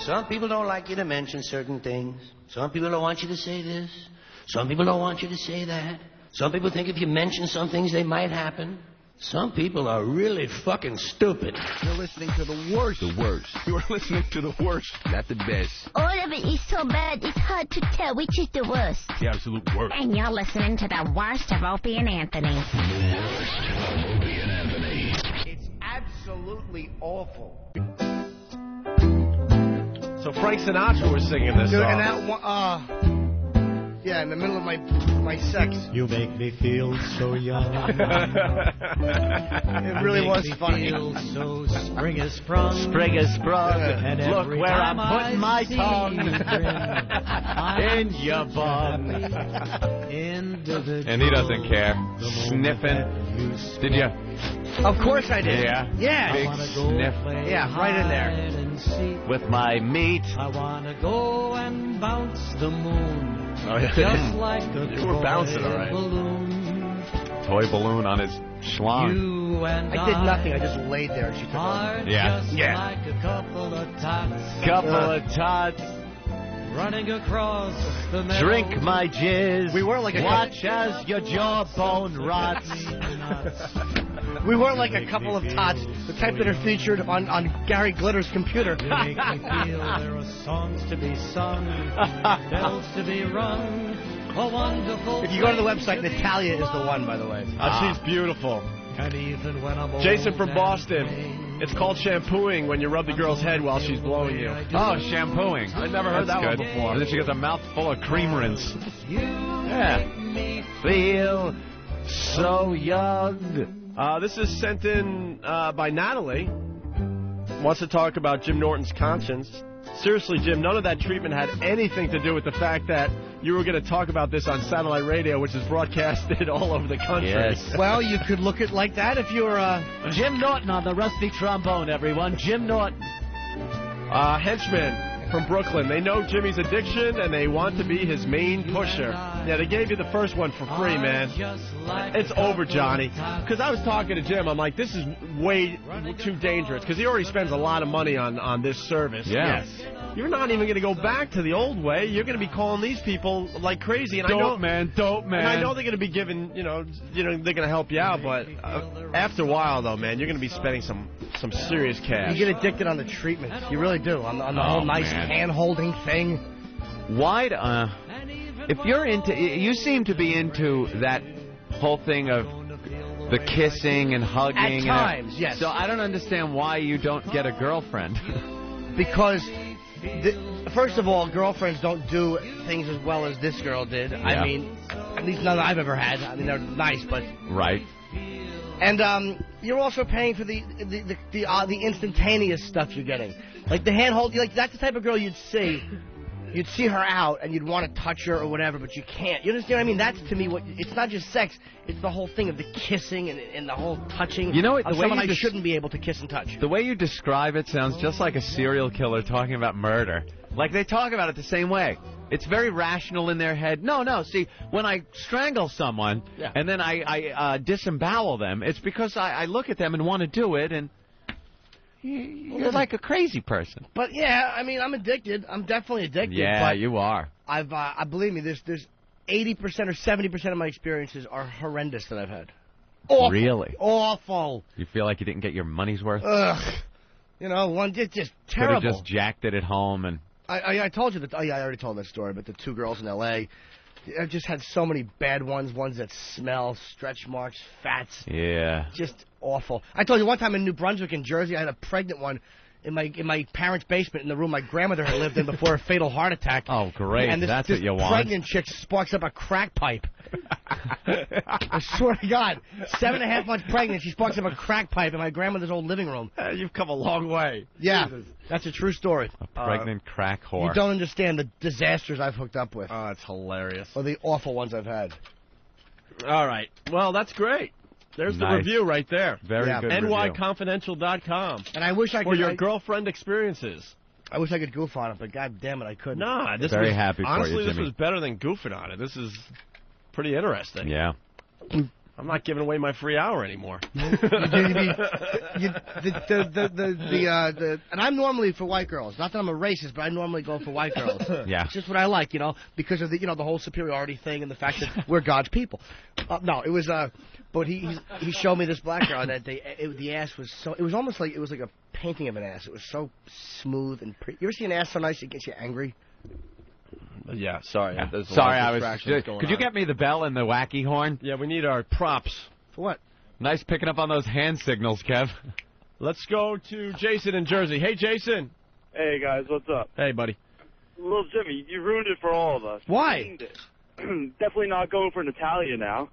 Some people don't like you to mention certain things. Some people don't want you to say this. Some people don't want you to say that. Some people think if you mention some things, they might happen. Some people are really fucking stupid. You're listening to the worst. The worst. You're listening to the worst. Not the best. All of it is so bad, it's hard to tell which is the worst. The absolute worst. And you're listening to the worst of Opie and Anthony. The worst of Opie and Anthony. It's absolutely awful. So Frank Sinatra was singing this Dude, song. and that one, yeah, in the middle of my sex. You make me feel so young. It really was funny. Feel so spring is sprung. Spring is sprung. And Look every where I'm time putting I my see tongue. you grin, In your bum. And he doesn't care. Sniffing. Did you? Of course I did. Yeah. Yeah. Big sniff. Yeah, right in there. With my meat. I wanna go and bounce the moon. Oh, yeah. Just like a You were bouncing, all right. balloon. Toy balloon on his schlong. You and I did nothing. I just laid there and she took are over. Yeah. just Yeah. like a couple of tots Couple of tots. running across the meadow. Drink my jizz. We were like a Watch as your jawbone rots. We weren't like a couple of tots, the type that are featured on Gary Glitter's computer. You make me feel there are songs to be sung, bells to be rung. A wonderful. If you go to the website, Natalia is the one, by the way. She's beautiful. And even when I'm Jason old from and Boston. gray, It's called shampooing when you rub the girl's head while she's blowing you. Oh, shampooing. I never heard That's that one good. before. And then she gets a mouthful of cream rinse. Yeah. Feel so young. This is sent in by Natalie. Wants to talk about Jim Norton's conscience. Seriously, Jim, none of that treatment had anything to do with the fact that you were going to talk about this on satellite radio, which is broadcasted all over the country. Yes. Well, you could look at it like that if you were Jim Norton on the rusty trombone, everyone. Jim Norton. Henchmen from Brooklyn. They know Jimmy's addiction, and they want to be his main pusher. Yeah, they gave you the first one for free, man. It's over, Johnny. Because I was talking to Jim. I'm like, this is way too dangerous, because he already spends a lot of money on this service. Yeah. Yes. You're not even going to go back to the old way. You're going to be calling these people like crazy. And Dope man. And I know they're going to be giving, they're going to help you out, but after a while, though, man, you're going to be spending some serious cash. you get addicted on the treatment. You really do. On the whole nice man. hand-holding thing. Why? If you're into, you seem to be into that whole thing of the kissing and hugging. At and times, yes. So I don't understand why you don't get a girlfriend. Because, first of all, girlfriends don't do things as well as this girl did. Yeah. I mean, at least none I've ever had. I mean, they're nice, but... Right. And you're also paying for the instantaneous stuff you're getting. Like the handhold, like that's the type of girl you'd see. You'd see her out and you'd want to touch her or whatever, but you can't. You understand what I mean? That's to me what it's not just sex; it's the whole thing of the kissing and the whole touching. You know what? Of The way someone you I shouldn't be able to kiss and touch. The way you describe it sounds just like a serial killer talking about murder. Like they talk about it the same way. It's very rational in their head. No. See, when I strangle someone and then I disembowel them, it's because I look at them and want to do it, and you're like a crazy person. But yeah, I mean, I'm addicted. I'm definitely addicted. Yeah, but you are. I believe me. There's 80% or 70% of my experiences are horrendous that I've had. Awful. Really? Awful. You feel like you didn't get your money's worth? Ugh. One just Could terrible. have just jacked it at home and... I told you that. Oh, yeah, I already told that story, but the two girls in L.A., I've just had so many bad ones that smell, stretch marks, fats. Yeah. Just awful. I told you one time in New Brunswick, in Jersey, I had a pregnant one in my parents' basement in the room my grandmother had lived in before a fatal heart attack. Oh, great. And That's this what you want. pregnant chick sparks up a crack pipe. I swear to God, 7.5 months pregnant, she sparks up a crack pipe in my grandmother's old living room. You've come a long way. Yeah, Jesus. that's a true story. A pregnant crack whore. You don't understand the disasters I've hooked up with. Oh, it's hilarious. Or the awful ones I've had. All right. Well, that's great. There's the Nice. review right there. Very good review. nyconfidential.com. And I wish I For could. your girlfriend experiences. I wish I could goof on it, but God damn it, I couldn't. Nah, this Very was, happy for you, honestly, this Jimmy. was better than goofing on it. This is pretty interesting. Yeah. I'm not giving away my free hour anymore. And I'm normally for white girls. Not that I'm a racist, but I normally go for white girls. Yeah. It's just what I like, because of the the whole superiority thing and the fact that we're God's people. No, it was but he showed me this black girl that the ass was so, it was almost like a painting of an ass. It was so smooth and pretty. You ever see an ass so nice it gets you angry? Yeah, sorry. Yeah. There's a Sorry, lot of I was. distractions going Could you on. get me the bell and the wacky horn? Yeah, we need our props. For what? Nice picking up on those hand signals, Kev. Let's go to Jason in Jersey. Hey, Jason. Hey, guys, what's up? Hey, buddy. Little Jimmy, you ruined it for all of us. Why? Definitely not going for Natalia now.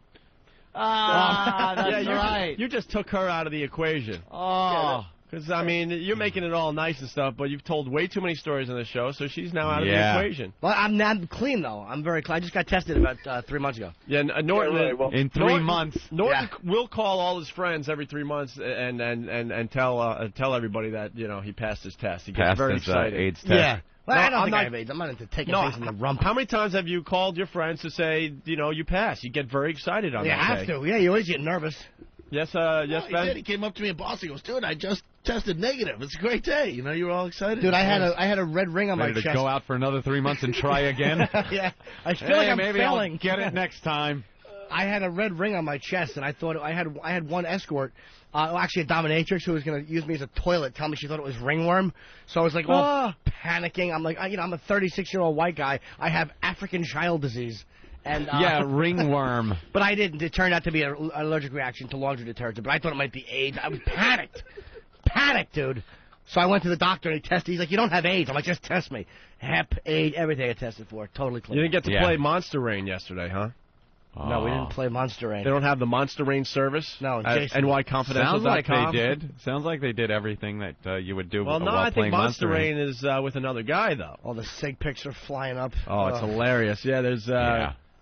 That's yeah, right. You just took her out of the equation. Oh. Because, I mean, you're making it all nice and stuff, but you've told way too many stories on the show, so she's now out of the equation. Well, I'm clean, though. I'm very clean. I just got tested about 3 months ago. Yeah, Norton, in 3 months. Norton will call all his friends every 3 months and tell everybody that, he passed his test. He gets very excited. AIDS test. Yeah. Well, No, I don't I'm think not- I have AIDS. I'm not into taking things in the rump. How many times have you called your friends to say, you passed? You get very excited on You that have day. to. Yeah, you always get nervous. Yes, He Ben? did. He came up to me in Boston. He goes, dude, I just tested negative. It's a great day. You were all excited. Dude, I had a red ring on Ready my to chest. go out for another 3 months and try again? Yeah. I feel Hey, like I'm maybe failing. I'll get it next time. I had a red ring on my chest, and I thought I had one escort, actually a dominatrix, who was going to use me as a toilet, tell me she thought it was ringworm. So I was like, panicking. I'm like, I'm a 36-year-old white guy. I have African child disease. And Yeah, ringworm. But I didn't. It turned out to be an allergic reaction to laundry detergent. But I thought it might be AIDS. I was panicked, dude. So I went to the doctor and he tested. He's like, you don't have AIDS. I'm like, just test me. Hep, AIDS, everything I tested for, totally clean. You didn't get to play Monster Rain yesterday, huh? No, we didn't play Monster Rain. They don't have the Monster Rain service? No, at Jason. nyconfidential.com? Sounds like they did. Sounds like they did everything that you would do Well, no, while I playing think Monster Rain is with another guy, though. All the sig pics are flying up. Oh, it's hilarious. Yeah, there's...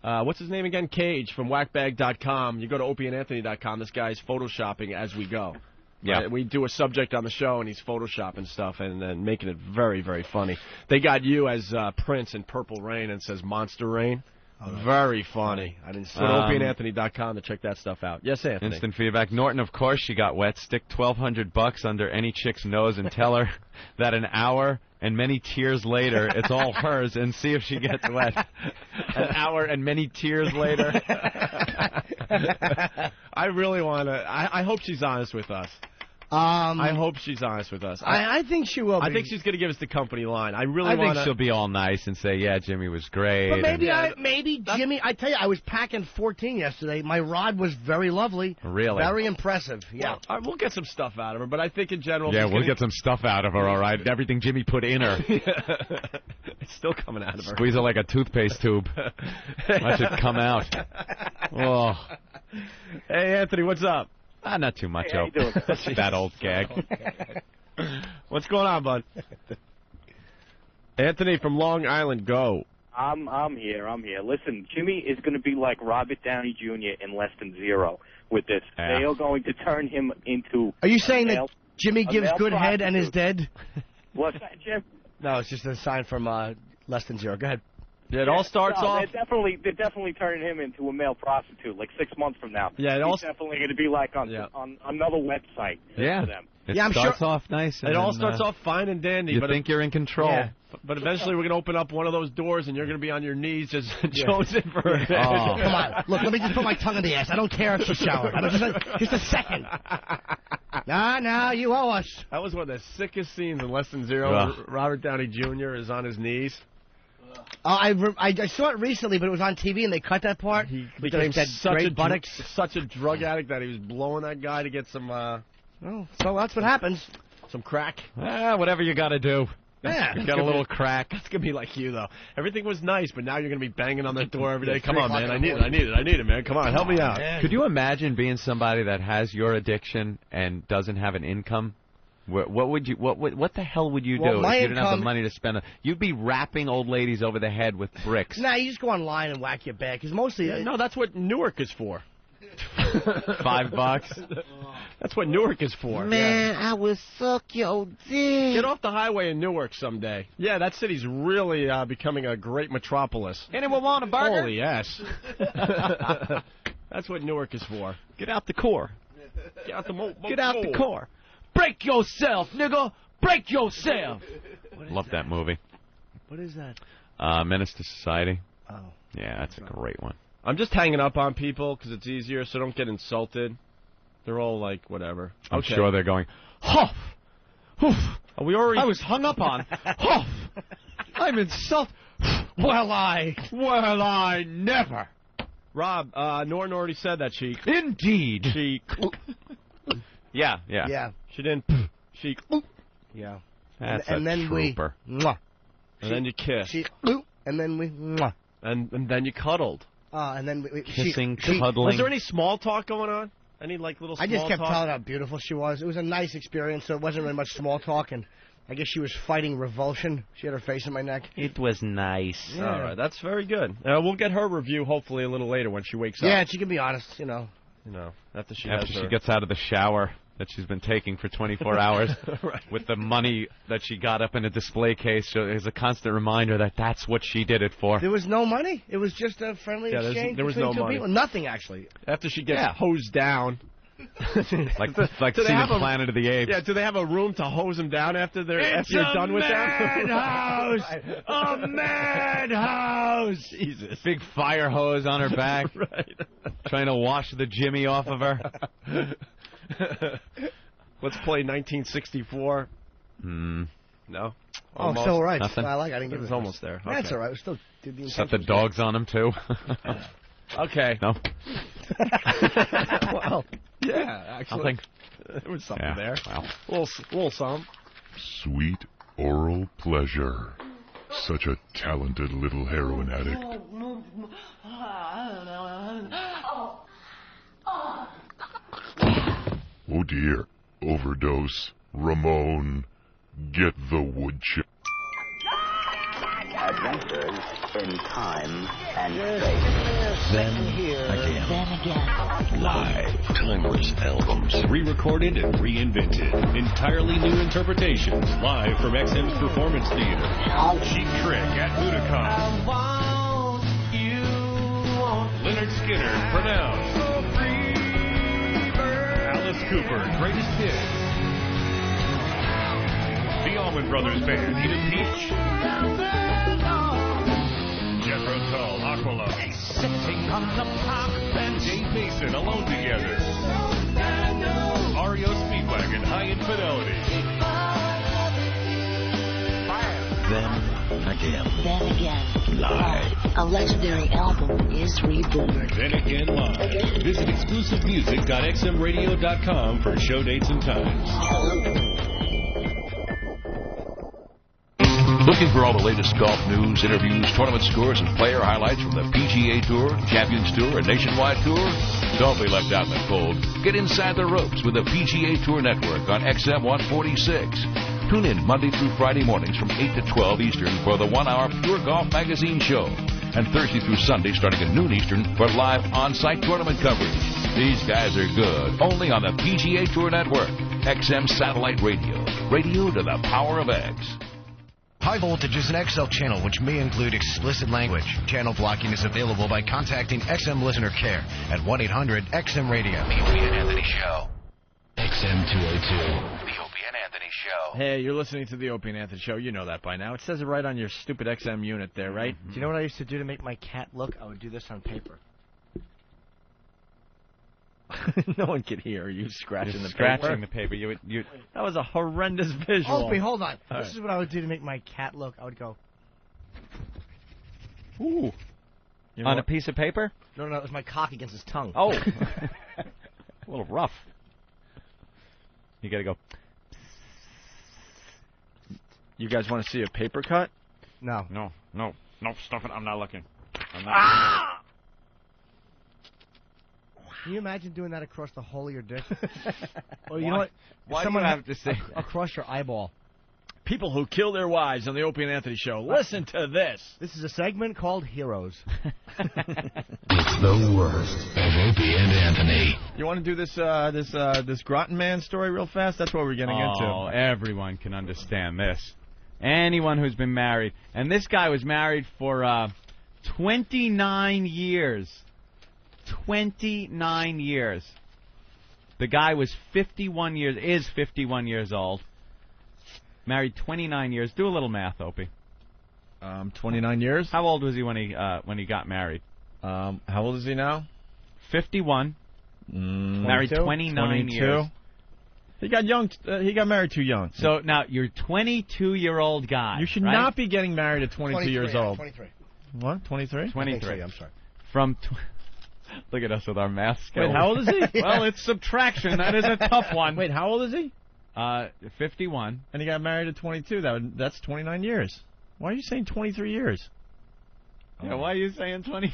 what's his name again? Cage from whackbag.com. You go to opieandanthony.com. This guy's photoshopping as we go. Yeah. We do a subject on the show, and he's photoshopping stuff and making it very, very funny. They got you as Prince in Purple Rain and says Monster Rain. Very funny. I didn't see opieandanthony.com to check that stuff out. Yes, Anthony. Instant feedback. Norton, of course, she got wet. Stick $1,200 under any chick's nose and tell her that an hour and many tears later, it's all hers, and see if she gets wet. An hour and many tears later. I really want to... I hope she's honest with us. I hope she's honest with us. I think she will be. I think she's going to give us the company line. I really I want think she'll be all nice and say, yeah, Jimmy was great. But maybe, and- maybe Jimmy, I tell you, I was packing 14 yesterday. My rod was very lovely. Really? Very impressive. Yeah. Well, we'll get some stuff out of her, but I think in general... Yeah, she's we'll gonna- get some stuff out of her, all right? Everything Jimmy put in her. It's still coming out of her. Squeeze her like a toothpaste tube. That should come out. Oh. Hey, Anthony, what's up? Not too much, Hey, how you doing? That old gag. What's going on, bud? Anthony from Long Island, go. I'm here. Listen, Jimmy is going to be like Robert Downey Jr. in Less Than Zero with this. Yeah. They are going to turn him into... Are you saying a that male- Jimmy a gives male good head and is prostitute. dead? What's that, Jim? No, it's just a sign from Less Than Zero. Go ahead. Yeah, it all starts No, off... They're definitely turning him into a male prostitute, like 6 months from now. Yeah, He's definitely going to be like on another website Yeah. for them. It Yeah, I'm starts sure- off nice. It all starts off fine and dandy. You but think you're in control. Yeah. But eventually we're going to open up one of those doors and you're going to be on your knees just jonesing for a bed. Oh. Come on. Look, let me just put my tongue in the ass. I don't care if she's showered. Just a second. No, you owe us. That was one of the sickest scenes in Less Than Zero. Ugh. Robert Downey Jr. is on his knees. I saw it recently, but it was on TV and they cut that part. He with became that great buttocks. such a drug addict that he was blowing that guy to get some So that's what happens. some crack. Whatever you got to do. Yeah. You got a little crack. That's gonna be like you though. Everything was nice, but now you're gonna be banging on that door every day. Come on, man. I need it, man. Come on, help me out. Could you imagine being somebody that has your addiction and doesn't have an income? What would you? What the hell would you do Well, my if you didn't have the income- money to spend? You'd be rapping old ladies over the head with bricks. Nah, you just go online and whack your back. Because mostly... No, that's what Newark is for. $5. That's what Newark is for. Man, I will suck your dick. Get off the highway in Newark someday. Yeah, that city's really becoming a great metropolis. Anyone want a burger? Holy yes. That's what Newark is for. Get out the core. Get out the Get out the core. Break yourself, nigga. Break yourself. Love that movie. What is that? Menace to Society. Oh. Yeah, that's a great one. I'm just hanging up on people because it's easier, so don't get insulted. They're all like, whatever. I'm sure they're going, Huff! Hoof! We already... I was hung up on. Huff! I'm insulted. Well, I never. Rob, Norton already said that, Cheek. Indeed. Cheek. Yeah. She didn't. Cheek. Yeah. That's and a then trooper. we... Mwah. And then you kiss. And then we... Mwah. And then you cuddled. And then we Kissing, cuddling. Was there any small talk going on? Any like little small talk? I just kept telling her how beautiful she was. It was a nice experience, so it wasn't really much small talk, and I guess she was fighting revulsion. She had her face in my neck. It was nice. Yeah. All right, that's very good. We'll get her review hopefully a little later when she wakes up. Yeah, she can be honest, After she gets out of the shower that she's been taking for 24 hours right. with the money that she got up in a display case. So there's a constant reminder that that's what she did it for. There was no money. It was just a friendly exchange there was between no two money. people. Nothing, actually. After she gets hosed down. like seeing Planet of the Apes. Yeah, do they have a room to hose them down after you're done with them? A madhouse! Jesus. Big fire hose on her back. Right. Trying to wash the Jimmy off of her. Let's play 1964. No. No? Oh, still all right. Nothing? I didn't give it. It's almost there. That's Okay. all right. We still did the Set the dogs on him, too. Okay. No? Well, yeah, actually. There was something there. Well. Little some. Sweet oral pleasure. Such a talented little heroin addict. Oh dear. Overdose. Ramon. Get the wood chip. Adventures in time and space. Then again. Live, timeless albums. Re-recorded and reinvented. Entirely new interpretations. Live from XM's Performance Theater. Cheap Trick at Budokan. Leonard Skinner, Pronounce. Alice Cooper, Greatest Hits. The Allman Brothers Band, Eat a Peach. Jethro Tull, Aqualung. Sitting on the park bench. Dave Mason, Alone Together. REO Speedwagon, High Infidelity. Then again. Live. A legendary album is reborn. Then Again Live. Visit exclusivemusic.xmradio.com for show dates and times. Looking for all the latest golf news, interviews, tournament scores, and player highlights from the PGA Tour, Champions Tour, and Nationwide Tour? Don't be left out in the cold. Get inside the ropes with the PGA Tour Network on XM 146. Tune in Monday through Friday mornings from 8 to 12 Eastern for the 1-hour Pure Golf Magazine show. And Thursday through Sunday starting at noon Eastern for live on-site tournament coverage. These guys are good. Only on the PGA Tour Network. XM Satellite Radio. Radio to the power of X. High Voltage is an XL channel which may include explicit language. Channel blocking is available by contacting XM Listener Care at 1-800-XM-RADIO. The Opie and Anthony Show. XM 202. The Opie and Anthony Show. Hey, you're listening to the Opie and Anthony Show. You know that by now. It says it right on your stupid XM unit there, right? Do you know what I used to do to make my cat look? I would do this on paper. No one could hear you scratching the scratching paper. the paper. You. That was a horrendous visual. Opie, hold on. All This right. is what I would do to make my cat look. I would go... Ooh. On a piece of paper? No, it was my cock against his tongue. Oh. A little rough. You gotta go. You guys want to see a paper cut? No. No, stop it. I'm not looking. I'm not Can you imagine doing that across the whole of your dick? Or you know what? Why Someone do you have to say across your eyeball. People who kill their wives on the Opie and Anthony Show. Listen to this. This is a segment called Heroes. It's the worst of Opie and Anthony. You want to do this this Groton Man story real fast? That's what we're getting Oh, into. everyone can understand this. Anyone who's been married. And this guy was married for 29 years. 29 years. The guy was 51 years old. Married 29 years. Do a little math, Opie. 29 years. How old was he when he got married? How old is he now? 51. Married 29 years. He got young. He got married too young. So now you're a 22-year-old guy. You should right? not be getting married at 22 years old. 23. What? 23? 23. I'm sorry. From look at us with our math skills. Wait, how old is he? Well, it's subtraction. That is a tough one. Wait, how old is he? 51. And he got married at 22. That's 29 years. Why are you saying 23 years? Yeah, why are you saying 20?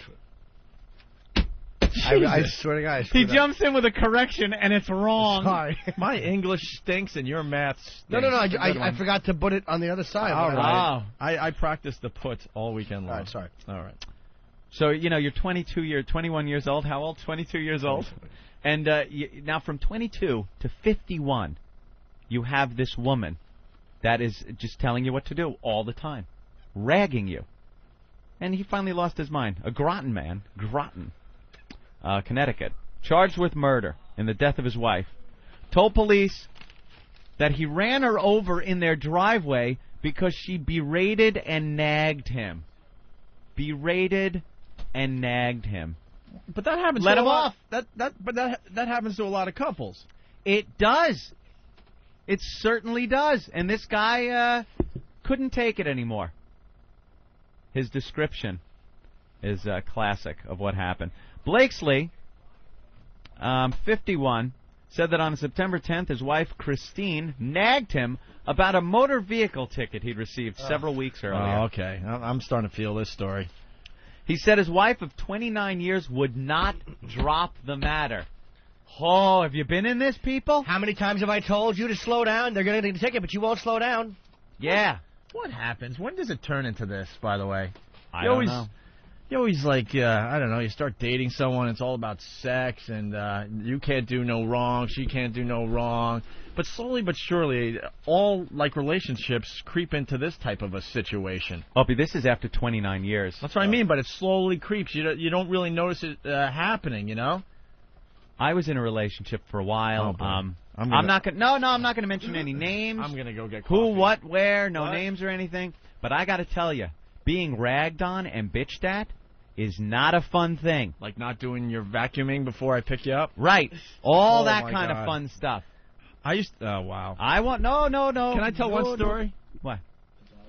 I swear to God. He jumps in with a correction, and it's wrong. Sorry. My English stinks, and your math stinks. No. I forgot to put it on the other side. All right. I practiced the puts all weekend long. All right, sorry. All right. So, you're 21 years old. How old? 22 years old. And now from 22 to 51, you have this woman that is just telling you what to do all the time, ragging you. And he finally lost his mind. A Groton man, Connecticut, charged with murder in the death of his wife, told police that he ran her over in their driveway because she berated and nagged him. Berated and nagged him. But that happens. Let to him a lot, off. That happens to a lot of couples. It does. It certainly does. And this guy couldn't take it anymore. His description is classic of what happened. Blakesley, 51, said that on September 10th, his wife, Christine, nagged him about a motor vehicle ticket he'd received several weeks earlier. Oh, okay. I'm starting to feel this story. He said his wife of 29 years would not drop the matter. Oh, have you been in this, people? How many times have I told you to slow down? They're going to get a ticket, but you won't slow down. Yeah. What happens? When does it turn into this, by the way? I don't know. You always I don't know, you start dating someone, it's all about sex, and you can't do no wrong, she can't do no wrong. But slowly but surely, all, relationships creep into this type of a situation. Opie, this is after 29 years. That's what I mean, but it slowly creeps. You don't really notice it happening, I was in a relationship for a while. Oh, I'm not going to mention any names. I'm going to go get coffee. Who, what, where, no names or anything. But I got to tell you, being ragged on and bitched at is not a fun thing. Like not doing your vacuuming before I pick you up? Right. All Oh, that my kind God. of fun stuff. Oh, wow. No. Can I tell one story? What?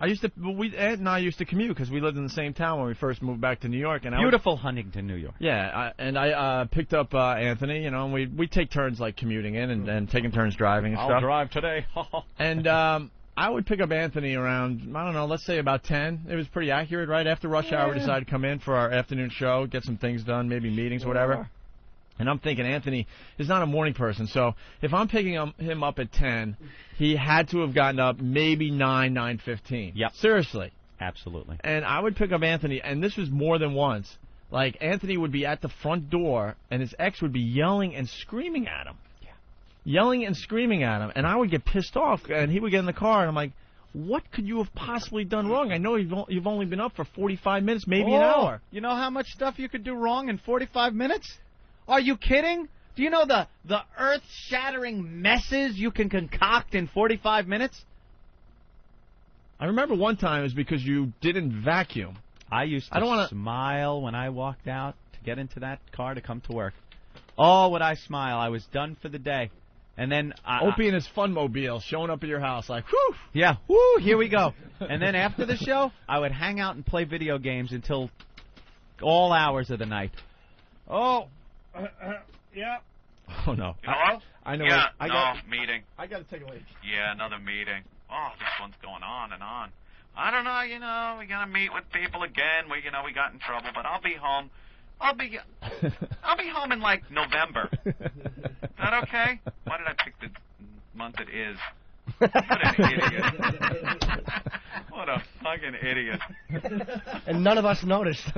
Ed and I used to commute because we lived in the same town when we first moved back to New York. And Beautiful Huntington, New York. Yeah, I picked up Anthony, and we take turns commuting in and taking turns driving and stuff. I'll drive today. And I would pick up Anthony around, I don't know, let's say about 10. It was pretty accurate. Right after rush hour, we decided to come in for our afternoon show, get some things done, maybe meetings, whatever. And I'm thinking Anthony is not a morning person, so if I'm picking him up at 10, he had to have gotten up maybe 9:15. Yep. Seriously. Absolutely. And I would pick up Anthony, and this was more than once. Anthony would be at the front door, and his ex would be yelling and screaming at him. Yelling and screaming at him, and I would get pissed off, and he would get in the car, and I'm like, what could you have possibly done wrong? I know you've only been up for 45 minutes, maybe an hour. You know how much stuff you could do wrong in 45 minutes? Are you kidding? Do you know the earth-shattering messes you can concoct in 45 minutes? I remember one time it was because you didn't vacuum. I used to smile when I walked out to get into that car to come to work. Oh, would I smile. I was done for the day. And then Opie and his Funmobile showing up at your house like, whew. Yeah, whoo, here we go. And then after the show, I would hang out and play video games until all hours of the night. Oh, yeah. Oh, no. Hello? I know. Yeah, meeting. I got to take a leak. Yeah, another meeting. Oh, this one's going on and on. I don't know, we got to meet with people again. We got in trouble, but I'll be home. I'll be home in, November. Is that okay? Why did I pick the month it is? What an idiot. What a fucking idiot. And none of us noticed.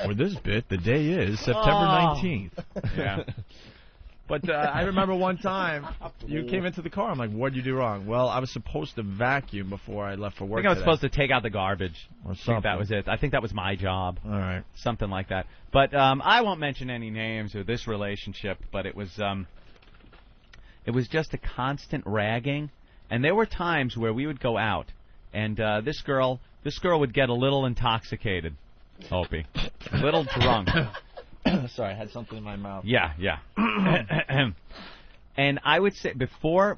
For this bit, the day is September 19th. Yeah. But I remember one time you came into the car. I'm like, what'd you do wrong? Well, I was supposed to vacuum before I left for I work think I was today. supposed to take out the garbage. Or I think something. that was it. I think that was my job. All right. Something like that. But I won't mention any names or this relationship, but it was just a constant ragging. And there were times where we would go out, and this girl would get a little intoxicated, Opie. A little drunk. Sorry, I had something in my mouth. Yeah. And I would say, before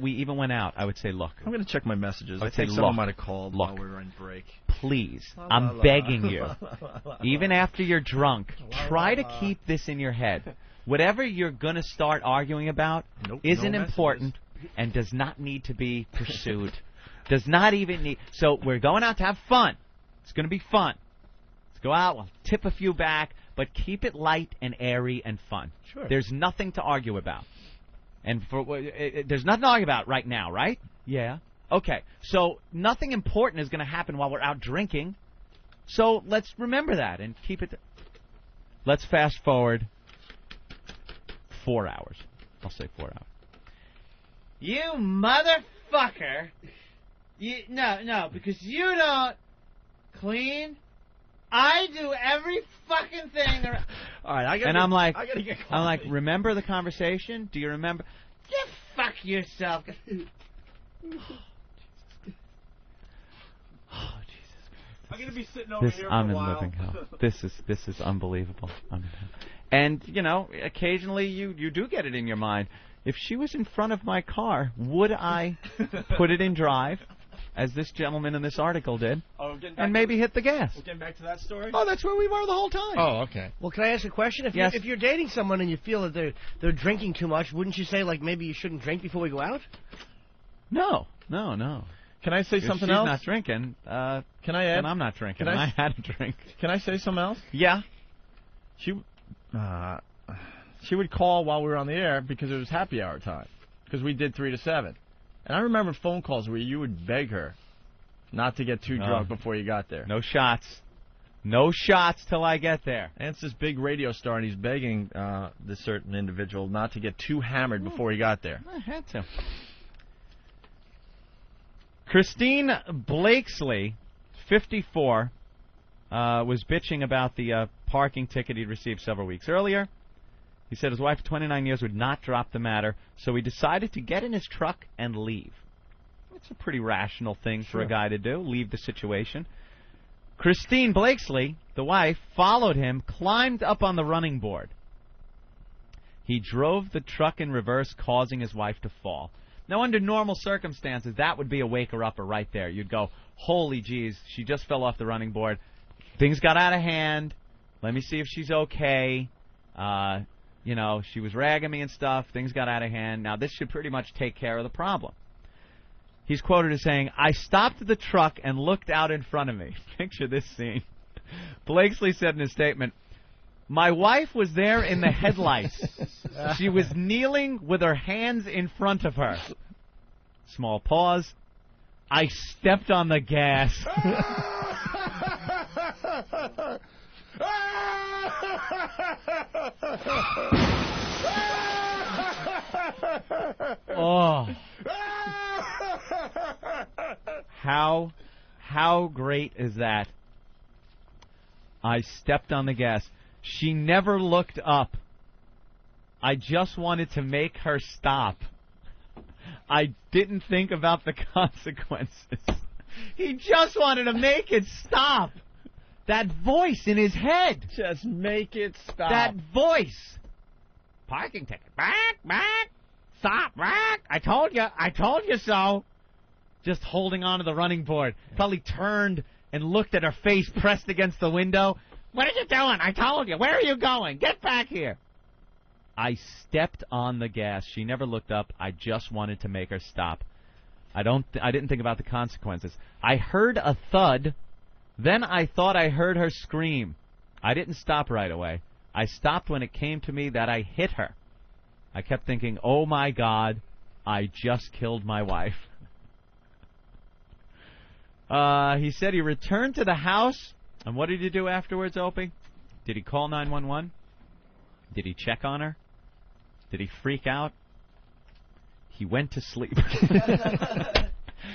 we even went out, I would say, look. I'm going to check my messages. I would say, think someone look, might have called look, while we were on break. Please, I'm begging you, even after you're drunk, try to keep this in your head. Whatever you're going to start arguing about isn't important and does not need to be pursued. Does not even need. So we're going out to have fun. It's going to be fun. Let's go out. We'll tip a few back, but keep it light and airy and fun. Sure. There's nothing to argue about. And there's nothing to argue about right now, right? Yeah. Okay. So nothing important is going to happen while we're out drinking. So let's remember that and keep it. Let's fast forward 4 hours. I'll say 4 hours. You motherfucker. No, because you don't clean. I do every fucking thing. All right, I'm like, coffee. remember the conversation? Do you remember? You fuck yourself. I'm going to be sitting over here for I'm a in while. living hell. This is unbelievable. And, occasionally you do get it in your mind. If she was in front of my car, would I put it in drive, as this gentleman in this article did, and maybe hit the gas? We're getting back to that story? Oh, that's where we were the whole time. Oh, okay. Well, can I ask a question? If, Yes. if you're dating someone and you feel that they're drinking too much, wouldn't you say, like, maybe you shouldn't drink before we go out? No. Can I say If something she's else? not drinking, Can I add? then I'm not drinking. Can I- and I had a drink. Can I say something else? Yeah. She would call while we were on the air because it was happy hour time, because we did 3 to 7. And I remember phone calls where you would beg her not to get too drunk before you got there. No shots. No shots till I get there. And it's this big radio star, and he's begging this certain individual not to get too hammered before he got there. I had to. Christine Blakesley, 54, was bitching about the parking ticket he'd received several weeks earlier. He said his wife of 29 years would not drop the matter, so he decided to get in his truck and leave. It's a pretty rational thing for a guy to do, leave the situation. Christine Blakesley, the wife, followed him, climbed up on the running board. He drove the truck in reverse, causing his wife to fall. Now, under normal circumstances, that would be a waker-upper right there. You'd go, holy jeez, she just fell off the running board. Things got out of hand. Let me see if she's okay. She was ragging me and stuff. Things got out of hand. Now, this should pretty much take care of the problem. He's quoted as saying, I stopped the truck and looked out in front of me. Picture this scene. Blakesley said in his statement, my wife was there in the headlights. She was kneeling with her hands in front of her. Small pause. I stepped on the gas. Oh. How great is that? I stepped on the gas. She never looked up. I just wanted to make her stop. I didn't think about the consequences. He just wanted to make it stop. That voice in his head. Just make it stop. That voice. Parking ticket. Back. Stop. Back. I told you so. Just holding on to the running board. Probably turned and looked at her face pressed against the window. What are you doing? I told you. Where are you going? Get back here. I stepped on the gas. She never looked up. I just wanted to make her stop. I didn't think about the consequences. I heard a thud. Then I thought I heard her scream. I didn't stop right away. I stopped when it came to me that I hit her. I kept thinking, oh my God, I just killed my wife. He said he returned to the house, and what did he do afterwards, Opie? Did he call 911? Did he check on her? Did he freak out? He went to sleep.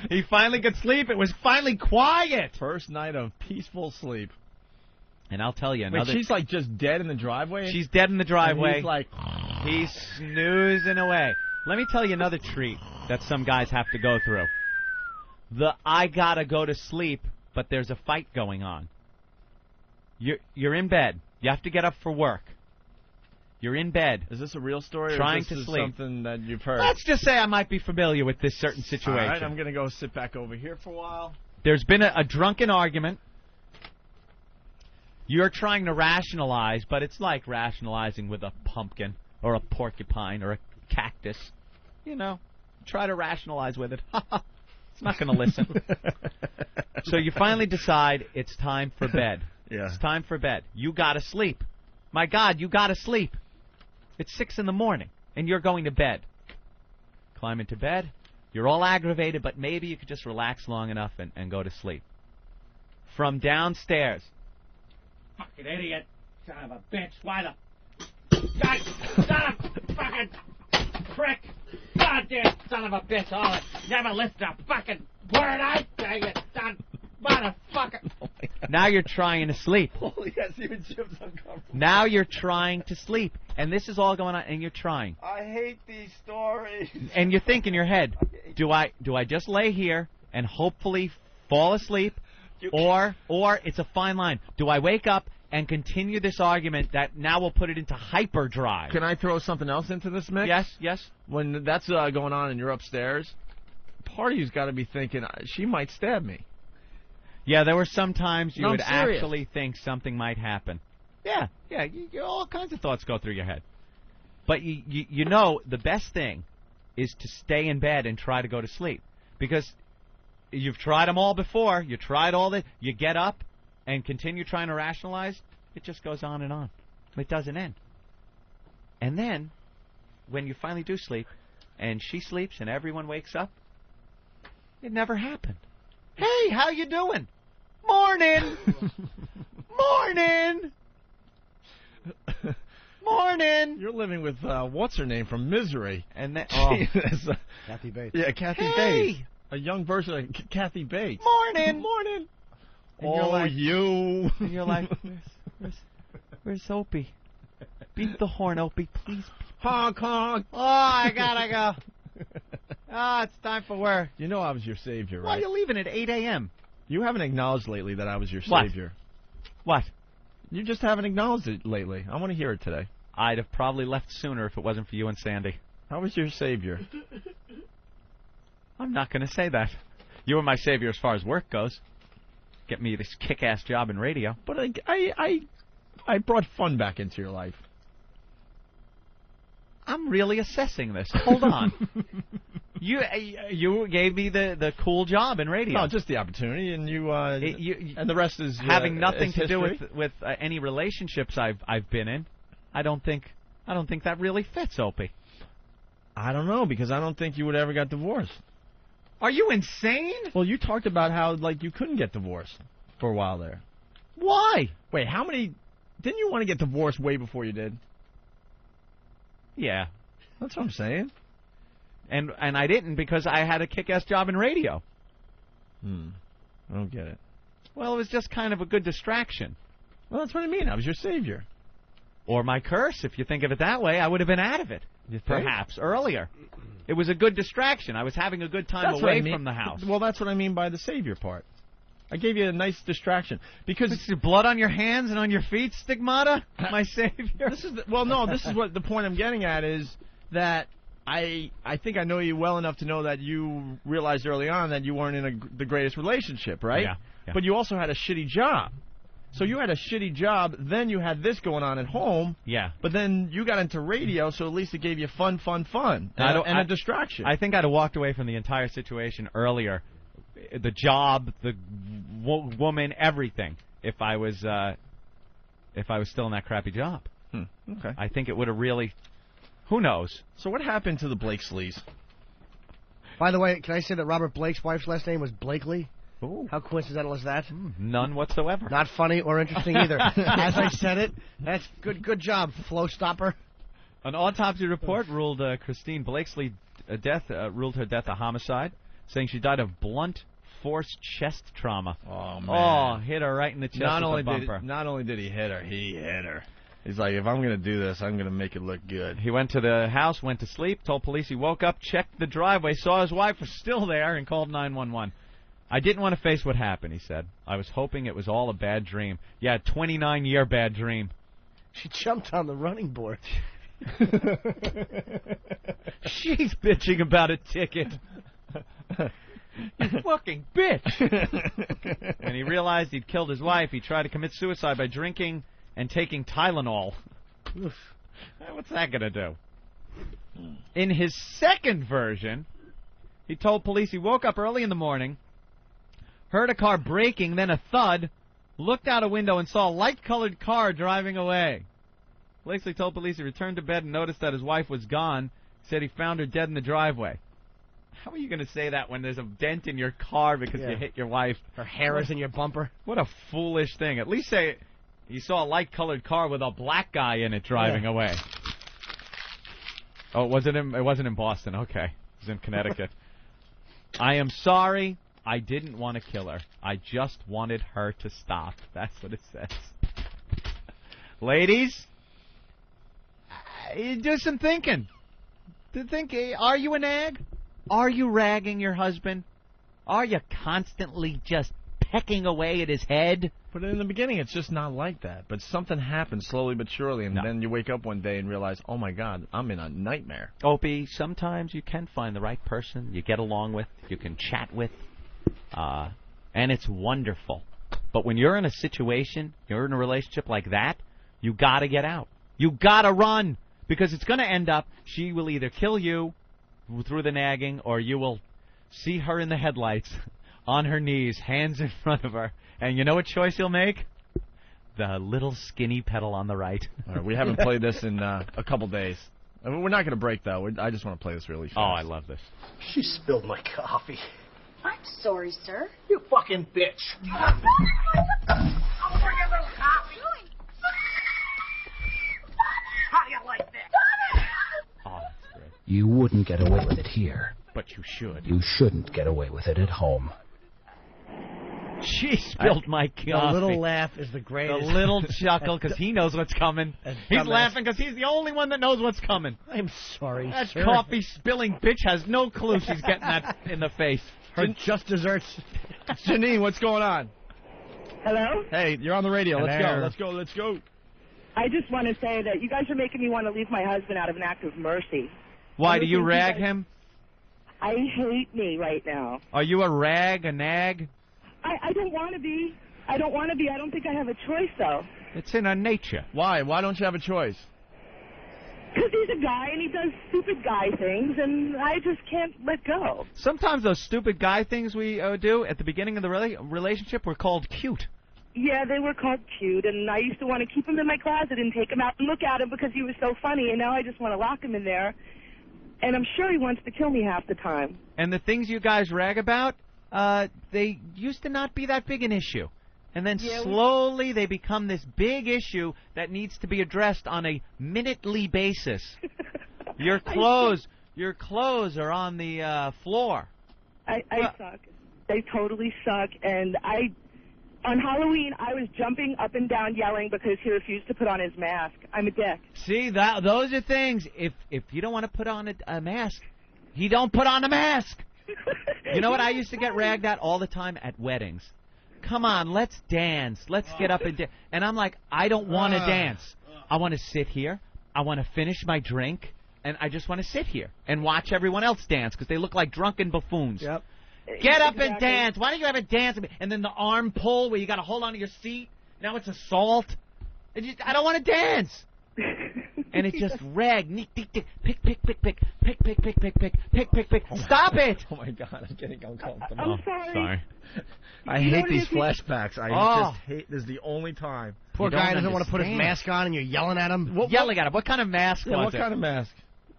He finally could sleep. It was finally quiet. First night of peaceful sleep. And I'll tell you another. Wait, she's like just dead in the driveway? She's dead in the driveway. And he's like... He's snoozing away. Let me tell you another treat that some guys have to go through. I gotta go to sleep, but there's a fight going on. You're in bed. You have to get up for work. You're in bed. Is this a real story, trying or is this to sleep? Something that you've heard? Let's just say I might be familiar with this certain situation. All right, I'm going to go sit back over here for a while. There's been a drunken argument. You're trying to rationalize, but it's like rationalizing with a pumpkin or a porcupine or a cactus. You know, try to rationalize with it. It's not going to listen. So you finally decide it's time for bed. Yeah. It's time for bed. You got to sleep. My God, you got to sleep. It's 6 in the morning, and you're going to bed. Climb into bed. You're all aggravated, but maybe you could just relax long enough and go to sleep. From downstairs. Fucking idiot. Son of a bitch. Why the... God, son of a fucking prick. Goddamn son of a bitch. Oh, never lift a fucking word I say, you son motherfucker. Now you're trying to sleep. Holy yes, even Jim's uncomfortable. Now you're trying to sleep. And this is all going on, and you're trying. I hate these stories. And you think in your head, do I just lay here and hopefully fall asleep? Or it's a fine line. Do I wake up and continue this argument that now will put it into hyperdrive? Can I throw something else into this mix? Yes. When that's going on and you're upstairs, part of you's got to be thinking, she might stab me. Yeah, there were some times you would serious. actually think something might happen. Yeah, all kinds of thoughts go through your head. But you know the best thing is to stay in bed and try to go to sleep. Because you've tried them all before. You tried all the... You get up and continue trying to rationalize. It just goes on and on. It doesn't end. And then, when you finally do sleep, and she sleeps and everyone wakes up, it never happened. Hey, how you doing? Morning. Morning. Morning. You're living with what's her name from Misery, and then Kathy Bates. Yeah, Kathy Bates. A young version of Kathy Bates. Morning. Morning. And you're like, you. And you're like, where's Opie? Beat the horn, Opie, please. Honk, honk. Oh, I gotta go. It's time for work. You know I was your savior, right? Why are you leaving at 8 a.m.? You haven't acknowledged lately that I was your What? savior. What? You just haven't acknowledged it lately. I want to hear it today. I'd have probably left sooner if it wasn't for you and Sandy. How was your savior? I'm not going to say that. You were my savior as far as work goes. Get me this kick-ass job in radio. But I brought fun back into your life. I'm really assessing this. Hold on. You gave me the cool job in radio. No, just the opportunity, and and the rest is having nothing is to do history. with any relationships I've been in. I don't think that really fits, Opie. I don't know, because I don't think you would ever got divorced. Are you insane? Well, you talked about how you couldn't get divorced for a while there. Why? Wait, how many? Didn't you want to get divorced way before you did? Yeah, that's what I'm saying. And I didn't because I had a kick-ass job in radio. I don't get it. Well, it was just kind of a good distraction. Well, that's what I mean. I was your savior. Or my curse, if you think of it that way. I would have been out of it, perhaps, earlier. It was a good distraction. I was having a good time away from the house. Well, that's what I mean by the savior part. I gave you a nice distraction. Because this is blood on your hands and on your feet, Stigmata? My savior? This is this is what the point I'm getting at is that I think I know you well enough to know that you realized early on that you weren't in the greatest relationship, right? Yeah. But you also had a shitty job. So you had a shitty job, then you had this going on at home. Yeah. But then you got into radio, so at least it gave you fun, and a distraction. I think I'd have walked away from the entire situation earlier. The job, the woman, everything. If I was still in that crappy job. Okay. I think it would have really. Who knows? So what happened to the Blakesleys? By the way, can I say that Robert Blake's wife's last name was Blakely? Ooh. How coincidental is that? None whatsoever. Not funny or interesting either. As I said it, that's good job, flow stopper. An autopsy report ruled Christine Blakesley ruled her death a homicide, saying she died of blunt force chest trauma. Oh, man. Oh, hit her right in the chest with a bumper. Not only did he hit her, he hit her. He's like, if I'm going to do this, I'm going to make it look good. He went to the house, went to sleep, told police he woke up, checked the driveway, saw his wife was still there, and called 911. I didn't want to face what happened, he said. I was hoping it was all a bad dream. Yeah, 29-year bad dream. She jumped on the running board. She's bitching about a ticket. You fucking bitch. When he realized he'd killed his wife, he tried to commit suicide by drinking and taking Tylenol. What's that going to do? In his second version, he told police he woke up early in the morning, heard a car braking, then a thud, looked out a window and saw a light-colored car driving away. Blakesley told police he returned to bed and noticed that his wife was gone. He said he found her dead in the driveway. How are you going to say that when there's a dent in your car because you hit your wife? Her hair is in your bumper. What a foolish thing. At least say you saw a light-colored car with a black guy in it driving away. Oh, it wasn't in Boston. Okay. It was in Connecticut. I am sorry. I didn't want to kill her. I just wanted her to stop. That's what it says. Ladies, do some thinking. Are you a nag? Are you ragging your husband? Are you constantly just pecking away at his head? But in the beginning, it's just not like that. But something happens slowly but surely, and then you wake up one day and realize, oh, my God, I'm in a nightmare. Opie, sometimes you can find the right person you get along with, you can chat with, and it's wonderful. But when you're in a situation, you're in a relationship like that, you got to get out. You got to run, because it's going to end up, she will either kill you through the nagging, or you will see her in the headlights, on her knees, hands in front of her, and you know what choice you'll make? The little skinny pedal on the right. All right, we haven't played this in a couple days. I mean, we're not going to break, though. I just want to play this really fast. Oh, I love this. She spilled my coffee. I'm sorry, sir. You fucking bitch. I'll bring you a little coffee. How do you like this? Oh, that's great. You wouldn't get away with it here. But you should. You shouldn't get away with it at home. She spilled my coffee. The little laugh is the greatest. The little chuckle, because he knows what's coming. He's laughing because he's the only one that knows what's coming. I'm sorry, That sir. coffee spilling bitch has no clue she's getting that in the face. Her just desserts. Janine, what's going on? Hello? Hey, you're on the radio. Hello. Let's go. I just want to say that you guys are making me want to leave my husband out of an act of mercy. Why, do you rag him? I hate me right now. Are you a rag, a nag? I don't want to be. I don't want to be. I don't think I have a choice, though. It's in our nature. Why? Why don't you have a choice? Because he's a guy and he does stupid guy things, and I just can't let go. Sometimes those stupid guy things we do at the beginning of the relationship were called cute. Yeah, they were called cute, and I used to want to keep him in my closet and take him out and look at him because he was so funny, and now I just want to lock him in there. And I'm sure he wants to kill me half the time. And the things you guys rag about, they used to not be that big an issue. And then slowly they become this big issue that needs to be addressed on a minutely basis. Your clothes are on the floor. I suck. They totally suck. And on Halloween, I was jumping up and down yelling because he refused to put on his mask. I'm a dick. See, those are things. If you don't want to put on a mask, he don't put on a mask. You know what I used to get ragged at all the time at weddings? Come on, let's dance. Let's get up and dance. And I'm like, I don't want to dance. I want to sit here. I want to finish my drink. And I just want to sit here and watch everyone else dance because they look like drunken buffoons. Yep. Get up and dance. Why don't you have a dance? And then the arm pull where you got to hold on to your seat. Now it's assault. I don't want to dance. And it's just rag. Pick. Stop it. Oh, my God. I'm getting uncomfortable. I'm sorry. I hate these flashbacks. I just hate this is the only time. Poor guy doesn't want to put his mask on and you're yelling at him. Yelling at him. What kind of mask was it? What kind of mask?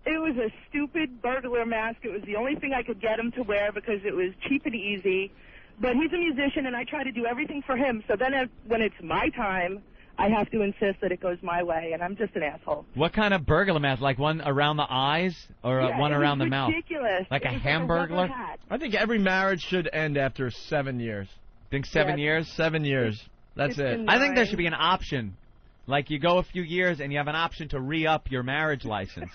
It was a stupid burglar mask. It was the only thing I could get him to wear because it was cheap and easy. But he's a musician, and I try to do everything for him. So then when it's my time, I have to insist that it goes my way, and I'm just an asshole. What kind of burglar mask? Like one around the eyes or Yeah, one it around was the mouth? ridiculous. Like a It was hamburglar? rubber hat. I think every marriage should end after 7 years. Think 7 years? 7 years. That's it. I think there should be an option. Like you go a few years and you have an option to re-up your marriage license.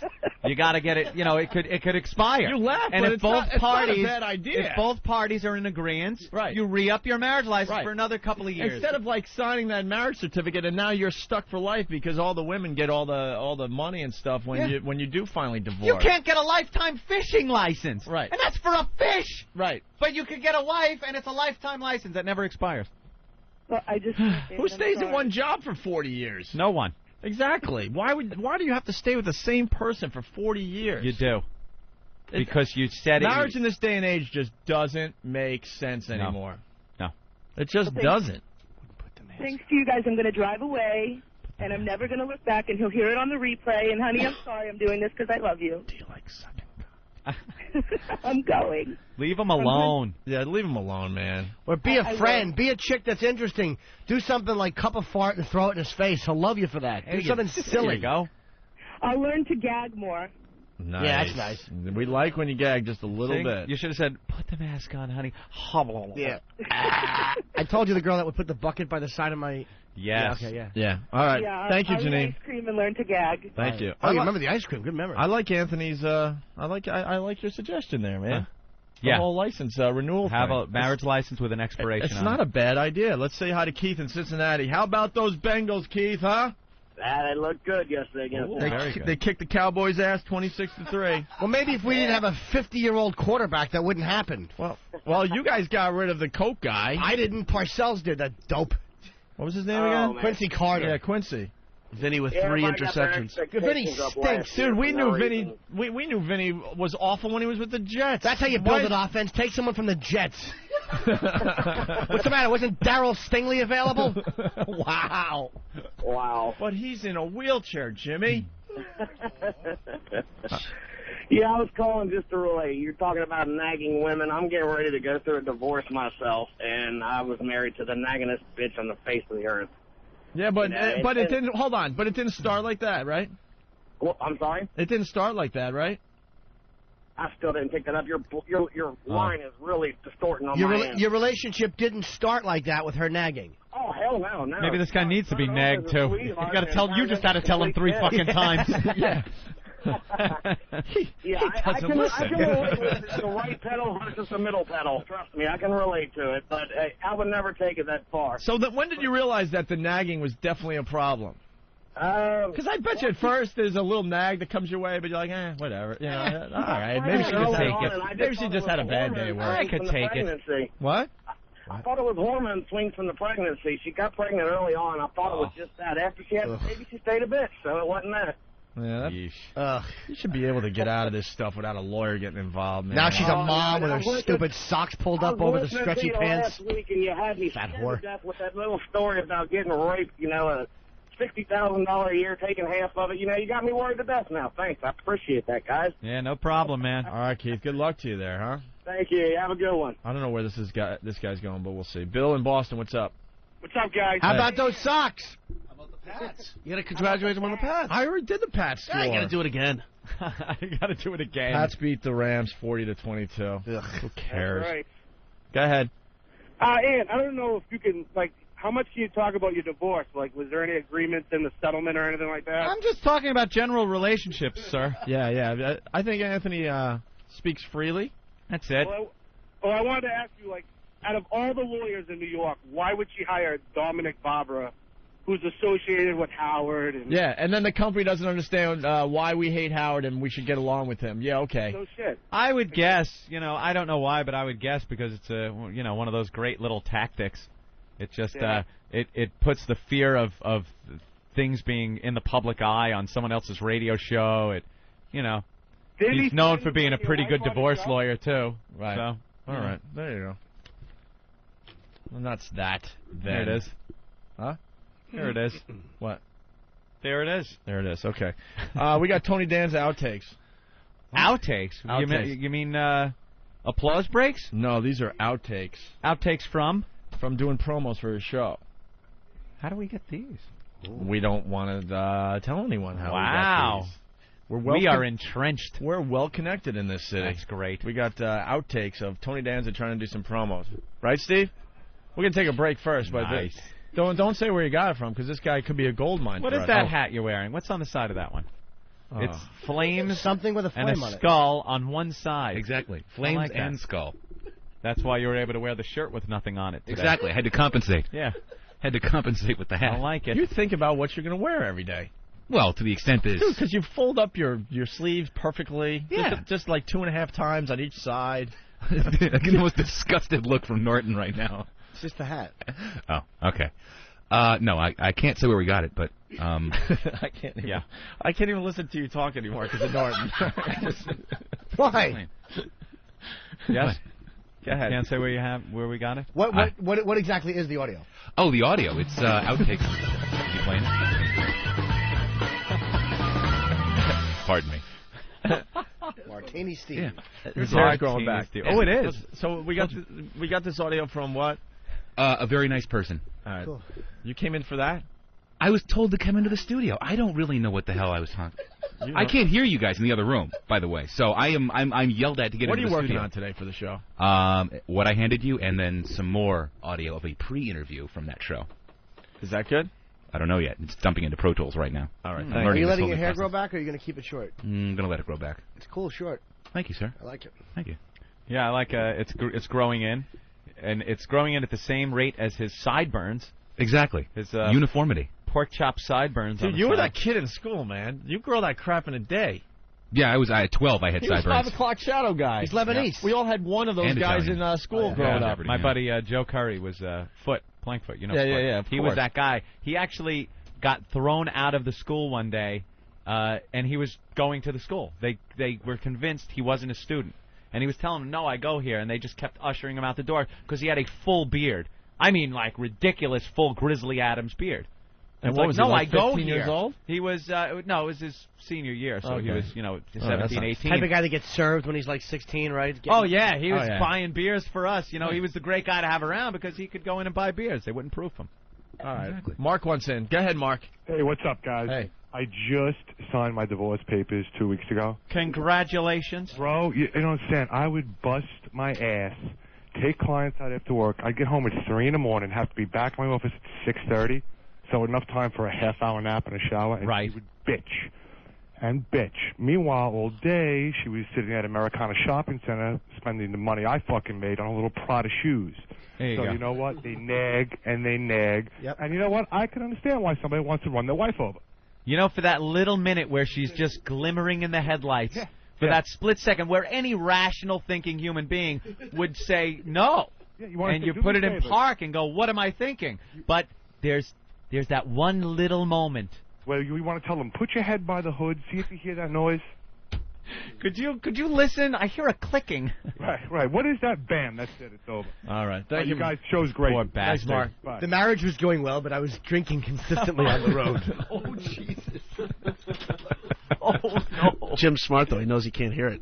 You got to get it. You know, it could expire. You laugh, and but if it's both not parties, a bad idea. If both parties are in agreement, right. you re-up your marriage license Right. for another couple of years. Instead of like signing that marriage certificate and now you're stuck for life because all the women get all the money and stuff when you do finally divorce. You can't get a lifetime fishing license. Right. And that's for a fish. Right. But you could get a wife and it's a lifetime license that never expires. Well, I just Who stays in one job for 40 years? No one. Exactly. Why do you have to stay with the same person for 40 years? You do. Because you said it. Marriage in this day and age just doesn't make sense anymore. No. It just doesn't. Thanks to you guys, I'm going to drive away, and I'm never going to look back, and he'll hear it on the replay. And, honey, I'm sorry I'm doing this because I love you. Do you like sucking? I'm going. Leave him alone. Yeah, leave him alone, man. Or be a I friend. will. Be a chick that's interesting. Do something like cup a fart and throw it in his face. He'll love you for that. Do something silly. There you go. I'll learn to gag more. Nice. Yeah, that's nice. We like when you gag just a little See? bit. You should have said, put the mask on, honey. Yeah. I told you the girl that would put the bucket by the side of my... Yes. Yeah, okay, yeah. Yeah. All right. Yeah, Thank you, I'll eat Janine. ice cream and learn to gag. Thank you. Oh, you remember the ice cream. Good memory. I like Anthony's. I like your suggestion there, man. The Yeah. whole license renewal. Have thing. a marriage license with an expiration It's on not it. a bad idea. Let's say hi to Keith in Cincinnati. How about those Bengals, Keith? Huh? They looked good yesterday against They kicked the Cowboys' ass 26-3. Well, maybe if we didn't have a 50-year-old quarterback, that wouldn't happen. Well, you guys got rid of the Coke guy. I didn't. Parcells did. That dope. What was his name again? man. Quincy Carter. Yeah, Quincy. Vinny with Yeah, 3 everybody got their interceptions. expectations Vinny up stinks. last year Dude, we for knew no Vinny. reason. We knew Vinny was awful when he was with the Jets. That's how you build an offense. Take someone from the Jets. What's the matter? Wasn't Darryl Stingley available? Wow. Wow. But he's in a wheelchair, Jimmy. Yeah, I was calling just to relate. You're talking about nagging women. I'm getting ready to go through a divorce myself, and I was married to the naggingest bitch on the face of the earth. Yeah, but Yeah, but it- it didn't. Hold on, but it didn't start like that, right? Well, I'm sorry? It didn't start like that, right? I still didn't pick that up. Your line is really distorting on my end. Your relationship didn't start like that with her nagging. Oh, hell no. Maybe this guy needs to be nagged, too. You got to tell. You just got to tell him 3 fucking times. Yeah. Yeah, I can relate with the right pedal versus the middle pedal. Trust me, I can relate to it, but I would never take it that far. So when did you realize that the nagging was definitely a problem? Because I bet you at first there's a little nag that comes your way, but you're like, whatever. You know, all right, maybe she just take it. Maybe she just had a bad day at work. I could take it. What? I thought it was hormone swings from the pregnancy. She got pregnant early on. I thought it was just that. After she had the baby, she stayed a bitch, so it wasn't that. Yeah, you should be able to get out of this stuff without a lawyer getting involved, man. Now she's a mom with her stupid socks pulled up over the stretchy pants. Last week, and you had me Fat scared whore. to death with that little story about getting raped. You know, a $60,000 a year, taking half of it. You know, you got me worried to death now. Thanks, I appreciate that, guys. Yeah, no problem, man. All right, Keith. Good luck to you there, huh? Thank you. Have a good one. I don't know where this guy's going, but we'll see. Bill in Boston, what's up? What's up, guys? How about those socks? You got to congratulate him on the Pats. I already did the Pats score. I gotta do it again. You got to do it again. Pats beat the Rams 40-22. Who cares? That's right. Go ahead. Ian, I don't know if you can, how much can you talk about your divorce? Was there any agreements in the settlement or anything like that? I'm just talking about general relationships, sir. Yeah. I think Anthony speaks freely. That's it. Well, I wanted to ask you, out of all the lawyers in New York, why would she hire Dominic Barbara, who's associated with Howard? And Yeah, and then the company doesn't understand why we hate Howard and we should get along with him. Yeah, okay. No shit. I would guess, I don't know why, but I would guess because it's one of those great little tactics. It just it puts the fear of things being in the public eye on someone else's radio show. He's known for being a pretty good divorce lawyer too. Right. So, all right. There you go. Well, that's that. There it is. Huh? There it is. What? There it is. There it is. Okay. We got Tony Danza outtakes. Outtakes? Outtakes. You mean applause breaks? No, these are outtakes. Outtakes from? From doing promos for his show. How do we get these? We don't want to tell anyone how Wow. we got these. We are entrenched. We're well connected in this city. That's great. We got outtakes of Tony Danza trying to do some promos. Right, Steve? We're going to take a break first. Nice. But don't say where you got it from, because this guy could be a gold mine. What for is us. that hat you're wearing? What's on the side of that one? Oh. It's flames Something with a flame and a on it. skull on one side. Exactly. I Flames like that. and skull. That's why you were able to wear the shirt with nothing on it today. Exactly. I had to compensate. Yeah. Had to compensate with the hat. I like it. You think about what you're going to wear every day. Well, to the extent that Dude, because you fold up your sleeves perfectly. Yeah. Just like 2.5 times on each side. I get the most disgusted look from Norton right now. It's just the hat. Oh, okay. No, I can't say where we got it, but I can't even listen to you talk anymore because of Norton. Why? Yes. Go ahead. Can't say where we got it. What exactly is the audio? Oh, the audio. It's outtakes. Is he playing it? Pardon me. Martini Steve. Yeah. His hair's growing back. Oh, it is. So we got this audio from what? A very nice person. All right. Cool. You came in for that? I was told to come into the studio. I don't really know what the hell I was talking. I can't hear you guys in the other room, by the way. So I'm yelled at to get What into are the you working studio. on today for the show? What I handed you, and then some more audio of a pre-interview from that show. Is that good? I don't know yet. It's dumping into Pro Tools right now. All right. Are you letting your hair grow back, or are you going to keep it short? I'm gonna let it grow back. It's cool short. Thank you, sir. I like it. Thank you. Yeah, I like it's growing in, and it's growing in at the same rate as his sideburns. Exactly. His uniformity. Pork chop sideburns. on Dude, the you were side. that kid in school, man. You grow that crap in a day. Yeah, at 12 I had He was sideburns. 5 o'clock shadow guy. He's Lebanese. We all had one of those And guys Italian. in school growing up. My buddy Joe Curry was plank foot. You know. Yeah, Foot. yeah, yeah, of He course. was that guy. He actually got thrown out of the school one day, and he was going to the school. They were convinced he wasn't a student, and he was telling them, "No, I go here," and they just kept ushering him out the door because he had a full beard. I mean, like ridiculous full Grizzly Adams beard. And It's what like, was no, he, like I go 15 here. years old? He was no, it was his senior year, so he Okay. was 17, that's nice. 18. Type of guy that gets served when he's like 16, right? Oh yeah, he was yeah. buying beers for us. You know, he was the great guy to have around because he could go in and buy beers. They wouldn't proof him. All right. Mark wants in. Go ahead, Mark. Hey, what's up, guys? Hey. I just signed my divorce papers 2 weeks ago. Congratulations. Bro, you don't understand. I would bust my ass, take clients out after work. I'd get home at 3 in the morning, have to be back in my office at 6:30, so enough time for a half-hour nap and a shower, and Right. she would bitch and bitch. Meanwhile, all day, she was sitting at Americana Shopping Center spending the money I fucking made on a little Prada shoes. There you So go. you know what? They nag and they nag. Yep. And you know what? I can understand why somebody wants to run their wife over. You know, for that little minute where she's just glimmering in the headlights, for that split second where any rational thinking human being would say no, Yeah, you wanna and say, you do put me it a in favor. park and go, what am I thinking? But there's that one little moment. Well, you want to tell them, put your head by the hood, see if you hear that noise. Could you listen? I hear a clicking. Right. What is that? Bam, that's it, it's over. All right. Thank Thank you you. guys. Show's great. Poor Thanks, bastard. Mark. Bye. The marriage was going well, but I was drinking consistently on the road. Oh, Jesus. Oh, no. Jim's smart, though. He knows he can't hear it.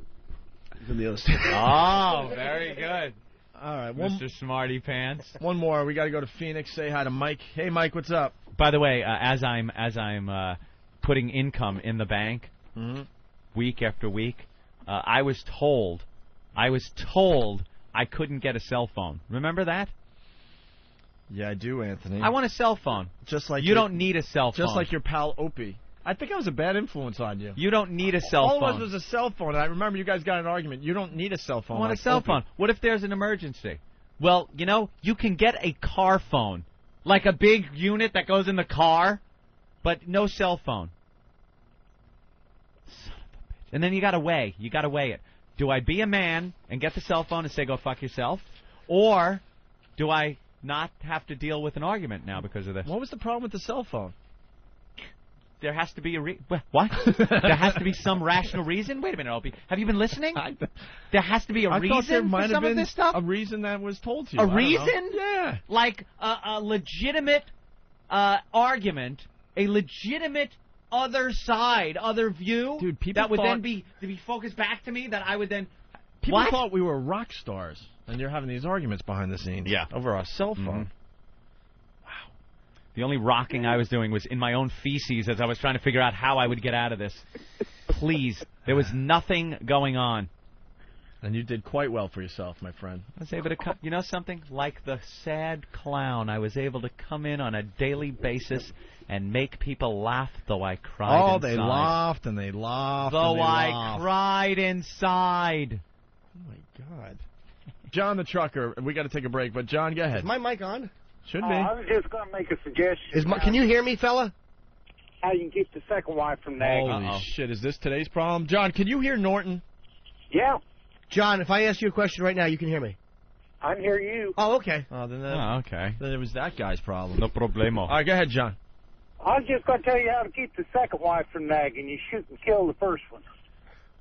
He's in the other side. Oh, very good. All right. Mr. Smarty Pants. One more. We got to go to Phoenix. Say hi to Mike. Hey, Mike. What's up? By the way, as I'm putting income in the bank week after week, I was told I couldn't get a cell phone. Remember that? Yeah, I do, Anthony. I want a cell phone. Just like You don't need a cell phone. Just like your pal Opie. I think I was a bad influence on you. You don't need a cell All phone. it was a cell phone. And I remember you guys got in an argument. You don't need a cell phone. I want like a cell Opie. phone. What if there's an emergency? Well, you can get a car phone, like a big unit that goes in the car, but no cell phone. Son of a bitch. And then you gotta weigh it. Do I be a man and get the cell phone and say go fuck yourself, or do I not have to deal with an argument now because of this? What was the problem with the cell phone? There has to be what? There has to be some rational reason? Wait a minute, Opie. Have you been listening? There has to be a I reason thought there might for some have of been this stuff? a reason that was told to you. A I don't know. reason? Yeah. Like a legitimate argument, a legitimate other side, other view. Dude, people that would thought- then be focused back to me. That I would then. People What? thought we were rock stars, and you're having these arguments behind the scenes. Yeah. Over our cell phone. The only rocking I was doing was in my own feces as I was trying to figure out how I would get out of this. Please. There was nothing going on. And you did quite well for yourself, my friend. I was able to you know something? Like the sad clown, I was able to come in on a daily basis and make people laugh, though I cried inside. Oh, they laughed and they laughed. Though and they I laughed. cried inside. Oh, my God. John the trucker, we got to take a break, but John, go ahead. Is my mic on? Should be. I was just going to make a suggestion. Can you hear me, fella? How you can keep the second wife from nagging. Holy shit, is this today's problem? John, can you hear Norton? Yeah. John, if I ask you a question right now, you can hear me. I can hear you. Oh, okay. Oh, then okay. Then it was that guy's problem. No problemo. All right, go ahead, John. I was just going to tell you how to keep the second wife from nagging. You shoot and kill the first one.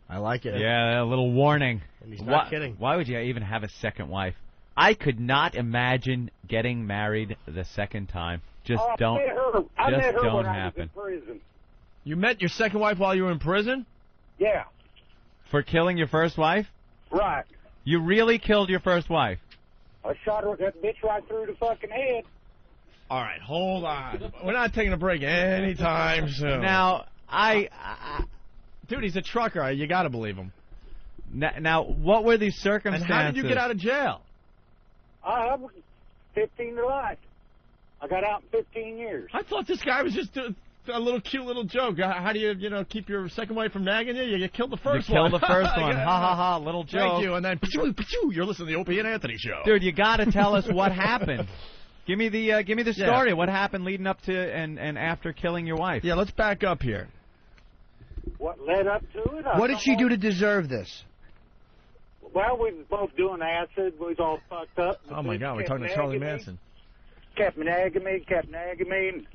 I like it. Yeah, a little warning. And he's not kidding. Why would you even have a second wife? I could not imagine getting married the second time. Just don't. I met her don't when happen. I was in prison. You met your second wife while you were in prison? Yeah. For killing your first wife? Right. You really killed your first wife? I shot her, that bitch, right through the fucking head. All right, hold on. We're not taking a break anytime soon. Now, Dude, he's a trucker. You got to believe him. Now, what were these circumstances? And how did you get out of jail? I was 15 to life. I got out in 15 years. I thought this guy was just a little cute little joke. How do you keep your second wife from nagging you? You killed the first one. You killed the first one. Ha, ha, ha, little joke. Thank you. And then, you're listening to the Opie and Anthony show. Dude, you got to tell us what happened. Give me the story. Yeah. What happened leading up to and after killing your wife? Yeah, let's back up here. What led up to it? What did she do to deserve this? Well, we was both doing acid. We was all fucked up. Oh, my God. We're talking to Charlie Manson. Kept nagging me. And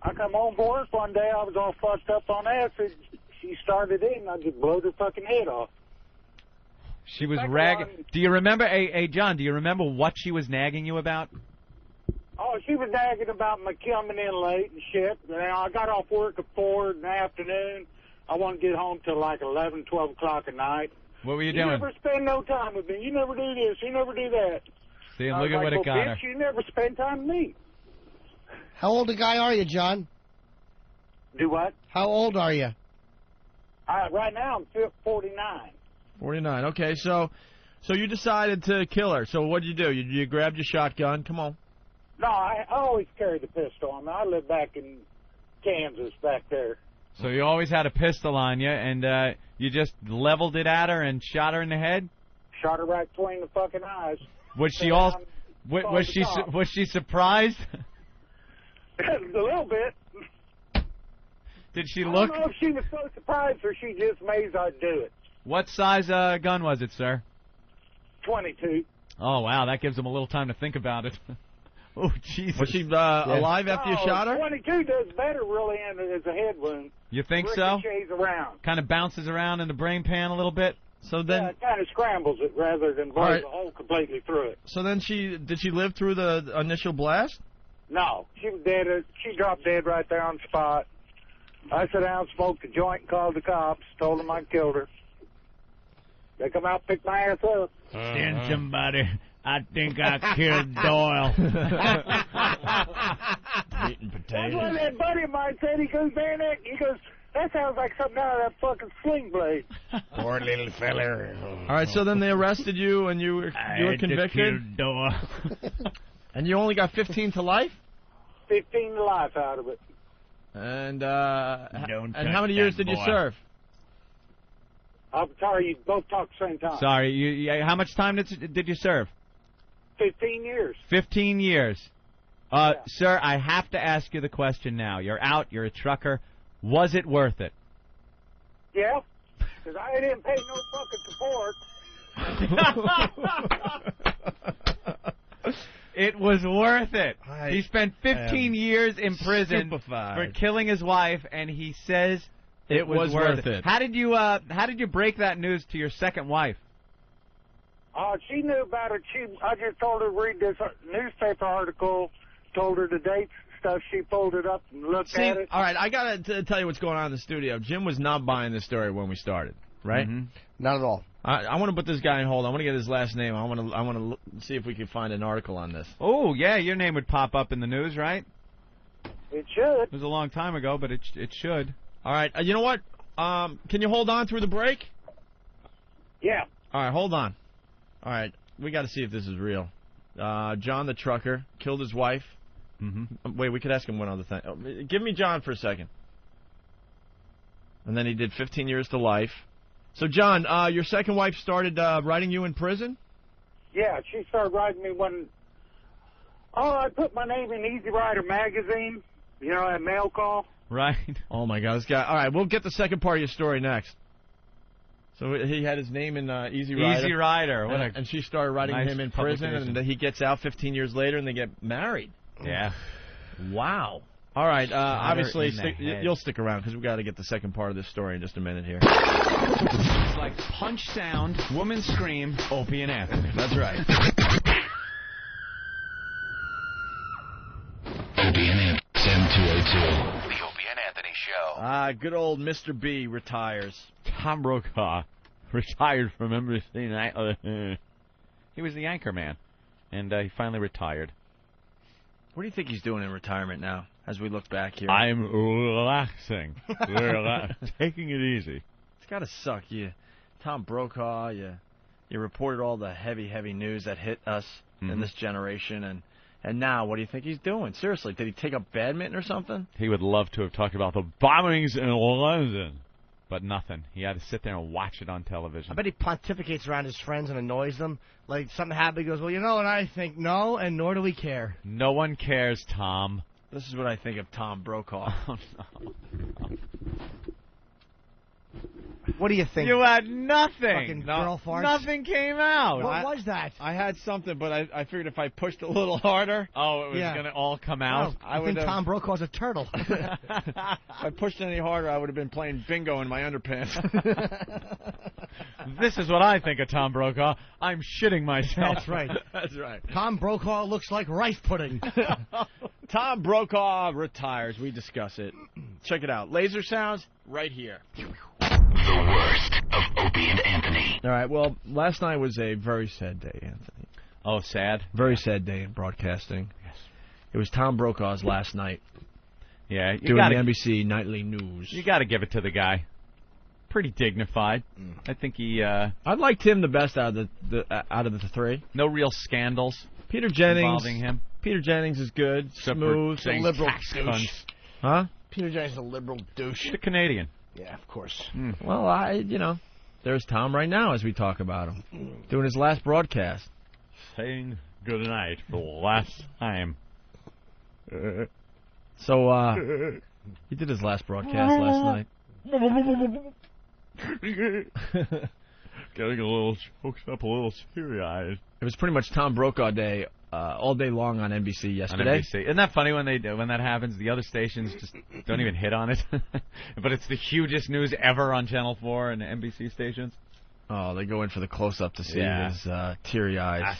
I come home from work one day. I was all fucked up on acid. She started in. I just blew her fucking head off. She was ragging. Do you remember, hey, John, do you remember what she was nagging you about? Oh, she was nagging about my coming in late and shit. I got off work at 4 in the afternoon. I wanted to get home till like 11, 12 o'clock at night. What were you doing? You never spend no time with me. You never do this. You never do that. See, look at what it got her. You never spend time with me. How old a guy are you, John? Do what? How old are you? Right now, I'm 49. 49. Okay, so you decided to kill her. So what did you do? You grabbed your shotgun. Come on. No, I always carried the pistol on me. I live back in Kansas back there. So you always had a pistol on you, and you just leveled it at her and shot her in the head? Shot her right between the fucking eyes. Was she all? Was she surprised? A little bit. Did she look? I don't know if she was so surprised or she just amazed I'd do it. What size gun was it, sir? 22. Oh wow, that gives him a little time to think about it. Oh Jesus! Was she alive after you shot her? 22 does better really as a head wound. You think so? Ricochets around. Kind of bounces around in the brain pan a little bit. So then, it kind of scrambles it rather than blows the hole completely through it. So then did she live through the initial blast? No, she was dead. She dropped dead right there on the spot. I sat down, smoked a joint, and called the cops. Told them I killed her. They come out and pick my ass up. Send somebody. I think I killed Doyle. Eating potatoes. That's what that buddy of mine said. He goes, that sounds like something out of that fucking Sling Blade. Poor little feller. All right, so then they arrested you and you were convicted. Doyle. And you only got 15 to life? 15 to life out of it. And how many years did you serve? I'm sorry, you both talked at the same time. Sorry, how much time did you serve? 15 years. 15 years. Sir, I have to ask you the question now. You're out, you're a trucker. Was it worth it? Yeah, because I didn't pay no fucking support. It was worth it. He spent 15 years in prison for killing his wife, and he says it was worth it. How did you break that news to your second wife? She knew about it. I just told her to read this newspaper article, told her the dates and stuff. She pulled it up and looked at it. All right, I got to tell you what's going on in the studio. Jim was not buying this story when we started, right? Mm-hmm. Not at all. I want to put this guy in hold. I want to get his last name. I want to see if we can find an article on this. Oh, yeah, your name would pop up in the news, right? It should. It was a long time ago, but it should. All right. You know what? Can you hold on through the break? Yeah. All right, hold on. All right, we got to see if this is real. John the trucker killed his wife. Mm-hmm. Wait, we could ask him one other thing. Oh, give me John for a second. And then he did 15 years to life. So, John, your second wife started writing you in prison? Yeah, she started writing me when... Oh, I put my name in Easy Rider magazine. You know, that mail call. Right. Oh, my God. This guy. All right, we'll get the second part of your story next. So he had his name in Easy Rider. Easy Rider. And she started writing nice him in prison, and he gets out 15 years later, and they get married. Yeah. Wow. All right. Obviously, in you'll stick around because we've got to get the second part of this story in just a minute here. It's like punch sound, woman scream, Opie and Anthony. That's right. Opie and Anthony, 7202. The Opie and Anthony Show. Good old Mr. B retires. Tom Brokaw retired from NBC Nightly. He was the anchor man, and he finally retired. What do you think he's doing in retirement now, as we look back here? I'm relaxing. Taking it easy. It's got to suck. Tom Brokaw, you reported all the heavy news that hit us in this generation, and now, what do you think he's doing? Seriously, did he take up badminton or something? He would love to have talked about the bombings in London, but nothing. He had to sit there and watch it on television. I bet he pontificates around his friends and annoys them. Like, something happened, he goes, well, you know what I think? No, and nor do we care. No one cares, Tom. This is what I think of Tom Brokaw. Oh, no. What do you think? You had nothing. Fucking girl farts. Nothing came out. What was that? I had something, but I figured if I pushed a little harder... Oh, it was going to all come out? No, I think Tom Brokaw's a turtle. If I pushed any harder, I would have been playing bingo in my underpants. This is what I think of Tom Brokaw. I'm shitting myself. That's right. That's right. Tom Brokaw looks like rice pudding. Tom Brokaw retires. We discuss it. Check it out. Laser sounds right here. The worst of Opie and Anthony. All right, well, last night was a very sad day, Anthony. Oh, sad? Very sad day in broadcasting. Yes. It was Tom Brokaw's last night. Yeah, doing the NBC Nightly News. You got to give it to the guy. Pretty dignified. I think he... I liked him the best out of the three. No real scandals. Peter Jennings involving him. Peter Jennings is good, smooth, a liberal douche. Huh? Peter Jennings is a liberal douche. The Canadian. Yeah, of course. Well, there's Tom right now as we talk about him. Doing his last broadcast. Saying good night for the last time. So, he did his last broadcast last night. Getting a little choked up, a little teary-eyed. It was pretty much Tom Brokaw Day all day long on NBC yesterday. On NBC. Isn't that funny when that happens? The other stations just don't even hit on it. But it's the hugest news ever on Channel 4 and NBC stations. Oh, they go in for the close-up to see his teary eyes.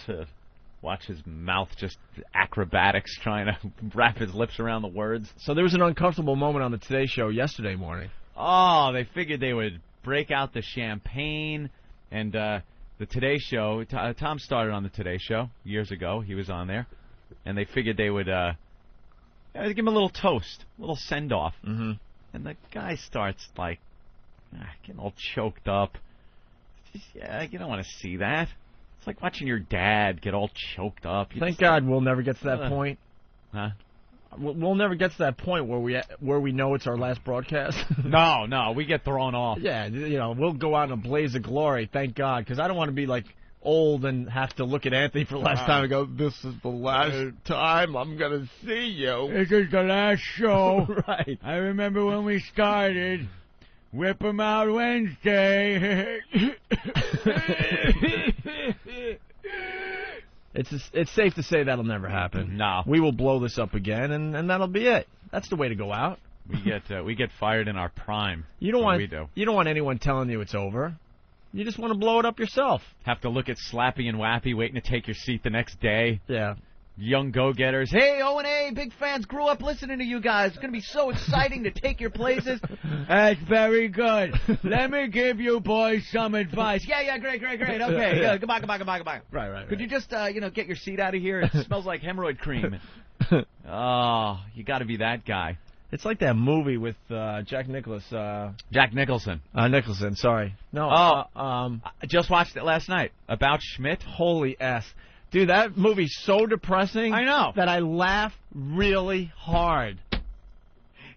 Watch his mouth just acrobatics trying to wrap his lips around the words. So there was an uncomfortable moment on the Today Show yesterday morning. Oh, they figured they would break out the champagne and the Today Show. Tom started on the Today Show years ago. He was on there. And they figured they would give him a little toast, a little send-off. Mm-hmm. And the guy starts, like, getting all choked up. You don't want to see that. It's like watching your dad get all choked up. Thank God we'll never get to that point. Huh? We'll never get to that point where we know it's our last broadcast. No, we get thrown off. Yeah, we'll go out in a blaze of glory, thank God, because I don't want to be, like, old and have to look at Anthony for the last time and go, this is the last time I'm going to see you. This is the last show. Right. I remember when we started. Whip 'em out Wednesday. It's safe to say that'll never happen. No. We will blow this up again, and that'll be it. That's the way to go out. We get fired in our prime. You don't we do. You don't want anyone telling you it's over. You just want to blow it up yourself. Have to look at Slappy and Wappy waiting to take your seat the next day. Yeah. Young go-getters. Hey, O&A, big fans, grew up listening to you guys. It's going to be so exciting to take your places. That's very good. Let me give you boys some advice. Yeah, great. Okay, yeah, goodbye. Right. Could you just, get your seat out of here? It smells like hemorrhoid cream. Oh, you got to be that guy. It's like that movie with Jack Nicholson. Nicholson, sorry. No. I just watched it last night. About Schmidt. Holy S. Dude, that movie's so depressing. I know. That I laugh really hard.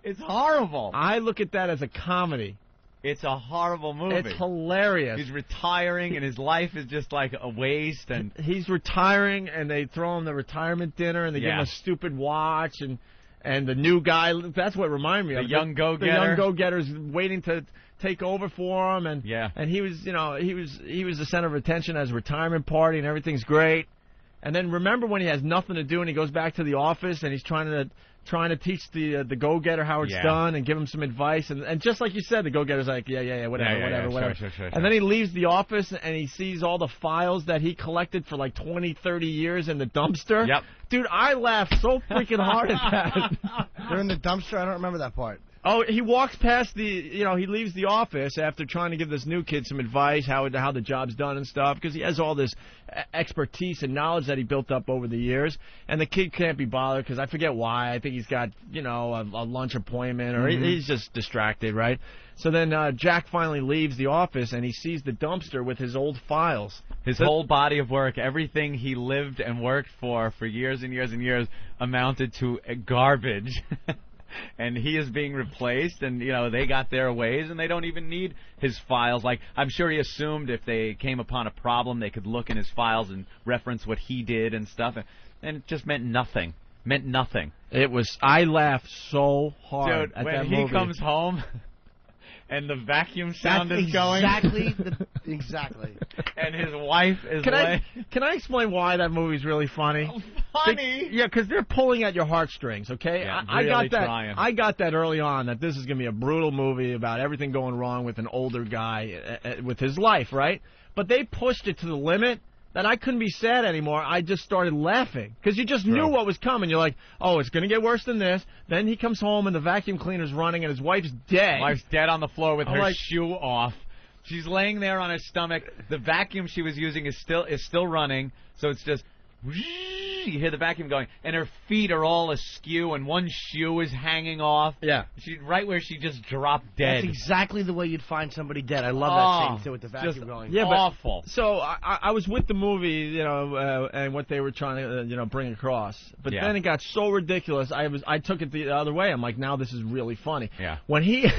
It's horrible. I look at that as a comedy. It's a horrible movie. It's hilarious. He's retiring, and his life is just like a waste. And he's retiring, and they throw him the retirement dinner, and they give him a stupid watch, and the new guy. That's what reminded me of the young go-getter. The young go-getter's waiting to take over for him, and he was, he was the center of attention at his retirement party, and everything's great. And then remember when he has nothing to do, and he goes back to the office, and he's trying to teach the go-getter how it's done and give him some advice. And just like you said, the go-getter's like, whatever. Sure. And then he leaves the office, and he sees all the files that he collected for like 20, 30 years in the dumpster. Yep. Dude, I laughed so freaking hard at that. They're in the dumpster? I don't remember that part. Oh, he walks past he leaves the office after trying to give this new kid some advice, how the job's done and stuff, because he has all this expertise and knowledge that he built up over the years. And the kid can't be bothered because I forget why. I think he's got, a lunch appointment or he's just distracted, right? So then Jack finally leaves the office and he sees the dumpster with his old files. His whole body of work, everything he lived and worked for years and years and years amounted to garbage. And he is being replaced, and, they got their ways, and they don't even need his files. Like, I'm sure he assumed if they came upon a problem, they could look in his files and reference what he did and stuff. And it just meant nothing. I laughed so hard at that movie. When he comes home and the vacuum sound is going. Exactly. And his wife is Can I explain why that movie's really funny? Funny? Yeah, because they're pulling at your heartstrings, okay? Yeah, I got that. trying. I got that early on, that this is going to be a brutal movie about everything going wrong with an older guy with his life, right? But they pushed it to the limit that I couldn't be sad anymore. I just started laughing because you just knew what was coming. You're like, oh, it's going to get worse than this. Then he comes home and the vacuum cleaner's running and his wife's dead. Wife's dead on the floor with her shoe off. She's laying there on her stomach. The vacuum she was using is still running, so it's just you hear the vacuum going, and her feet are all askew, and one shoe is hanging off. Yeah. She's right where she just dropped dead. That's exactly the way you'd find somebody dead. I love that scene, too, with the vacuum going. Yeah, awful. So I was with the movie, and what they were trying to, bring across. But then it got so ridiculous, I took it the other way. I'm like, now this is really funny. Yeah. When he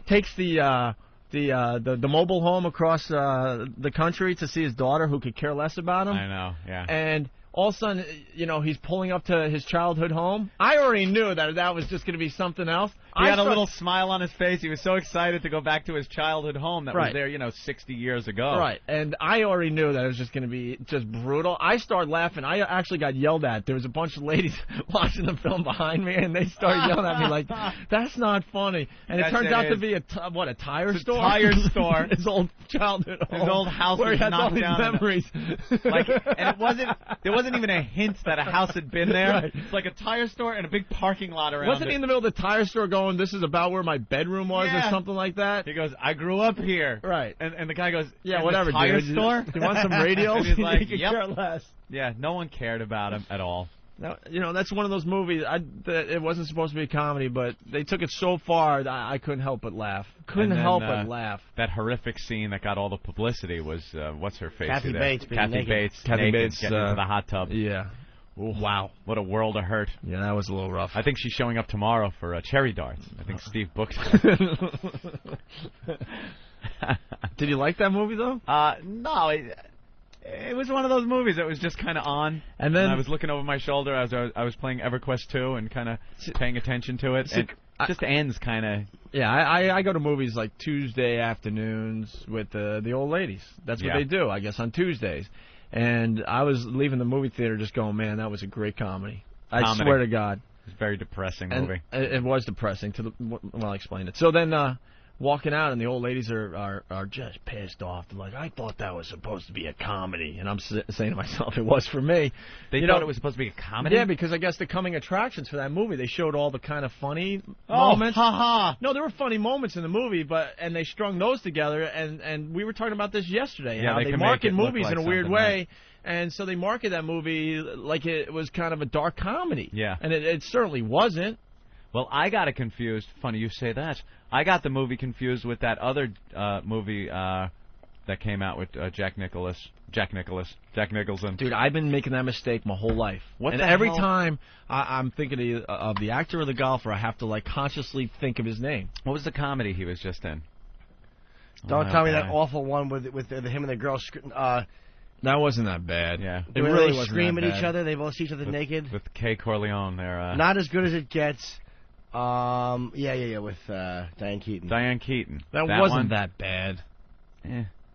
takes the mobile home across the country to see his daughter, who could care less about him. I know, yeah. And all of a sudden, he's pulling up to his childhood home. I already knew that was just going to be something else. He had a little smile on his face. He was so excited to go back to his childhood home that was there, 60 years ago. Right, and I already knew that it was just going to be just brutal. I started laughing. I actually got yelled at. There was a bunch of ladies watching the film behind me, and they started yelling at me like, that's not funny. And it turns out to be a tire store? A tire store. His old childhood home. His old house where was he had all knocked these down. memories. And there wasn't even a hint that a house had been there. Right. It's like a tire store and a big parking lot around Wasn't he in the middle of the tire store going, this is about where my bedroom was or something like that? He goes, I grew up here. Right. And the guy goes, yeah, whatever, tire dude. store? You want some radios? And he's like, you care less. Yeah, no one cared about him at all. Now, that's one of those movies, it wasn't supposed to be a comedy, but they took it so far that I couldn't help but laugh. Couldn't help but laugh. That horrific scene that got all the publicity was, what's her face? Kathy Bates being naked. Kathy Bates getting into the hot tub. Yeah. Ooh, wow. What a world of hurt. Yeah, that was a little rough. I think she's showing up tomorrow for cherry darts. I think Steve booked her. Did you like that movie, though? No. It was one of those movies that was just kind of on. And then I was looking over my shoulder as I was playing EverQuest 2 and kind of paying attention to it. And it just ends kind of. Yeah, I go to movies like Tuesday afternoons with the old ladies. That's what they do, I guess, on Tuesdays. And I was leaving the movie theater just going, man, that was a great comedy. I swear to God. It was a very depressing movie. It was depressing. I'll explain it. So then walking out, and the old ladies are just pissed off. They're like, I thought that was supposed to be a comedy. And I'm saying to myself, it was for me. They thought it was supposed to be a comedy? Yeah, because I guess the coming attractions for that movie, they showed all the kind of funny moments. Ha-ha. No, there were funny moments in the movie, and they strung those together, and we were talking about this yesterday. Yeah, how they they can market make it look movies like in a weird something, way. right. And so they market that movie like it was kind of a dark comedy. Yeah. And it certainly wasn't. Well, I got it confused. Funny you say that. I got the movie confused with that other movie that came out with Jack Nicholson. Dude, I've been making that mistake my whole life. What and the every hell? time I'm thinking of the actor or the golfer, I have to like consciously think of his name. What was the comedy he was just in? Don't tell me that awful one with him and the girl. That wasn't that bad. Yeah. It where really they wasn't scream that at bad. each other. They both see each other naked. With Kay Corleone there. Not as good as it gets. Yeah, with Diane Keaton. Diane Keaton. That one? wasn't that bad.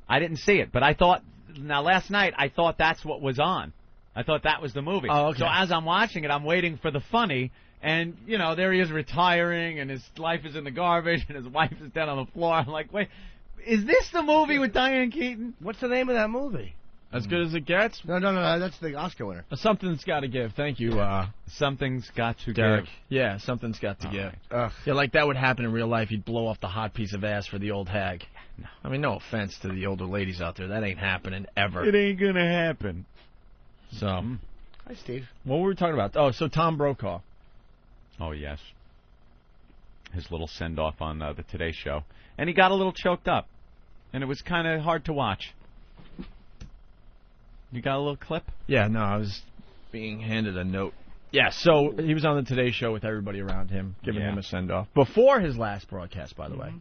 I didn't see it, but I thought. Now, last night, I thought that's what was on. I thought that was the movie. Oh, okay. So as I'm watching it, I'm waiting for the funny, and, you know, there he is retiring, and his life is in the garbage, and his wife is dead on the floor. I'm like, wait, is this the movie with Diane Keaton? What's the name of that movie? As good as it gets? No, that's the Oscar winner. Something's got to give. Thank you, Something's got to Derek. give. Yeah, something's got to give. Right. Yeah, like that would happen in real life. You'd blow off the hot piece of ass for the old hag. No. I mean, no offense to the older ladies out there. That ain't happening ever. It ain't gonna happen. So, hi, Steve. What were we talking about? Oh, so Tom Brokaw. Oh, yes. His little send-off on the Today Show. And he got a little choked up. And it was kind of hard to watch. You got a little clip? Yeah, no, I was being handed a note. Yeah, so he was on the Today Show with everybody around him, giving him a send-off. Before his last broadcast, by the way.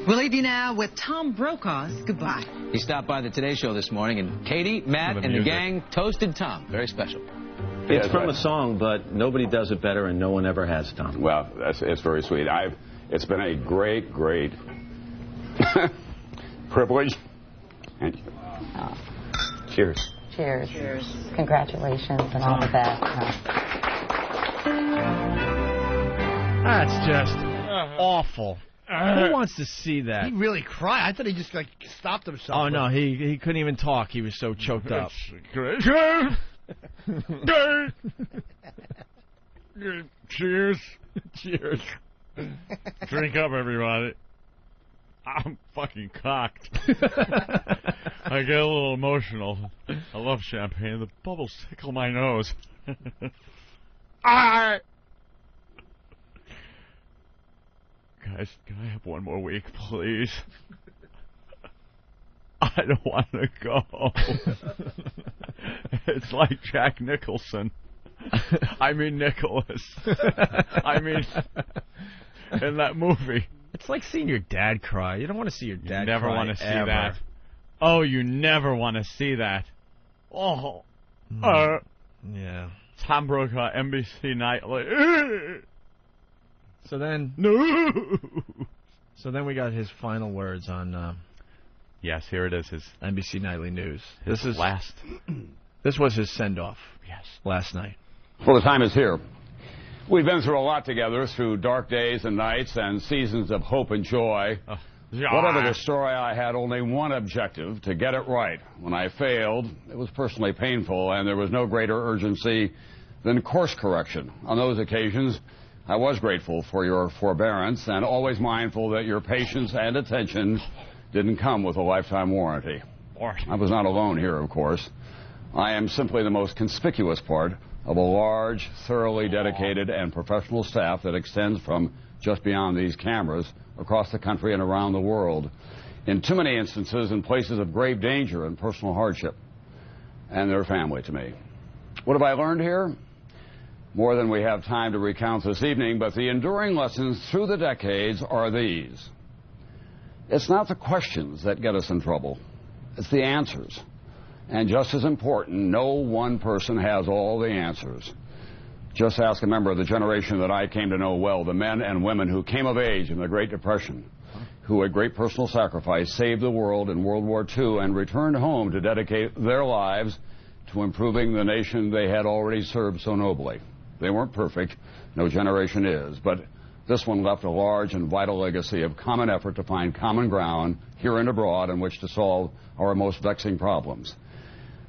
We'll leave you now with Tom Brokaw's Goodbye. He stopped by the Today Show this morning, and Katie, Matt, and the gang toasted Tom. Very special. It's from a song, but nobody does it better, and no one ever has, Tom. Well, it's very sweet. It's been a great privilege. Thank you. Cheers. Cheers. Cheers. Congratulations and all the best. That's just awful. Who wants to see that? He really cried. I thought he just like stopped himself. Oh no, he couldn't even talk. He was so choked up. Cheers. Cheers. Drink up, everybody. I'm fucking cocked. I get a little emotional. I love champagne. The bubbles tickle my nose. Guys, can I have one more week, please? I don't want to go. It's like Jack Nicholson. I mean Nicholas. I mean, in that movie. It's like seeing your dad cry. You don't want to see your dad cry. You never want to see ever. that. Oh, you never want to see that. Oh. Yeah. Tom Brokaw, NBC Nightly. So then... No! So then we got his final words on... yes, here it is. His NBC Nightly News. This is last. This was his send-off. Yes. Last night. Well, the time is here. We've been through a lot together, through dark days and nights and seasons of hope and joy. Whatever the story, I had only one objective, to get it right. When I failed, it was personally painful, and there was no greater urgency than course correction. On those occasions, I was grateful for your forbearance and always mindful that your patience and attention didn't come with a lifetime warranty. I was not alone here, of course. I am simply the most conspicuous part of a large, thoroughly dedicated and professional staff that extends from just beyond these cameras across the country and around the world, in too many instances in places of grave danger and personal hardship, and their family to me. What have I learned here? More than we have time to recount this evening, but the enduring lessons through the decades are these. It's not the questions that get us in trouble. It's the answers. And just as important, no one person has all the answers. Just ask a member of the generation that I came to know well, the men and women who came of age in the Great Depression, who at great personal sacrifice saved the world in World War II and returned home to dedicate their lives to improving the nation they had already served so nobly. They weren't perfect, no generation is, but This one left a large and vital legacy of common effort to find common ground here and abroad in which to solve our most vexing problems.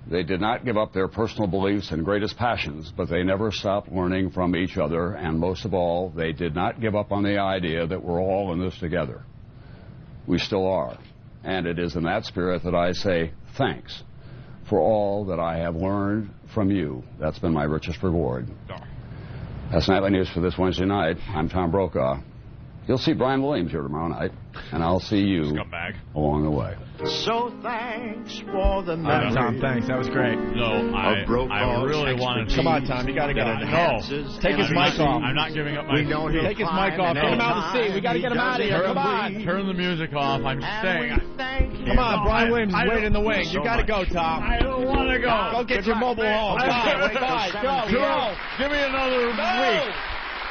They did not give up their personal beliefs and greatest passions, but they never stopped learning from each other, and most of all, they did not give up on the idea that we're all in this together. We still are, and it is in that spirit that I say thanks for all that I have learned from you. That's been my richest reward. That's Nightly News for this Wednesday night. I'm Tom Brokaw. You'll see Brian Williams here tomorrow night, and I'll see you along the way. So thanks for the memory. Tom, thanks. That was great. No, I really wanted to. Come on, Tom. You got to get it. No. Take his mic off. I'm not giving up my... Take his mic off. Get him out of the seat. We got to get him out of here. Come on. Turn the music off. I'm staying. Come on, Brian Williams is waiting in the wing. You got to go, Tom. I don't want to go. Go get your mobile home. Go. Give me another week.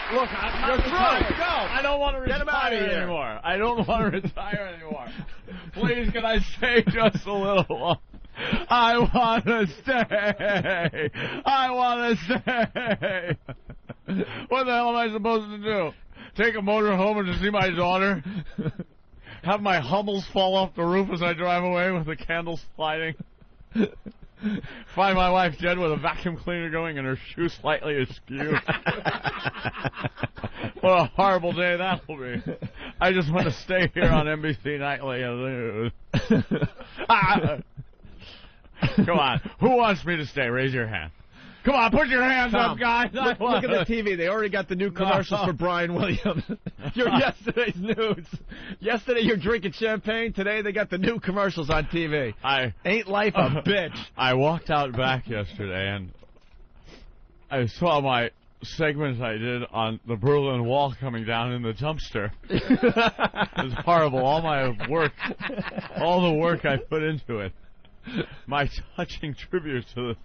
Look, you're through. Go. I don't want to retire anymore. I don't want to retire anymore. Please, can I stay just a little while? I want to stay. I want to stay. What the hell am I supposed to do? Take a motor home and to see my daughter? Have my Hummels fall off the roof as I drive away with the candles sliding? Find my wife dead with a vacuum cleaner going and her shoe slightly askew. What a horrible day that will be. I just want to stay here on NBC Nightly News. Come on. Who wants me to stay? Raise your hand. Come on, put your hands up, guys. Look at the TV. They already got the new commercials for Brian Williams. Your yesterday's news. Yesterday you're drinking champagne. Today they got the new commercials on TV. Ain't life a bitch? I walked out back yesterday and I saw my segment I did on the Berlin Wall coming down in the dumpster. It was horrible. All my work, all the work I put into it. My touching tribute to the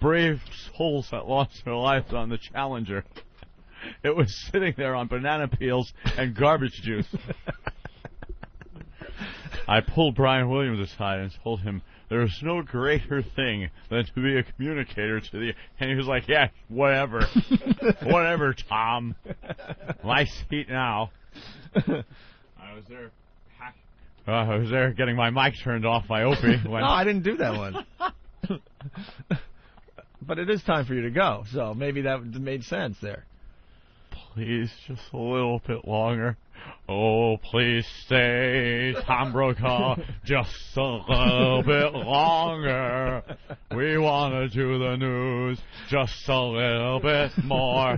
brave souls that lost their lives on the Challenger. It was sitting there on banana peels and garbage juice. I pulled Brian Williams aside and told him there is no greater thing than to be a communicator to the... And he was like, yeah, whatever. Whatever, Tom. My seat now. I was there getting my mic turned off by Opie. No, I didn't do that one. But it is time for you to go, so maybe that made sense there. Please, just a little bit longer. Oh, please stay, Tom Brokaw, just a little bit longer. We want to do the news just a little bit more.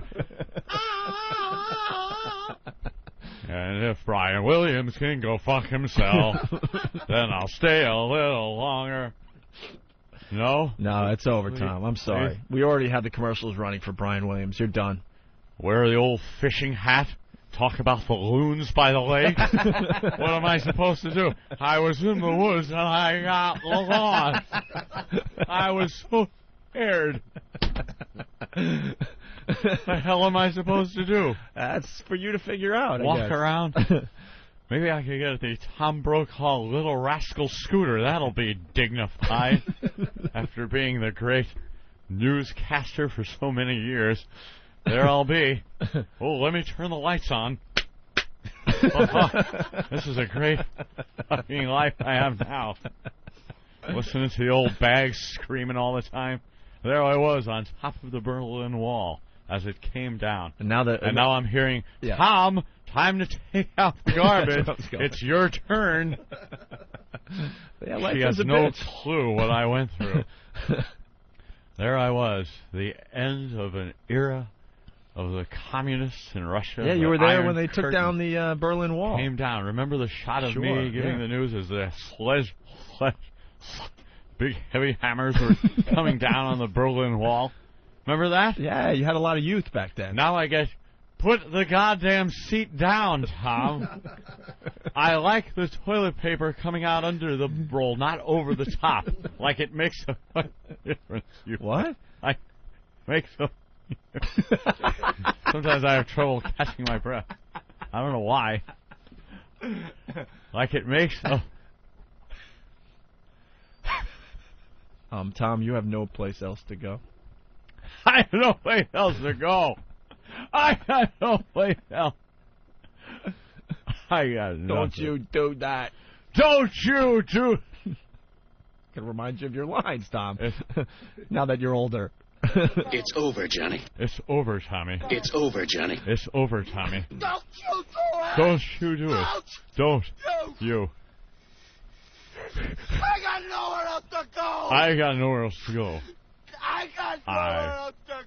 And if Brian Williams can go fuck himself, then I'll stay a little longer. No? No, it's over, Tom. I'm sorry. We already had the commercials running for Brian Williams. You're done. Wear the old fishing hat. Talk about the loons by the lake. What am I supposed to do? I was in the woods and I got lost. I was so scared. What the hell am I supposed to do? That's for you to figure out. Walk around? Maybe I could get the Tom Brokaw Little Rascal scooter. That'll be dignified. After being the great newscaster for so many years, there I'll be. Oh, let me turn the lights on. This is a great fucking life I have now. Listening to the old bags screaming all the time. There I was on top of the Berlin Wall as it came down. And now I'm hearing, Tom, time to take out the garbage. It's your turn. She has no clue what I went through. There I was, the end of an era of the communists in Russia. Yeah, you were there when they took down the Berlin Wall. Came down. Remember the shot of me giving the news as the big heavy hammers were coming down on the Berlin Wall? Remember that? Yeah, you had a lot of youth back then. Now I get, put the goddamn seat down, Tom. I like the toilet paper coming out under the roll, not over the top. Like it makes a difference. What? Makes a... Sometimes I have trouble catching my breath. I don't know why. Like it makes a... Tom, you have no place else to go. I have no place else to go. I have no place else I got nothing. Don't you do that. Don't you do... Can remind you of your lines, Tom. Now that you're older. It's over, Johnny. It's over, Tommy. It's over, Johnny. It's over, Tommy. Don't you do it! Don't you do it. Don't you. I got nowhere else to go! I got nowhere else to go. I got nowhere else to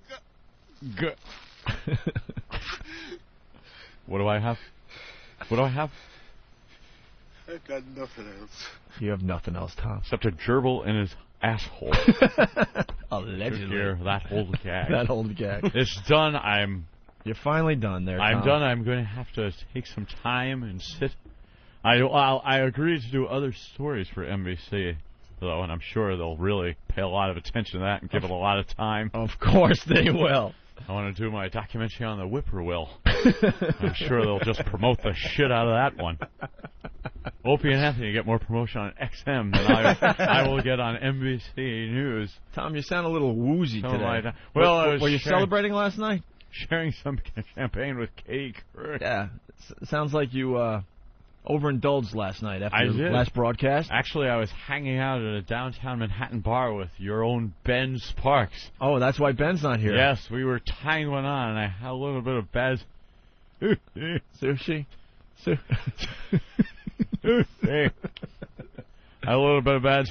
go! What do I have? What do I have? I got nothing else. You have nothing else, Tom. Except a gerbil in his asshole. Allegedly. Here, that old gag. That old gag. It's done. You're finally done there, I'm Tom. done. I'm going to have to take some time and sit. I agreed to do other stories for NBC, though, and I'm sure they'll really pay a lot of attention to that and give it a lot of time. Of course they will. I want to do my documentary on the whippoorwill. I'm sure they'll just promote the shit out of that one. Opie and Anthony get more promotion on XM than I will get on NBC News. Tom, you sound a little woozy today. Well, were you celebrating last night? Sharing some champagne with Katie Couric. Yeah, sounds like you overindulged last night after your last broadcast. Actually, I was hanging out at a downtown Manhattan bar with your own Ben Sparks. Oh, that's why Ben's not here. Yes, we were tying one on, and I had a little bit of bad... Sushi? Hey. I had a little bit of bad...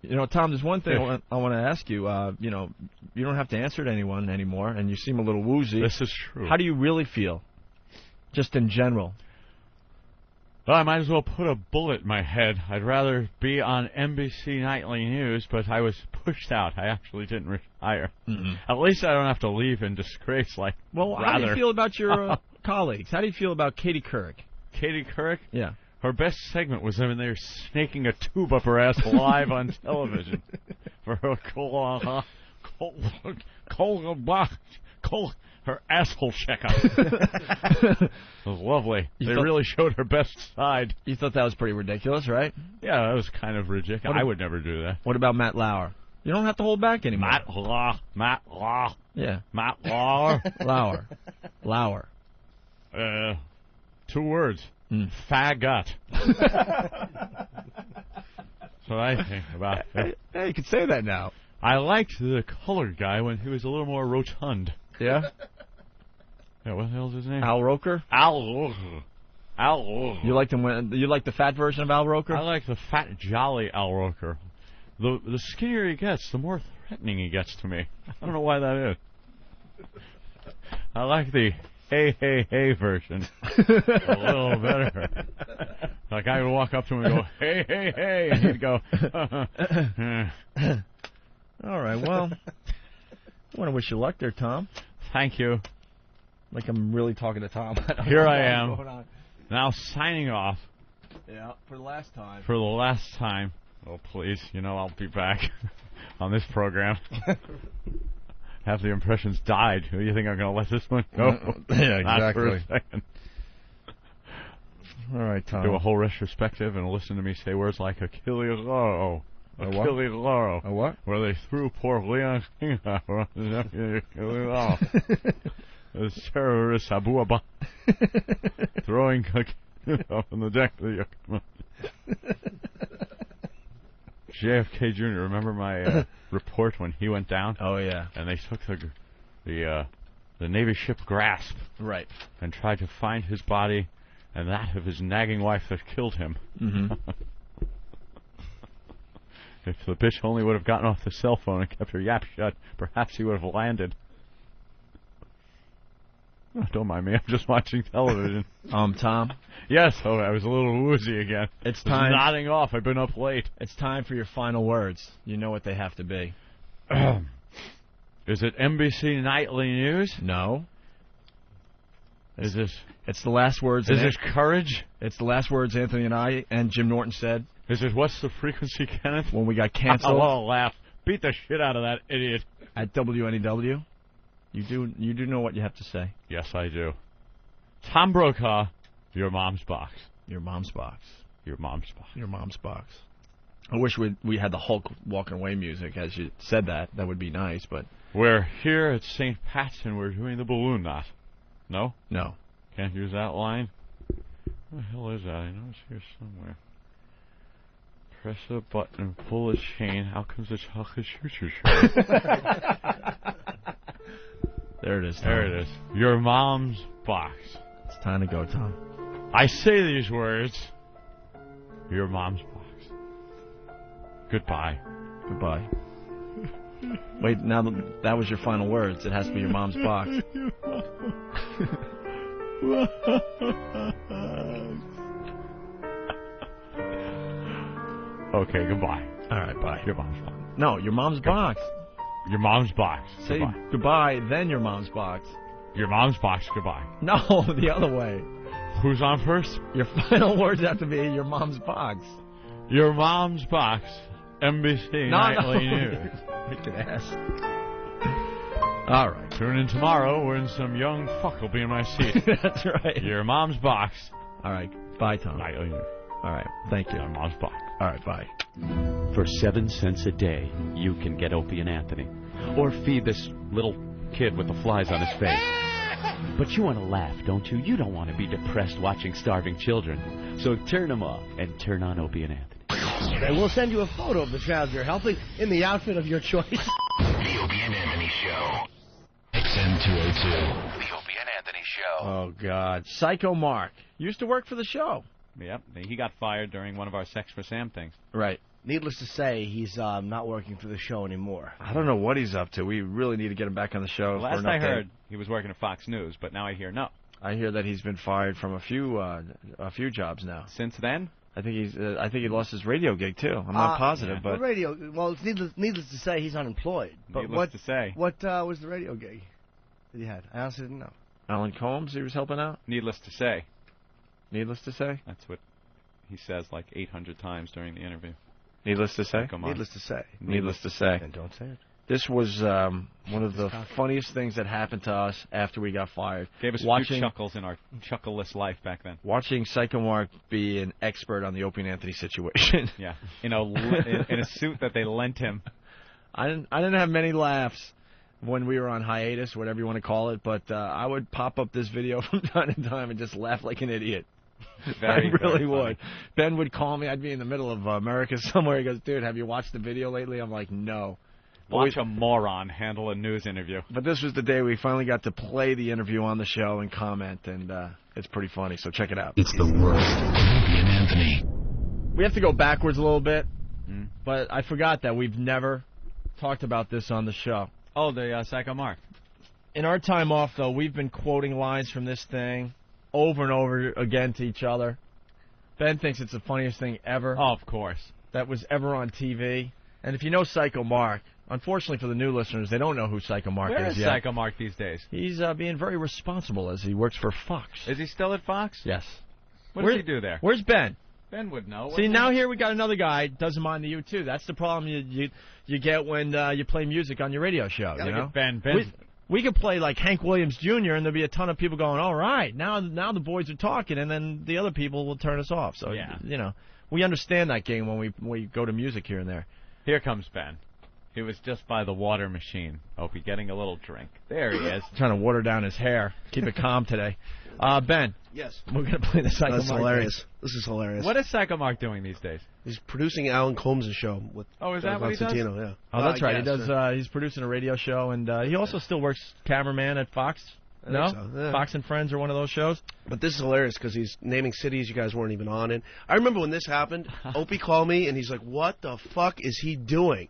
You know, Tom, there's one thing I want to ask you. You know, you don't have to answer to anyone anymore, and you seem a little woozy. This is true. How do you really feel? Just in general. Well, I might as well put a bullet in my head. I'd rather be on NBC Nightly News, but I was pushed out. I actually didn't retire. At least I don't have to leave in disgrace like How do you feel about your colleagues? How do you feel about Katie Couric? Katie Couric? Yeah. Her best segment was when they were snaking a tube up her ass live on television for her her asshole checkup. It was lovely. They really showed her best side. You thought that was pretty ridiculous, right? Yeah, that was kind of ridiculous. I would never do that. What about Matt Lauer? You don't have to hold back anymore. Matt Lauer. Yeah. Matt Lauer. Lauer. 2 words. Faggot. That's what I think about it. Hey, you can say that now. I liked the colored guy when he was a little more rotund. Yeah? Yeah, what the hell's his name? Al Roker? Al Roker. Al Roker. You like the fat version of Al Roker? I like the fat, jolly Al Roker. The skinnier he gets, the more threatening he gets to me. I don't know why that is. I like the hey version a little better. Like I would walk up to him and go, hey, and he'd go, All right, well, I want to wish you luck there, Tom. Thank you. Like I'm really talking to Tom. Here I am, now signing off. Yeah, for the last time. For the last time. Oh, please, I'll be back on this program. Half the impressions died. Who do you think I'm going to let this one go? Yeah, exactly. Not for a second. All right, Tom. Do a whole retrospective and listen to me say words like Achilles Loro. Achilles Loro. A what? Where they threw poor Leon King out. Achilles Loro. The terrorist Abu Abba throwing up on the deck of the JFK Jr., remember my report when he went down? Oh, yeah. And they took the Navy ship Grasp. Right. And tried to find his body and that of his nagging wife that killed him. Mm-hmm. If the bitch only would have gotten off the cell phone and kept her yap shut, perhaps he would have landed. Oh, don't mind me, I'm just watching television. Tom? Yes, I was a little woozy again. It's time. Nodding off, I've been up late. It's time for your final words. You know what they have to be. Is it NBC Nightly News? No. Is this... It's the last words... Is it Courage? It's the last words Anthony and I and Jim Norton said. Is it What's the Frequency, Kenneth? When we got canceled. I want to laugh. Beat the shit out of that idiot. At WNEW. You do know what you have to say. Yes, I do. Tom Brokaw, your mom's box. Your mom's box. Your mom's box. Your mom's box. I wish we had the Hulk walking away music as you said that. That would be nice, but... We're here at St. Pat's and we're doing the balloon knot. No? No. Can't use that line? Where the hell is that? I know it's here somewhere. Press the button and pull the chain. How comes the chocolate choo-choo train? There it is, Tom. There it is. Your mom's box. It's time to go, Tom. I say these words. Your mom's box. Goodbye. Goodbye. Wait, now that was your final words. It has to be your mom's box. Okay, goodbye. All right, bye. Your mom's box. No, your mom's box. Your mom's box. Say goodbye, then your mom's box. Your mom's box, goodbye. No, the other way. Who's on first? Your final words have to be your mom's box. Your mom's box. NBC Nightly News. Wicked ass. All right. Tune in tomorrow when some young fuck will be in my seat. That's right. Your mom's box. All right. Bye, Tom. Nightly News. All right. Thank you. Your mom's box. All right. Bye. For 7 cents a day, you can get Opie and Anthony. Or feed this little kid with the flies on his face. But you want to laugh, don't you? You don't want to be depressed watching starving children. So turn them off and turn on Opie and Anthony. And we'll send you a photo of the child you're helping in the outfit of your choice. The Opie and Anthony Show. XM202. The Opie and Anthony Show. Oh, God. Psycho Mark. Used to work for the show. Yep. He got fired during one of our Sex for Sam things. Right. Needless to say, he's not working for the show anymore. I don't know what he's up to. We really need to get him back on the show. Last I heard, he was working at Fox News, but now I hear no. I hear that he's been fired from a few jobs now. Since then? I think he lost his radio gig too. I'm not positive, but radio. Well, it's needless to say, he's unemployed. But what to say? What was the radio gig that he had? I honestly didn't know. Alan Combs, he was helping out. Needless to say. Needless to say. That's what he says like 800 times during the interview. Needless to say. Needless to say. Needless to say. And don't say it. This was one of the funniest things that happened to us after we got fired. Gave us a few chuckles in our chuckleless life back then. Watching Psycho Mark be an expert on the Opie and Anthony situation. Yeah, in a suit that they lent him. I didn't have many laughs when we were on hiatus, whatever you want to call it, but I would pop up this video from time to time and just laugh like an idiot. I really would. Ben would call me. I'd be in the middle of America somewhere. He goes, "Dude, have you watched the video lately?" I'm like, "No." Watch a moron handle a news interview. But this was the day we finally got to play the interview on the show and comment, and it's pretty funny, so check it out. It's the worst of Opie and Anthony. We have to go backwards a little bit, but I forgot that we've never talked about this on the show. Oh, the Psycho Mark. In our time off, though, we've been quoting lines from this thing over and over again to each other. Ben thinks it's the funniest thing ever. Oh, of course. That was ever on TV. And if you know Psycho Mark, unfortunately for the new listeners, they don't know who Psycho Mark Where is is yet. Psycho Mark these days? He's being very responsible as he works for Fox. Is he still at Fox? Yes. What does he do there? Where's Ben? Ben would know. See, now here we got another guy doesn't mind the U2. That's the problem you get when you play music on your radio show. You know, Ben. We could play like Hank Williams Jr. and there'll be a ton of people going, "All right, now the boys are talking," and then the other people will turn us off. So you know, we understand that game when we go to music here and there. Here comes Ben. He was just by the water machine. Opie getting a little drink. There he is. Trying to water down his hair. Keep it calm today. Ben. Yes. We're going to play the Psycho Mark. That's hilarious. This is hilarious. What is Psycho Mark doing these days? He's producing Alan Combs' show with. Oh, is that what he does? Yeah. Oh, that's right. He does. He's producing a radio show, and he also still works cameraman at Fox. No? So, yeah. Fox and Friends are one of those shows? But this is hilarious because he's naming cities you guys weren't even on in. I remember when this happened, Opie called me and he's like, "What the fuck is he doing?"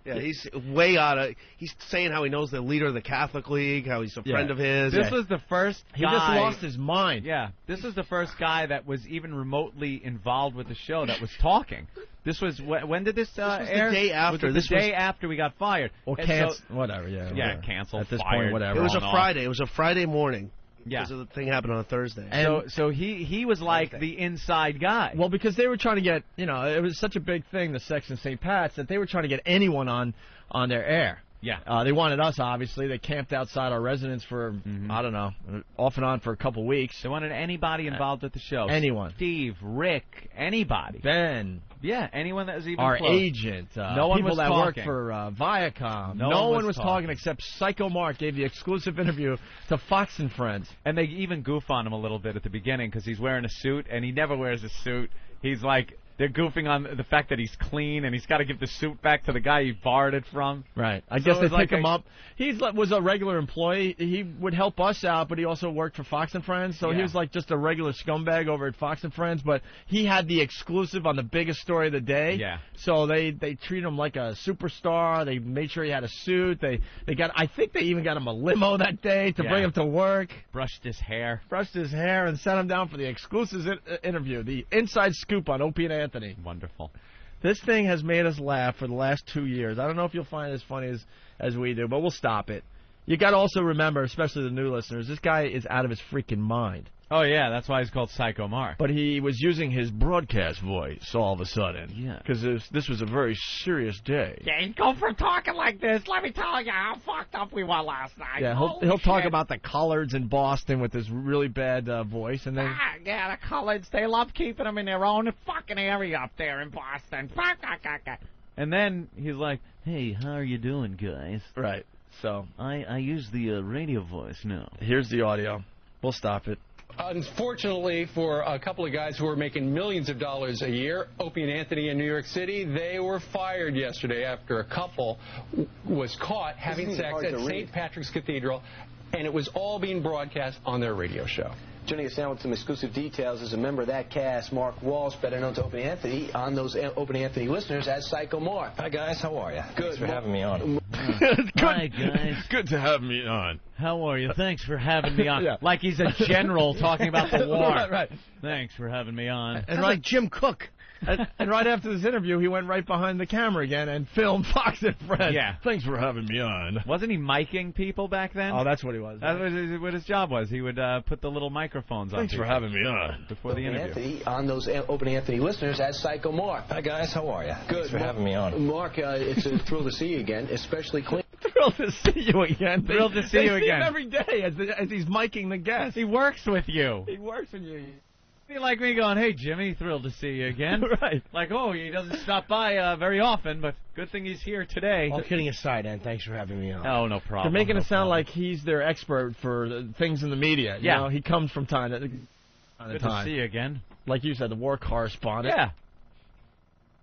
Yeah, he's way out of... He's saying how he knows the leader of the Catholic League, how he's a friend of his. This was the first guy... He just lost his mind. Yeah, this was the first guy that was even remotely involved with the show that was talking. This was... When did this air? The day after. Was the day after we got fired. Or canceled. Whatever, yeah. Yeah, canceled, at this fired, point, whatever. It was a Friday. It was a Friday morning. Yeah. Because the thing happened on a Thursday. So he was like the inside guy. Well, because they were trying to get, it was such a big thing, the Sex and St. Pat's, that they were trying to get anyone on their air. Yeah. They wanted us, obviously. They camped outside our residence for, I don't know, off and on for a couple weeks. They wanted anybody involved with the show. Anyone. Steve, Rick, anybody. Ben. Yeah, anyone that was even our close. agent. No one people was that talking. worked for Viacom. No one was talking except Psycho Mark gave the exclusive interview to Fox and Friends. And they even goof on him a little bit at the beginning because he's wearing a suit, and he never wears a suit. He's like, they're goofing on the fact that he's clean, and he's got to give the suit back to the guy he borrowed it from. Right. I guess they pick him up. He was a regular employee. He would help us out, but he also worked for Fox and Friends, so he was like just a regular scumbag over at Fox and Friends, but he had the exclusive on the biggest story of the day. Yeah. So they treat him like a superstar. They made sure he had a suit. I think they even got him a limo that day to bring him to work. Brushed his hair And sent him down for the exclusive interview, the inside scoop on Opie and Anthony. Wonderful. This thing has made us laugh for the last 2 years. I don't know if you'll find it as funny as we do, but we'll stop it. You got to also remember, especially the new listeners, this guy is out of his freaking mind. Oh, yeah, that's why he's called Psycho Mark. But he was using his broadcast voice all of a sudden. Yeah. Because this was a very serious day. You ain't go for talking like this. Let me tell you how fucked up we were last night. Yeah, he'll talk about the collards in Boston with his really bad voice, and then... Yeah, the collards, they love keeping them in their own fucking area up there in Boston. And then he's like, hey, how are you doing, guys? Right. So I use the radio voice now. Here's the audio. We'll stop it. Unfortunately for a couple of guys who are making millions of dollars a year, Opie and Anthony in New York City, they were fired yesterday after a couple was caught having sex at St. Patrick's Cathedral, and it was all being broadcast on their radio show. Joining us now with some exclusive details is a member of that cast, Mark Walsh, better known to Opie and Anthony, on those Opie and Anthony listeners as Psycho Mark. Hi, guys. How are you? Good. Thanks for having me on. Hi, guys. Good to have me on. How are you? Thanks for having me on. Yeah. Like he's a general talking about the war. Right. Thanks for having me on. And like Jim Cook. And right after this interview, he went right behind the camera again and filmed Fox and Friends. Yeah. Thanks for having me on. Wasn't he miking people back then? Oh, that's what he was. That was what his job was. He would put the little microphones on. Thanks for having me on. Before the interview. Anthony, on those Opie and Anthony listeners as Psycho Mark. Hi, guys. How are you? Good. Thanks for having me on. Mark, it's a thrill to see you again, especially clean. Thrilled to see you again. Thrilled to see you again. Him every day as he's miking the guests. He works with you. He works with you. Be like me going, hey, Jimmy, thrilled to see you again. Right. Like, oh, he doesn't stop by very often, but good thing he's here today. All kidding aside, Ann, thanks for having me on. Oh, no problem. They're making no it sound problem. like he's their expert for things in the media. You know, he comes from time to time. Good to see you again. Like you said, the war correspondent. Yeah.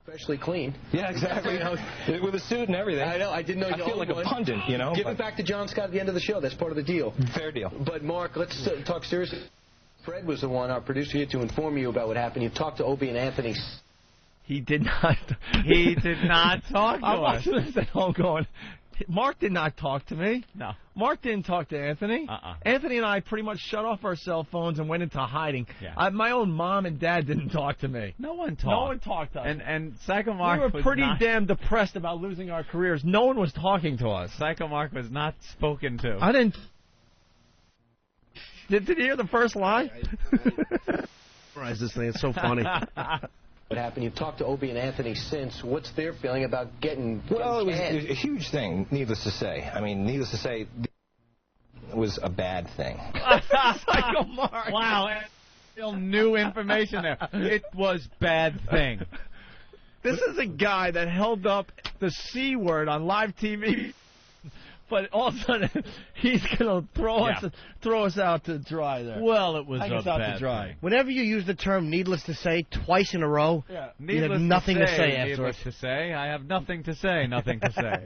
Especially clean. Yeah, exactly. With a suit and everything. I know. I didn't know you I feel like a pundit, you know. Give it back to John Scott at the end of the show. That's part of the deal. Fair deal. But, Mark, let's talk seriously. Fred was the one, our producer, here to inform you about what happened. You talked to Opie and Anthony. He did not. He did not talk to I'm us. watching this at home going, Mark did not talk to me. No. Mark didn't talk to Anthony. Anthony and I pretty much shut off our cell phones and went into hiding. Yeah. My own mom and dad didn't talk to me. No one talked. No one talked to us. And Psycho Mark we were was pretty not, damn depressed about losing our careers. No one was talking to us. Psycho Mark was not spoken to. I didn't. Did you hear the first line? This thing. It's so funny. What happened? You've talked to Opie and Anthony since. What's their feeling about getting Well, it was canned? a huge thing, needless to say. I mean, needless to say, it was a bad thing. Psycho Mark. Wow. Still new information there. It was bad thing. This is a guy that held up the C word on live TV. But all of a sudden, he's going to throw us out to dry there. Well, it was I guess a out bad to dry. thing. Whenever you use the term needless to say twice in a row, you have nothing to say afterwards. Needless to say, I have nothing to say, nothing to say.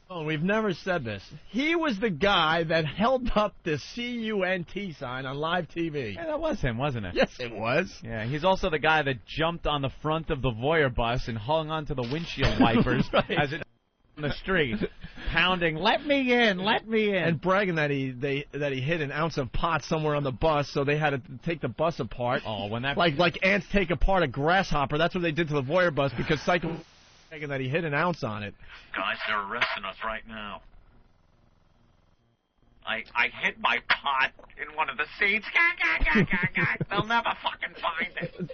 Oh, we've never said this. He was the guy that held up the C-U-N-T sign on live TV. Yeah, that was him, wasn't it? Yes, it was. Yeah, he's also the guy that jumped on the front of the Voyeur bus and hung onto the windshield wipers as it on the street, pounding, "Let me in, let me in," and bragging that he hid an ounce of pot somewhere on the bus, so they had to take the bus apart. Oh, when that like ants take apart a grasshopper. That's what they did to the Voyeur bus because Psycho bragging that he hid an ounce on it. Guys, they're arresting us right now. I hid my pot in one of the seats. They'll never fucking find it.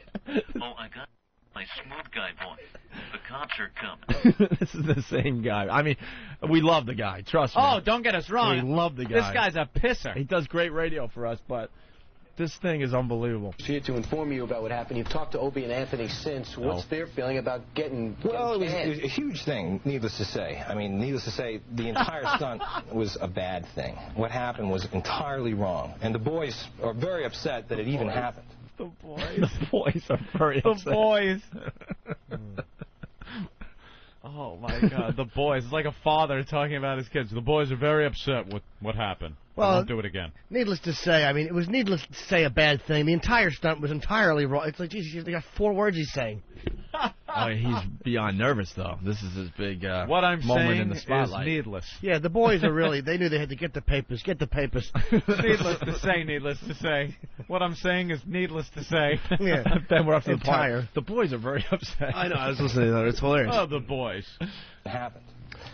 Oh, I got My smooth guy voice. The cops are coming. This is the same guy. I mean, we love the guy. Trust me. Oh, don't get us wrong. We love the guy. This guy's a pisser. He does great radio for us, but this thing is unbelievable. Here to inform you about what happened. You've talked to Opie and Anthony since. What's their feeling about getting Well, it was canned? a huge thing, needless to say. I mean, needless to say, the entire stunt was a bad thing. What happened was entirely wrong. And the boys are very upset that it even happened. The boys are very upset. The boys. Oh, my God. The boys. It's like a father talking about his kids. The boys are very upset with what happened. Well, I won't do it again. Needless to say, I mean, it was needless to say a bad thing. The entire stunt was entirely wrong. It's like, Jesus, they got 4 words he's saying. Oh, he's beyond nervous, though. This is his big what I'm moment saying in the spotlight. is needless. Yeah, the boys are really, they knew they had to get the papers. Get the papers. Needless to say, needless to say. What I'm saying is needless to say. Yeah. Then we're up to the Entire. part. The boys are very upset. I know. I was listening to that. It's hilarious. Oh, the boys. It happened.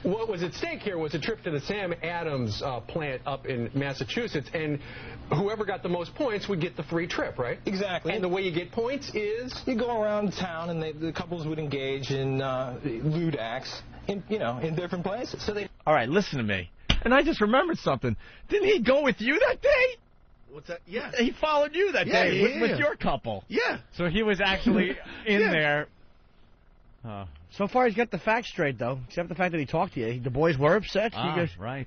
What was at stake here was a trip to the Sam Adams plant up in Massachusetts, and whoever got the most points would get the free trip, right? Exactly. And the way you get points is You go around town, and the couples would engage in lewd acts, in different places. So they. All right, listen to me. And I just remembered something. Didn't he go with you that day? What's that? Yeah. He followed you that Yeah, day yeah, with yeah. your couple. Yeah. So he was actually in there. So far, he's got the facts straight, though. Except the fact that he talked to you. The boys were upset. He goes, Right.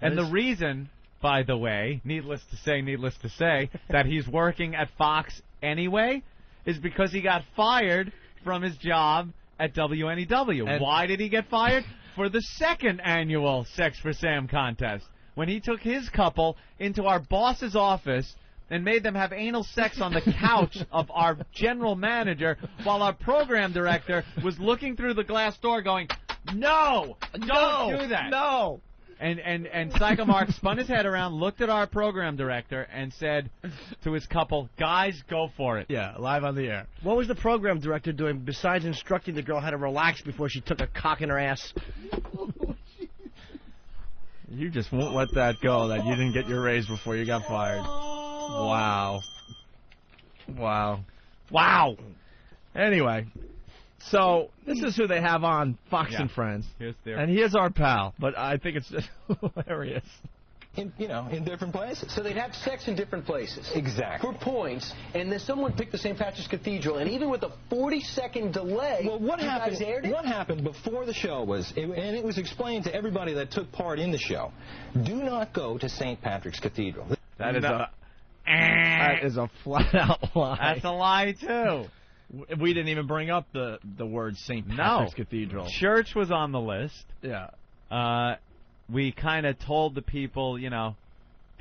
And the reason, by the way, needless to say, that he's working at Fox anyway is because he got fired from his job at WNEW. And why did he get fired? For the 2nd annual Sex for Sam contest, when he took his couple into our boss's office and made them have anal sex on the couch of our general manager while our program director was looking through the glass door going, no, don't do that. No. And Psycho Mark spun his head around, looked at our program director, and said to his couple, guys, go for it. Yeah, live on the air. what was the program director doing besides instructing the girl how to relax before she took a cock in her ass? You just won't let that go, that you didn't get your raise before you got fired. Wow. Wow. Anyway, so this is who they have on Fox and Friends. And here's our pal, but I think it's just hilarious. In different places. So they'd have sex in different places. Exactly. For points, and then someone picked the St. Patrick's Cathedral, and even with a 40-second delay, Well, what you happened? guys aired it? What happened before the show was, and it was explained to everybody that took part in the show. Do not go to St. Patrick's Cathedral. That is a flat-out lie. That's a lie, too. We didn't even bring up the word St. Patrick's Cathedral. Church was on the list. Yeah. We kind of told the people,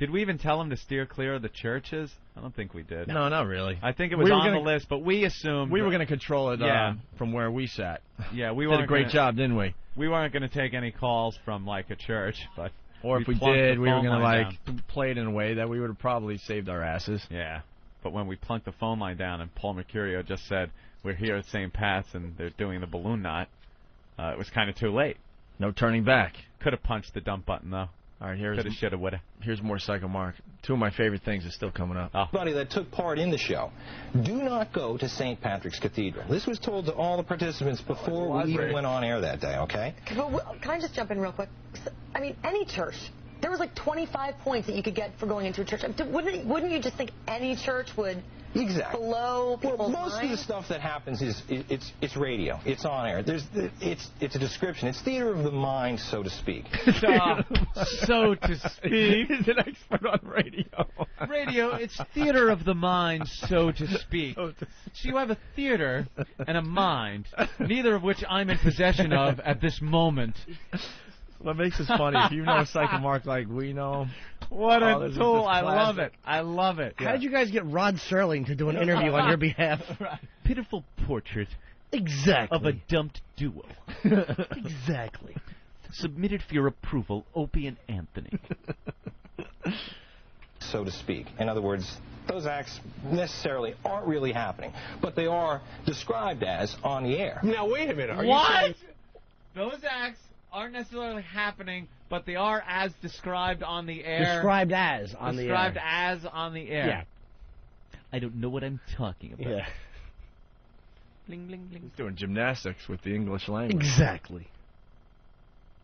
did we even tell them to steer clear of the churches? I don't think we did. No, not really. I think it was on the list, but we assumed we were going to control it from where we sat. Yeah, we did a great job, didn't we? We weren't going to take any calls from like a church, but or if we did, we were going to play it in a way that we would have probably saved our asses. Yeah, but when we plunked the phone line down and Paul Mercurio just said we're here at St. Pat's and they're doing the balloon knot, it was kind of too late. No turning back. Could have punched the dump button though. All right, here's coulda, shoulda, woulda. Here's more Psycho Mark. 2 of my favorite things are still coming up. Everybody that took part in the show, do not go to St. Patrick's Cathedral. This was told to all the participants before we even went on air that day, okay? But can I just jump in real quick? I mean, any church. There was like 25 points that you could get for going into a church. Wouldn't you just think any church would blow people's Well, most minds? of the stuff that happens is it's radio. It's on air. It's a description. It's theater of the mind, so to speak. So to speak. He's an expert on radio. Radio, it's theater of the mind, so to speak. So you have a theater and a mind, neither of which I'm in possession of at this moment. What makes this funny, if you know Psycho Mark like we know. What a tool. I love it. I love it. How did you guys get Rod Serling to do an interview on your behalf? Pitiful portrait Exactly. of a dumped duo. Exactly. Submitted for your approval, Opie and Anthony. So to speak. In other words, those acts necessarily aren't really happening, but they are described as on the air. Now, wait a minute. Are you What? saying- Those acts aren't necessarily happening, but they are as described on the air. Described as on the air. Described as on the air. Yeah. I don't know what I'm talking about. Yeah. Bling, bling, bling. He's doing gymnastics with the English language. Exactly.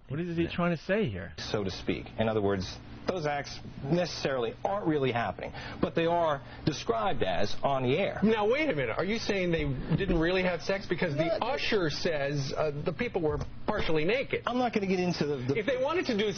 What is he trying to say here? So to speak. In other words, those acts necessarily aren't really happening, but they are described as on the air. Now, wait a minute. Are you saying they didn't really have sex? Because the usher says the people were partially naked. I'm not going to get into the... If they wanted to do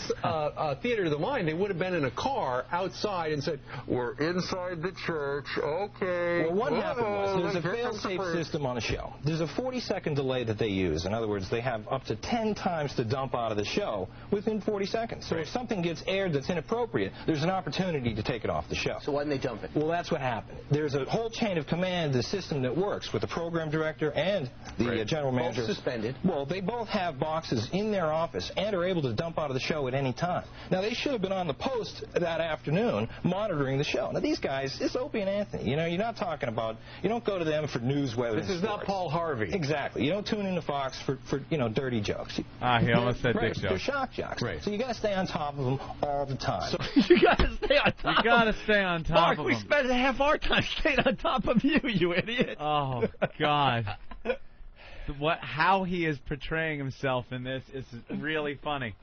theater of the mind, they would have been in a car outside and said, we're inside the church, okay. Well, what happened was there's a fail-safe system on a show. There's a 40-second delay that they use. In other words, they have up to 10 times to dump out of the show within 40 seconds. So if something gets aired that's inappropriate, there's an opportunity to take it off the show. So why didn't they dump it? Well, that's what happened. There's a whole chain of command, the system that works with the program director and the general manager. Both suspended. Well, they both have boxes in their office and are able to dump out of the show at any time. Now, they should have been on the post that afternoon monitoring the show. Now, these guys, it's Opie and Anthony. You know, you're not talking about, you don't go to them for news, weather, This is not Paul Harvey. Exactly. You don't tune into Fox for dirty jokes. He almost said dick They're jokes. shock jocks. Right. So you got to stay on top of them all the time. So you got to stay on top. You got to stay on top Mark, of we them. spent half our time staying on top of you, you idiot. Oh, God. How he is portraying himself in this is really funny.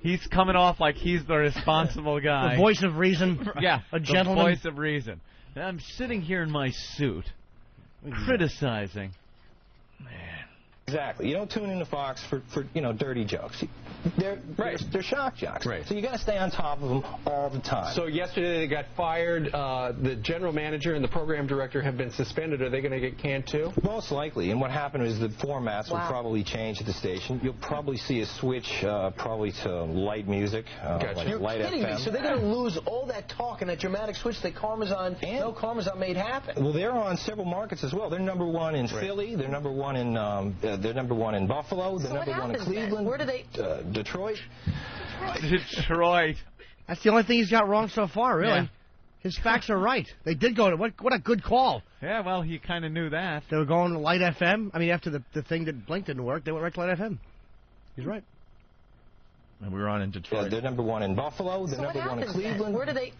He's coming off like he's the responsible guy. The voice of reason. Yeah, a gentleman. The voice of reason. And I'm sitting here in my suit, criticizing. Exactly. You don't tune into Fox for dirty jokes. They're shock jocks. Right. So you got to stay on top of them all the time. So yesterday they got fired. The general manager and the program director have been suspended. Are they going to get canned too? Most likely. And what happened is the formats will probably change at the station. You'll probably see a switch probably to light music, like You're Light kidding FM. me. So they're going to lose all that talk and that dramatic switch that no Karmazon made happen. Well, they're on several markets as well. They're number one in Philly. They're number one in they're number one in Buffalo. They're number one in Cleveland. Where do they? Detroit. Detroit. That's the only thing he's got wrong so far, really. Yeah. His facts are right. They did go to what a good call. Yeah, well, he kind of knew that. They were going to Light FM. I mean, after the thing that Blink didn't work, they went right to Light FM. He's right. And we were on in Detroit. They're number one in Buffalo. They're number one in Cleveland. Where do they?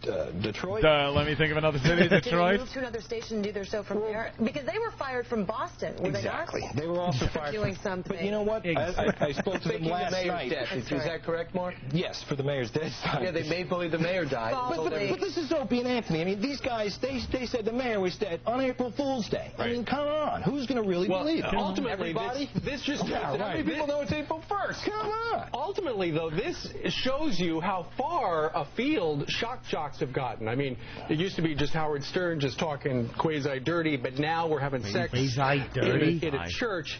Detroit. Let me think of another city. Did Detroit. they move to another station and do their show from there? Because they were fired from Boston. Were Exactly. They not? They were also fired doing from... something. But you know what? I spoke to them last night. Is that correct, Mark? Yes, for the mayor's death side. Yeah, they made believe the mayor died. But this is Opie and Anthony. I mean, these guys, they said the mayor was dead on April Fool's Day. I mean, come on. Who's going to really believe it? Ultimately, everybody? this just Yeah, how many people know it's April 1st? Come on. Ultimately, though, this shows you how far afield shock jocks have gotten. I mean, it used to be just Howard Stern just talking quasi-dirty, but now we're having sex Quasi-dirty? in a church.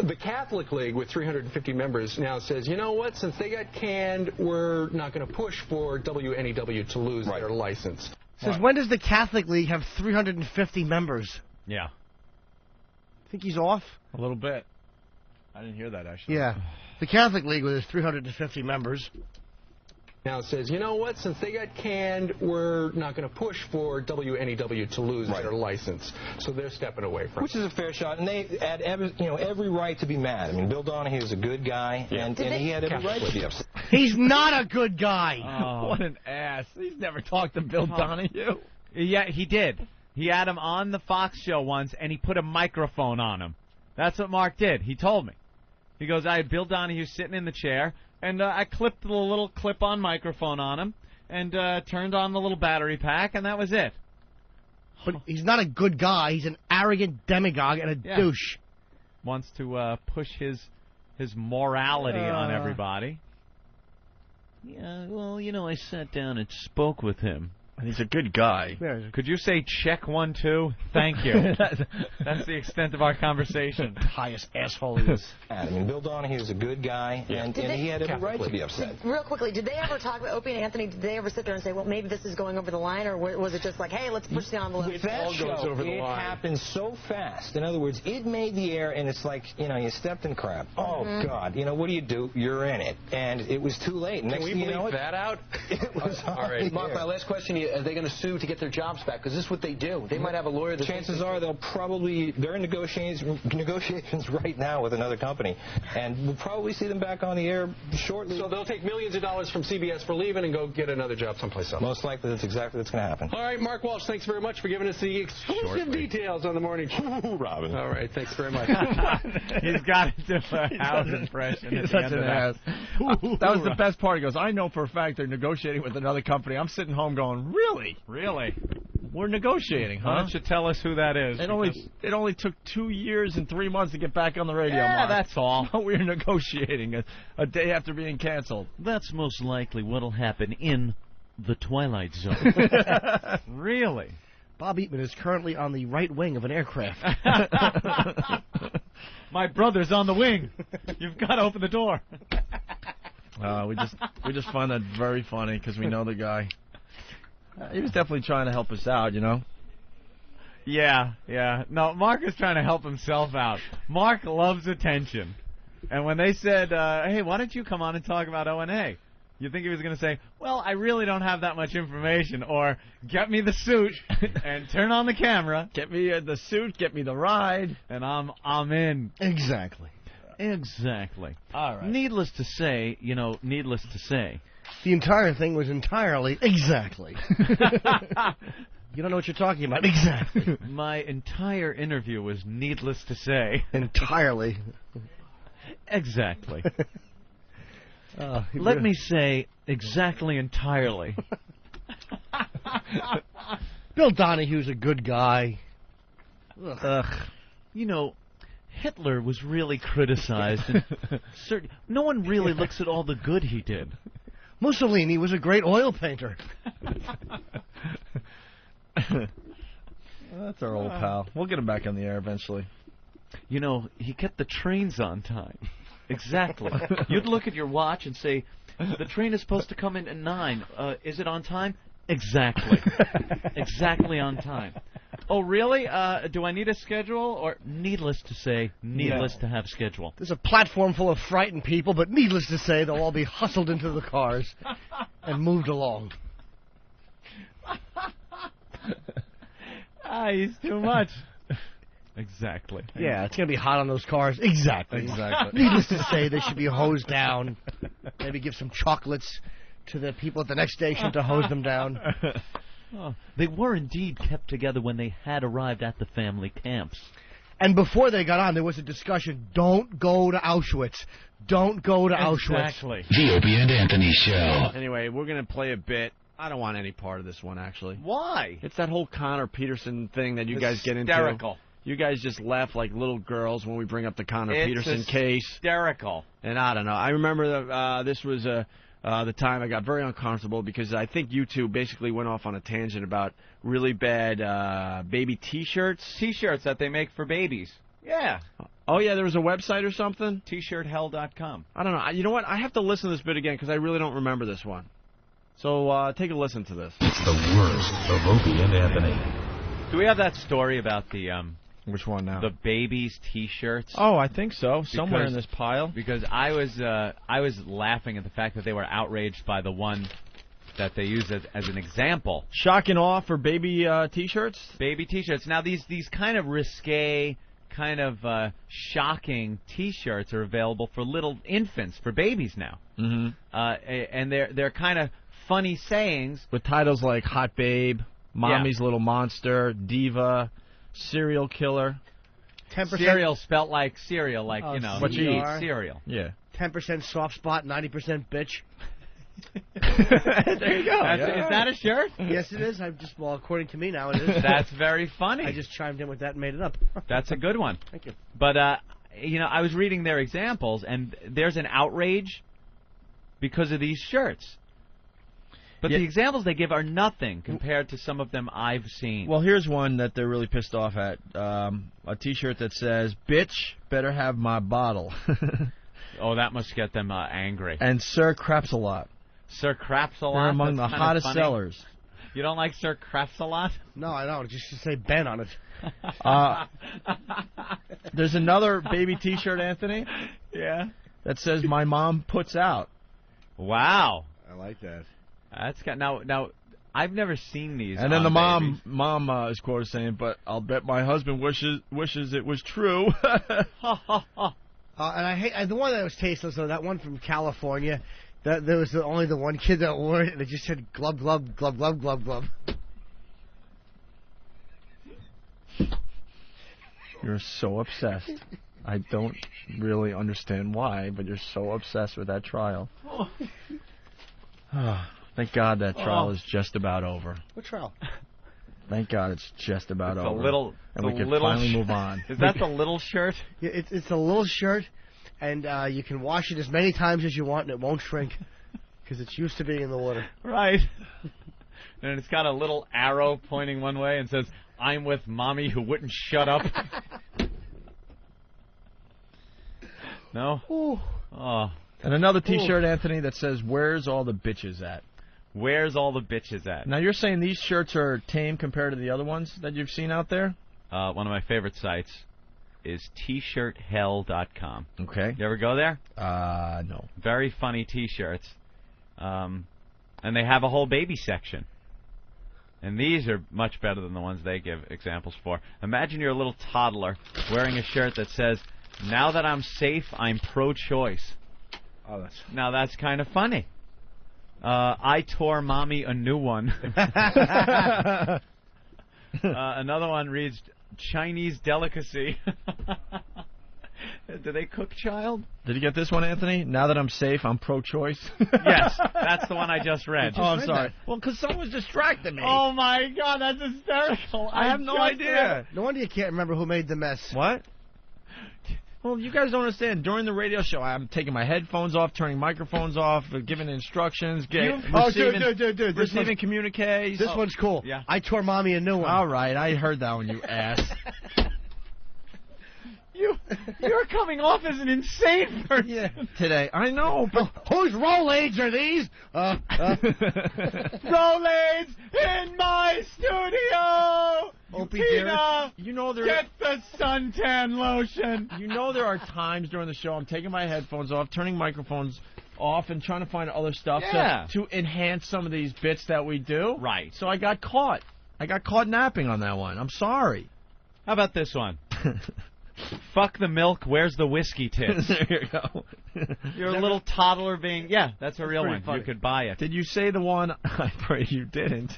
The Catholic League, with 350 members, now says, you know what, since they got canned, we're not going to push for WNEW to lose their license. Says, when does the Catholic League have 350 members? Yeah. Think he's off? A little bit. I didn't hear that, actually. Yeah. The Catholic League with its 350 members. Now it says, you know what, since they got canned, we're not going to push for WNEW to lose their license. So they're stepping away from it. Which is a fair shot, and they had every right to be mad. I mean, Bill Donahue is a good guy, and he had every right to be upset. He's not a good guy. Oh. What an ass. He's never talked to Bill Donahue. Yeah, he did. He had him on the Fox show once, and he put a microphone on him. That's what Mark did. He told me. He goes, I had Bill Donahue sitting in the chair, and I clipped the little clip-on microphone on him and turned on the little battery pack, and that was it. But he's not a good guy. He's an arrogant demagogue and a douche. Wants to push his morality on everybody. Yeah, well, I sat down and spoke with him. And he's a good guy. Could you say check 1, 2? Thank you. That's the extent of our conversation. Highest asshole he is. I mean, Bill Donahue is a good guy, and he had every right to be upset. Real quickly, did they ever talk about Opie and Anthony? Did they ever sit there and say, well, maybe this is going over the line, or was it just like, hey, let's push the envelope? With that show, it happened so fast. In other words, it made the air, and it's like, you stepped in crap. Oh, God. What do? You're in it. And it was too late. Can we bleep that out? It was all right. Mark, my last question to you. Are they going to sue to get their jobs back? Because this is what they do. They might have a lawyer that chances are they're in negotiations right now with another company, and we'll probably see them back on the air shortly. So they'll take millions of dollars from CBS for leaving and go get another job someplace else. Most likely, that's exactly what's going to happen. All right, Mark Walsh, thanks very much for giving us the exclusive details on the morning show. Robin. All right, thanks very much. He's got to do a house impression. He's such an ass. That was the best part. He goes, I know for a fact they're negotiating with another company. I'm sitting home going, really? Really? We're negotiating, huh? Why don't you tell us who that is? It only took 2 years and 3 months to get back on the radio, Yeah, Mark. that's all. We were negotiating a day after being canceled. That's most likely what'll happen in the Twilight Zone. Really? Bob Eatman is currently on the right wing of an aircraft. My brother's on the wing. You've got to open the door. We just find that very funny because we know the guy. He was definitely trying to help us out, you know. Yeah. No, Mark is trying to help himself out. Mark loves attention. And when they said, hey, why don't you come on and talk about O&A? You think he was going to say, well, I really don't have that much information, or get me the suit and turn on the camera. Get me the suit, get me the ride. And I'm in. Exactly. All right. Needless to say, The entire thing was entirely exactly. You don't know what you're talking about. Exactly. my entire interview was needless to say. Entirely. Exactly. Let me say exactly entirely. Bill Donahue's a good guy. Ugh. You know, Hitler was really criticized. And no one really looks at all the good he did. Mussolini was a great oil painter. That's our old pal. We'll get him back on the air eventually. You know, he kept the trains on time. Exactly. You'd look at your watch and say, the train is supposed to come in at 9. Is it on time? Exactly. Exactly on time. Oh, really? Do I need a schedule? Or needless to say, needless to have schedule. There's a platform full of frightened people, but needless to say, they'll all be hustled into the cars and moved along. He's too much. Exactly. Yeah, it's going to be hot on those cars. Exactly. Needless to say, they should be hosed down. Maybe give some chocolates to the people at the next station to hose them down. Oh, they were indeed kept together when they had arrived at the family camps. And before they got on, there was a discussion, don't go to Auschwitz. Don't go to Auschwitz. Exactly. The Opie and Anthony Show. Anyway, we're going to play a bit. I don't want any part of this one, actually. Why? It's that whole Connor Peterson thing that you guys get into. Hysterical. You guys just laugh like little girls when we bring up the Connor Peterson case. Hysterical. And I don't know. I remember that this was the time I got very uncomfortable because I think you two basically went off on a tangent about really bad baby T-shirts. T-shirts that they make for babies. Yeah. Oh, yeah, there was a website or something? T-shirthell.com. I don't know. You know what? I have to listen to this bit again because I really don't remember this one. So take a listen to this. It's the worst of Opie and Anthony. Do we have that story about the... Which one now? The babies' T-shirts. Oh, I think so. Somewhere in this pile. Because I was laughing at the fact that they were outraged by the one that they used as an example. Shock and awe for baby T-shirts? Baby T-shirts. Now these kind of risque, kind of shocking T-shirts are available for little infants, for babies now. Mm-hmm. And they're kind of funny sayings with titles like Hot Babe, Mommy's Little Monster, Diva, Serial Killer. 10% cereal spelt like cereal, like what you eat. Cereal. Yeah. 10% soft spot, 90% bitch. There you go. Is that a shirt? Yes, it is. According to me now, it is. That's very funny. I just chimed in with that and made it up. That's a good one. Thank you. But I was reading their examples, and there's an outrage because of these shirts. But the examples they give are nothing compared to some of them I've seen. Well, here's one that they're really pissed off at. A T-shirt that says, "Bitch, better have my bottle." Oh, that must get them angry. And Sir Craps-A-Lot. Sir Craps-A-Lot? They're among the hottest sellers. You don't like Sir Craps-A-Lot? No, I don't. Just to say Ben on it. There's another baby T-shirt, Anthony. Yeah. That says, "My mom puts out." Wow. I like that. That's got now. I've never seen these. And then the on mom is quoted saying, "But I'll bet my husband wishes it was true." And I hate the one that was tasteless though. That one from California. That there was only the one kid that wore it, and it just said "glub glub glub glub glub glub." You're so obsessed. I don't really understand why, but you're so obsessed with that trial. Thank God that trial is just about over. What trial? Thank God it's just about over. And we can little finally move on. Is that the little shirt? Yeah, it's a little shirt, and you can wash it as many times as you want, and it won't shrink because it's used to being in the water. Right. And it's got a little arrow pointing one way and says, "I'm with mommy who wouldn't shut up." No? Ooh. Oh. And another T-shirt, Anthony, that says, "Where's all the bitches at?" Where's all the bitches at? Now, you're saying these shirts are tame compared to the other ones that you've seen out there? One of my favorite sites is tshirthell.com. Okay. You ever go there? No. Very funny T-shirts. And they have a whole baby section. And these are much better than the ones they give examples for. Imagine you're a little toddler wearing a shirt that says, "Now that I'm safe, I'm pro-choice." Oh, now that's kind of funny. I tore mommy a new one. Another one reads, "Chinese delicacy." Do they cook child? Did you get this one, Anthony? "Now that I'm safe, I'm pro-choice." Yes, that's the one I just read. I'm sorry. Well, because someone's distracted me. Oh, my God, that's hysterical. I have no idea. No wonder you can't remember who made the mess. What? Well, you guys don't understand. During the radio show, I'm taking my headphones off, turning microphones off, giving instructions, receiving communiques. This one's cool. Yeah. I tore mommy a new one. All right, I heard that one, you ass. You're coming off as an insane person. Yeah, today. I know, but whose Rolaids are these? Rolaids in my studio. Opie Tina, you know get the suntan lotion. You know there are times during the show I'm taking my headphones off, turning microphones off, and trying to find other stuff to enhance some of these bits that we do. Right. So I got caught. I got caught napping on that one. I'm sorry. How about this one? "Fuck the milk, where's the whiskey tits?" There you go. You're a little toddler being... Yeah, that's a real one. Funny. You could buy it. Did you say the one... I pray you didn't.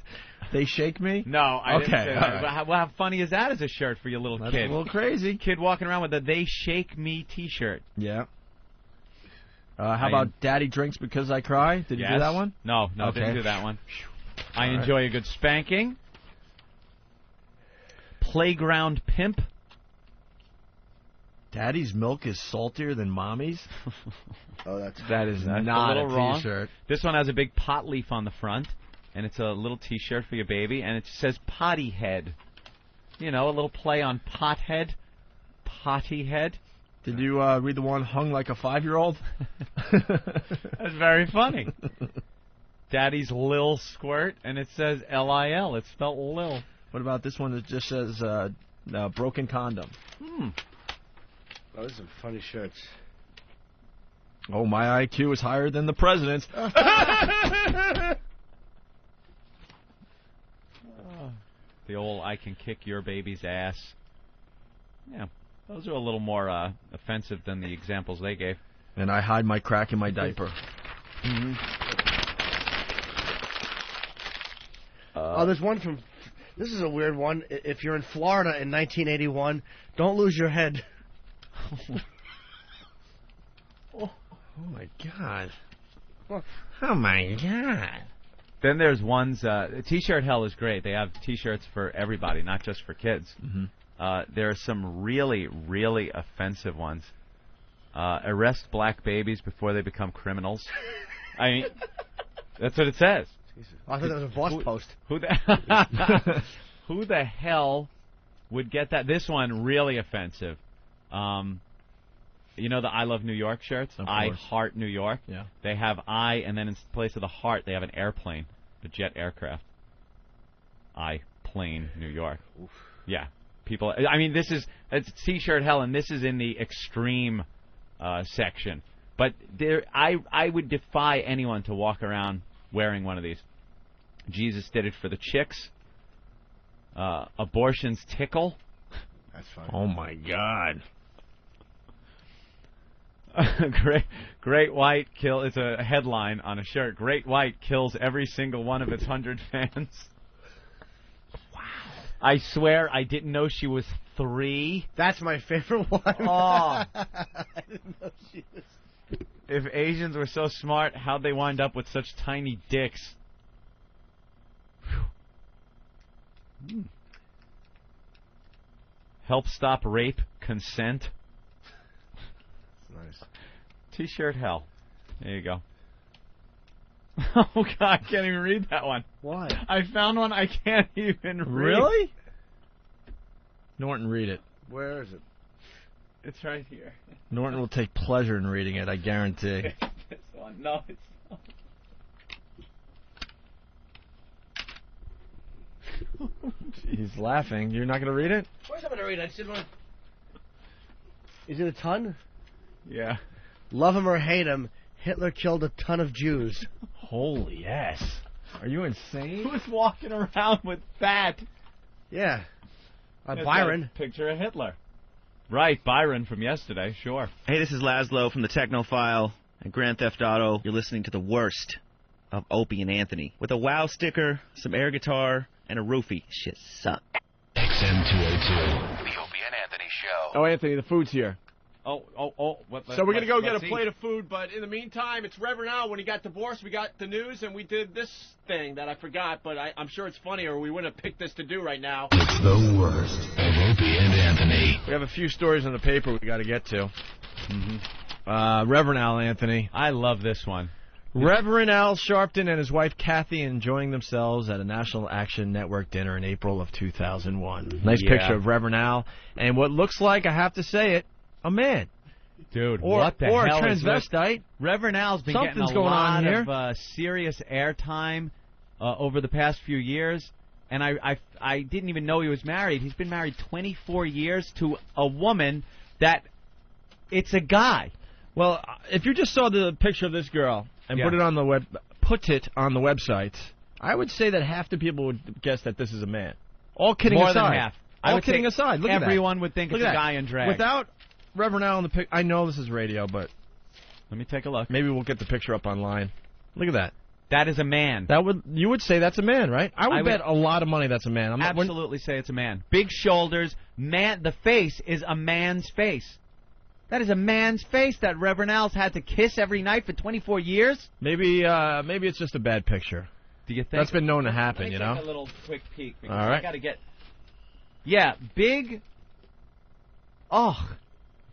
"They shake me"? No, I didn't say that. Right. But how funny is that as a shirt for your little That's kid? a little crazy. Kid walking around with a "They Shake Me" T-shirt. Yeah. How about "Daddy drinks because I cry"? Did you do that one? No, Okay. didn't do that one. I All right. enjoy a good spanking. "Playground pimp." "Daddy's milk is saltier than mommy's"? That is That's not a little wrong. T-shirt. This one has a big pot leaf on the front, and it's a little T-shirt for your baby, and it says "Potty Head." You know, a little play on pothead, potty head. Did you read the one "hung like a 5-year-old"? That's very funny. "Daddy's Lil Squirt," and it says L-I-L. It's spelled Lil. What about this one that just says "broken condom"? Oh, those are some funny shirts. "Oh, my IQ is higher than the president's." The old "I can kick your baby's ass." Yeah, those are a little more offensive than the examples they gave. "And I hide my crack in my diaper." There's one from... This is a weird one. If you're in Florida in 1981, don't lose your head. Oh, my God. Oh, my God. Then there's ones... T-shirt hell is great. They have T-shirts for everybody, not just for kids. There are some really, really offensive ones. "Arrest black babies before they become criminals." I mean, that's what it says. I thought that was a boss post. Who the hell would get that? This one, really offensive. You know the "I Love New York" shirts? "I Heart New York"? Yeah. They have I, and then in place of the heart, they have an airplane, a jet aircraft. "I Plane New York." Oof. Yeah. People, I mean, it's T-shirt hell, and this is in the extreme section. But I would defy anyone to walk around wearing one of these. Jesus did it for the chicks. Abortions tickle. That's funny. Oh, my God. Great White kill. It's a headline on a shirt. Great White kills every single one of its 100 fans. Wow. I swear I didn't know she was 3. That's my favorite one. Oh. I didn't know she was. If Asians were so smart, how'd they wind up with such tiny dicks? Help stop rape, consent. Nice. T-shirt hell. There you go. Oh, God, I can't even read that one. Why? I found one I can't even read. Really? Norton, read it. Where is it? It's right here. Norton will take pleasure in reading it, I guarantee. This one. No, it's not. He's laughing. You're not going to read it? Of course I'm going to read it. I just didn't want to... Is it a ton? Yeah. Love him or hate him, Hitler killed a ton of Jews. Holy yes. Are you insane? Who's walking around with that? Yeah. That's Byron. a picture of Hitler. Right, Byron from yesterday, sure. Hey, this is Laszlo from the Technophile and Grand Theft Auto. You're listening to the worst of Opie and Anthony. With a WoW sticker, some air guitar, and a roofie. Shit suck. XM202. The Opie and Anthony Show. Oh, Anthony, the food's here. Oh. So we're going to go get a plate of food, but in the meantime, it's Reverend Al. When he got divorced, we got the news, and we did this thing that I forgot, but I'm sure it's funny, or we wouldn't have picked this to do right now. It's the worst of Opie and Anthony. We have a few stories in the paper we got to get to. Mm-hmm. Reverend Al Anthony. I love this one. Reverend Al Sharpton and his wife Kathy enjoying themselves at a National Action Network dinner in April of 2001. Nice picture of Reverend Al, and what looks like, I have to say it, a man. Dude, or, what the or hell a is transvestite. Reverend Al's been Something's getting a going lot on here. of serious airtime over the past few years, and I didn't even know he was married. He's been married 24 years to a woman that it's a guy. Well, if you just saw the picture of this girl and put it on the website, I would say that half the people would guess that this is a man. All kidding More aside. than half. All kidding aside. Look at that. Everyone would think it's a guy in drag. Without Reverend Al in the picture, I know this is radio, but let me take a look. Maybe we'll get the picture up online. Look at that. That is a man. You would say that's a man, right? I would bet a lot of money that's a man. Absolutely say it's a man. Big shoulders, man. The face is a man's face. That is a man's face that Reverend Al's had to kiss every night for 24 years. Maybe it's just a bad picture. Do you think? That's been known to happen, you know? Take a little quick peek because all right. I got to get. Yeah, big.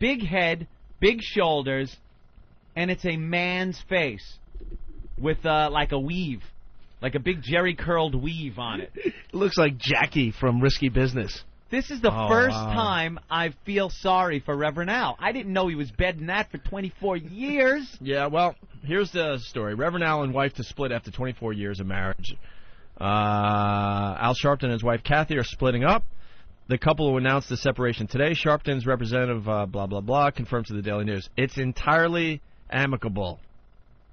Big head, big shoulders, and it's a man's face with like a weave, like a big Jerry curled weave on it. It looks like Jackie from Risky Business. This is the first time I feel sorry for Reverend Al. I didn't know he was bedding that for 24 years. Yeah, well, here's the story. Reverend Al and wife to split after 24 years of marriage. Al Sharpton and his wife Kathy are splitting up. The couple who announced the separation today, Sharpton's representative, blah, blah, blah, confirmed to the Daily News. It's entirely amicable,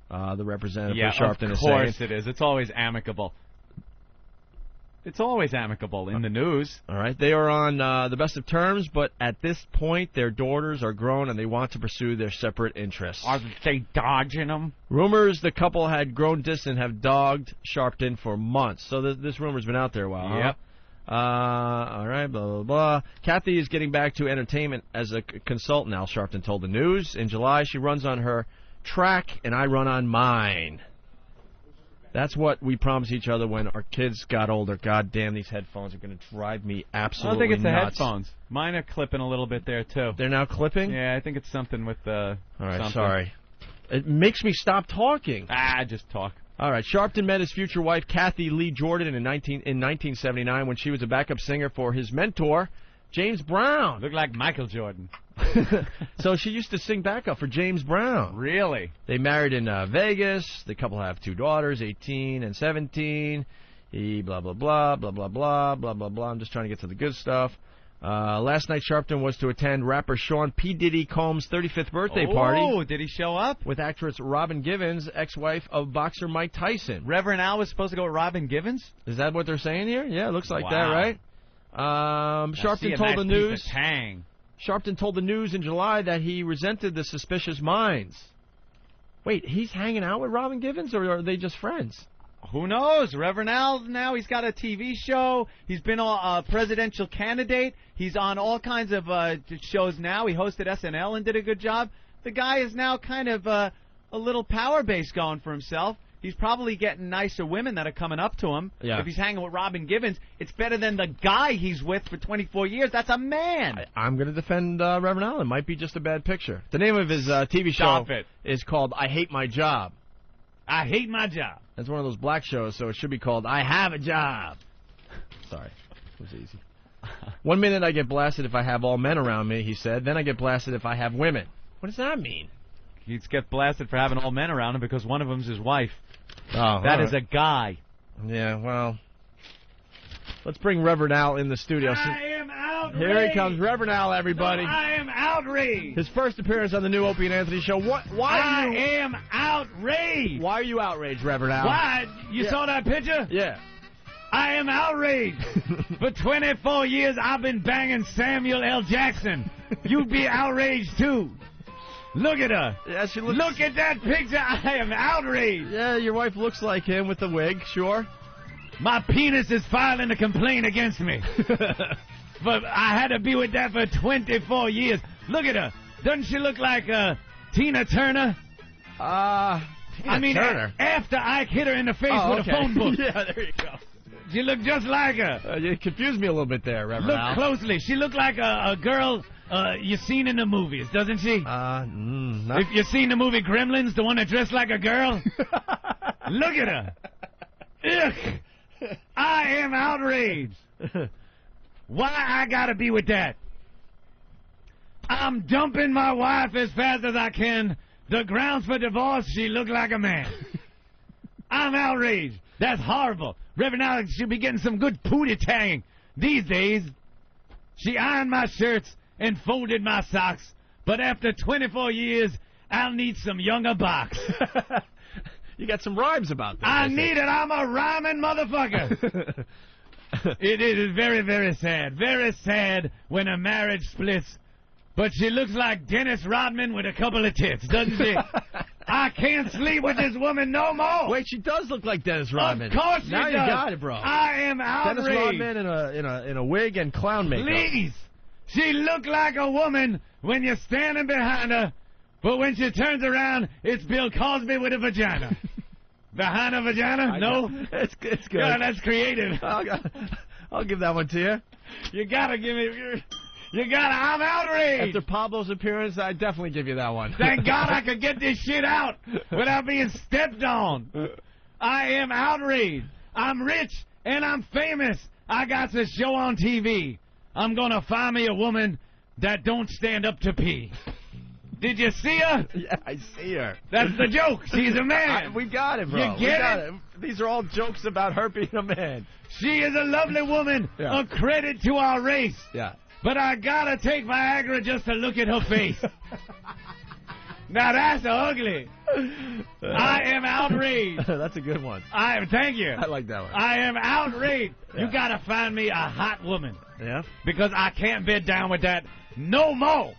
the representative for Sharpton is saying. Of course it is. It's always amicable. It's always amicable in the news. All right. They are on the best of terms, but at this point, their daughters are grown and they want to pursue their separate interests. Are they dodging them? Rumors the couple had grown distant have dogged Sharpton for months. So this rumor's been out there a while, Yep. All right, blah, blah, blah. Kathy is getting back to entertainment as a consultant, Al Sharpton told the News. In July, she runs on her track, and I run on mine. That's what we promised each other when our kids got older. God damn, these headphones are going to drive me absolutely nuts. I don't think it's the headphones. Mine are clipping a little bit there, too. They're now clipping? Yeah, I think it's something with the... All right, something. sorry. It makes me stop talking. Just talk. All right, Sharpton met his future wife, Kathy Lee Jordan, in 1979 when she was a backup singer for his mentor, James Brown. Looked like Michael Jordan. So she used to sing backup for James Brown. Really? They married in Vegas. The couple have 2 daughters, 18 and 17. Blah, blah, blah, blah, blah, blah, blah, blah, blah. I'm just trying to get to the good stuff. Last night, Sharpton was to attend rapper Sean P. Diddy Combs' 35th birthday party. Oh, did he show up? With actress Robin Givens, ex-wife of boxer Mike Tyson. Reverend Al was supposed to go with Robin Givens? Is that what they're saying here? Yeah, it looks like that, Wow. right? Sharpton told the news. Sharpton told the news in July that he resented the suspicious minds. Wait, he's hanging out with Robin Givens, or are they just friends? Who knows? Reverend Al, now he's got a TV show. He's been a presidential candidate. He's on all kinds of shows now. He hosted SNL and did a good job. The guy is now kind of a little power base going for himself. He's probably getting nicer women that are coming up to him. Yeah. If he's hanging with Robin Givens, it's better than the guy he's with for 24 years. That's a man. I'm going to defend Reverend Al. It might be just a bad picture. The name of his TV show Stop it. is called I Hate My Job. I hate my job. It's one of those black shows, so it should be called I Have a Job. Sorry. It was easy. 1 minute I get blasted if I have all men around me, he said. Then I get blasted if I have women. What does that mean? He'd get blasted for having all men around him because one of them's his wife. Oh, that is a guy. Yeah, well, let's bring Reverend Al in the studio. I am outraged. Here he comes, Reverend Al, everybody. No, I am outraged. His first appearance on the new Opie and Anthony show. Why am outraged. Why are you outraged, Reverend Al? Why? You saw that picture? Yeah. I am outraged. For 24 years, I've been banging Samuel L. Jackson. You'd be outraged, too. Look at her. Yeah, she looks... Look at that picture. I am outraged. Yeah, your wife looks like him with the wig, sure. My penis is filing a complaint against me. But I had to be with that for 24 years. Look at her. Doesn't she look like Tina Turner? Tina Turner? After Ike hit her in the face with okay. a phone book. Yeah, there you go. She looked just like her. You confused me a little bit there, Reverend Al. Look closely. She looked like a girl you've seen in the movies, doesn't she? Not... If you've seen the movie Gremlins, the one that dressed like a girl, look at her. Ugh. I am outraged. Why I gotta be with that? I'm dumping my wife as fast as I can. The grounds for divorce, she looked like a man. I'm outraged. That's horrible. Reverend Alex should be getting some good pootie tang these days. She ironed my shirts and folded my socks, but after 24 years, I'll need some younger box. You got some rhymes about that. I need it. I'm a rhyming motherfucker. It is very, very sad. Very sad when a marriage splits. But she looks like Dennis Rodman with a couple of tits, doesn't she? I can't sleep with this woman no more. Wait, she does look like Dennis Rodman. Of course she now does. You got it, bro. I am outraged. Dennis Rodman in a wig and clown makeup. Please. She looked like a woman when you're standing behind her, but when she turns around, it's Bill Cosby with a vagina. Behind a vagina? No? It's good. Yeah, that's creative. I'll give that one to you. You gotta give me... You gotta... I'm outraged. After Pablo's appearance, I definitely give you that one. Thank God I could get this shit out without being stepped on. I am outraged. I'm rich and I'm famous. I got this show on TV. I'm gonna find me a woman that don't stand up to pee. Did you see her? Yeah, I see her. That's the joke. She's a man. We got it, bro. You get it? These are all jokes about her being a man. She is a lovely woman. Yeah. A credit to our race. Yeah. But I gotta take Viagra just to look at her face. Now that's ugly. I am outraged. That's a good one. Thank you. I like that one. I am outraged. Yeah. You gotta find me a hot woman. Yeah? Because I can't bed down with that no more.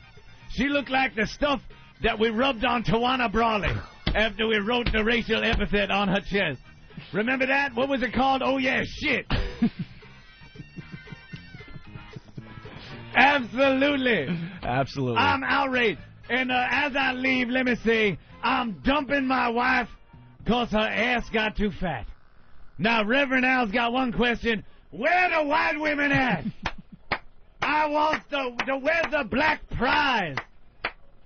She looked like the stuff that we rubbed on Tawana Brawley after we wrote the racial epithet on her chest. Remember that? What was it called? Oh, yeah, shit. Absolutely. Absolutely. I'm outraged. And as I leave, let me say, I'm dumping my wife because her ass got too fat. Now, Reverend Al's got one question. Where the white women at? I want where's the black prize?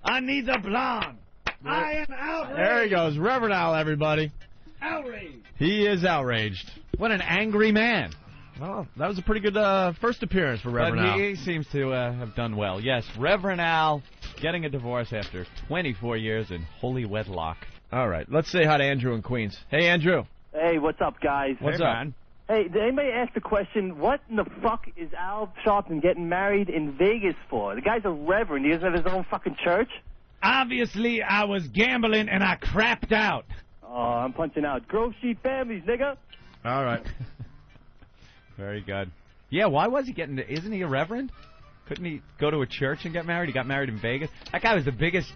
I need the blonde. I am outraged. There he goes. Reverend Al, everybody. Outraged. He is outraged. What an angry man. Well, that was a pretty good first appearance for Reverend Al. But he seems to have done well. Yes, Reverend Al getting a divorce after 24 years in holy wedlock. All right, let's say hi to Andrew in Queens. Hey, Andrew. Hey, what's up, guys? What's hey, up? Man. Hey, did anybody ask the question, what in the fuck is Al Sharpton getting married in Vegas for? The guy's a reverend. He doesn't have his own fucking church? Obviously, I was gambling and I crapped out. Oh, I'm punching out. Grove Street families, nigga. All right. Very good. Yeah, why was he getting... Isn't he a reverend? Couldn't he go to a church and get married? He got married in Vegas. That guy was the biggest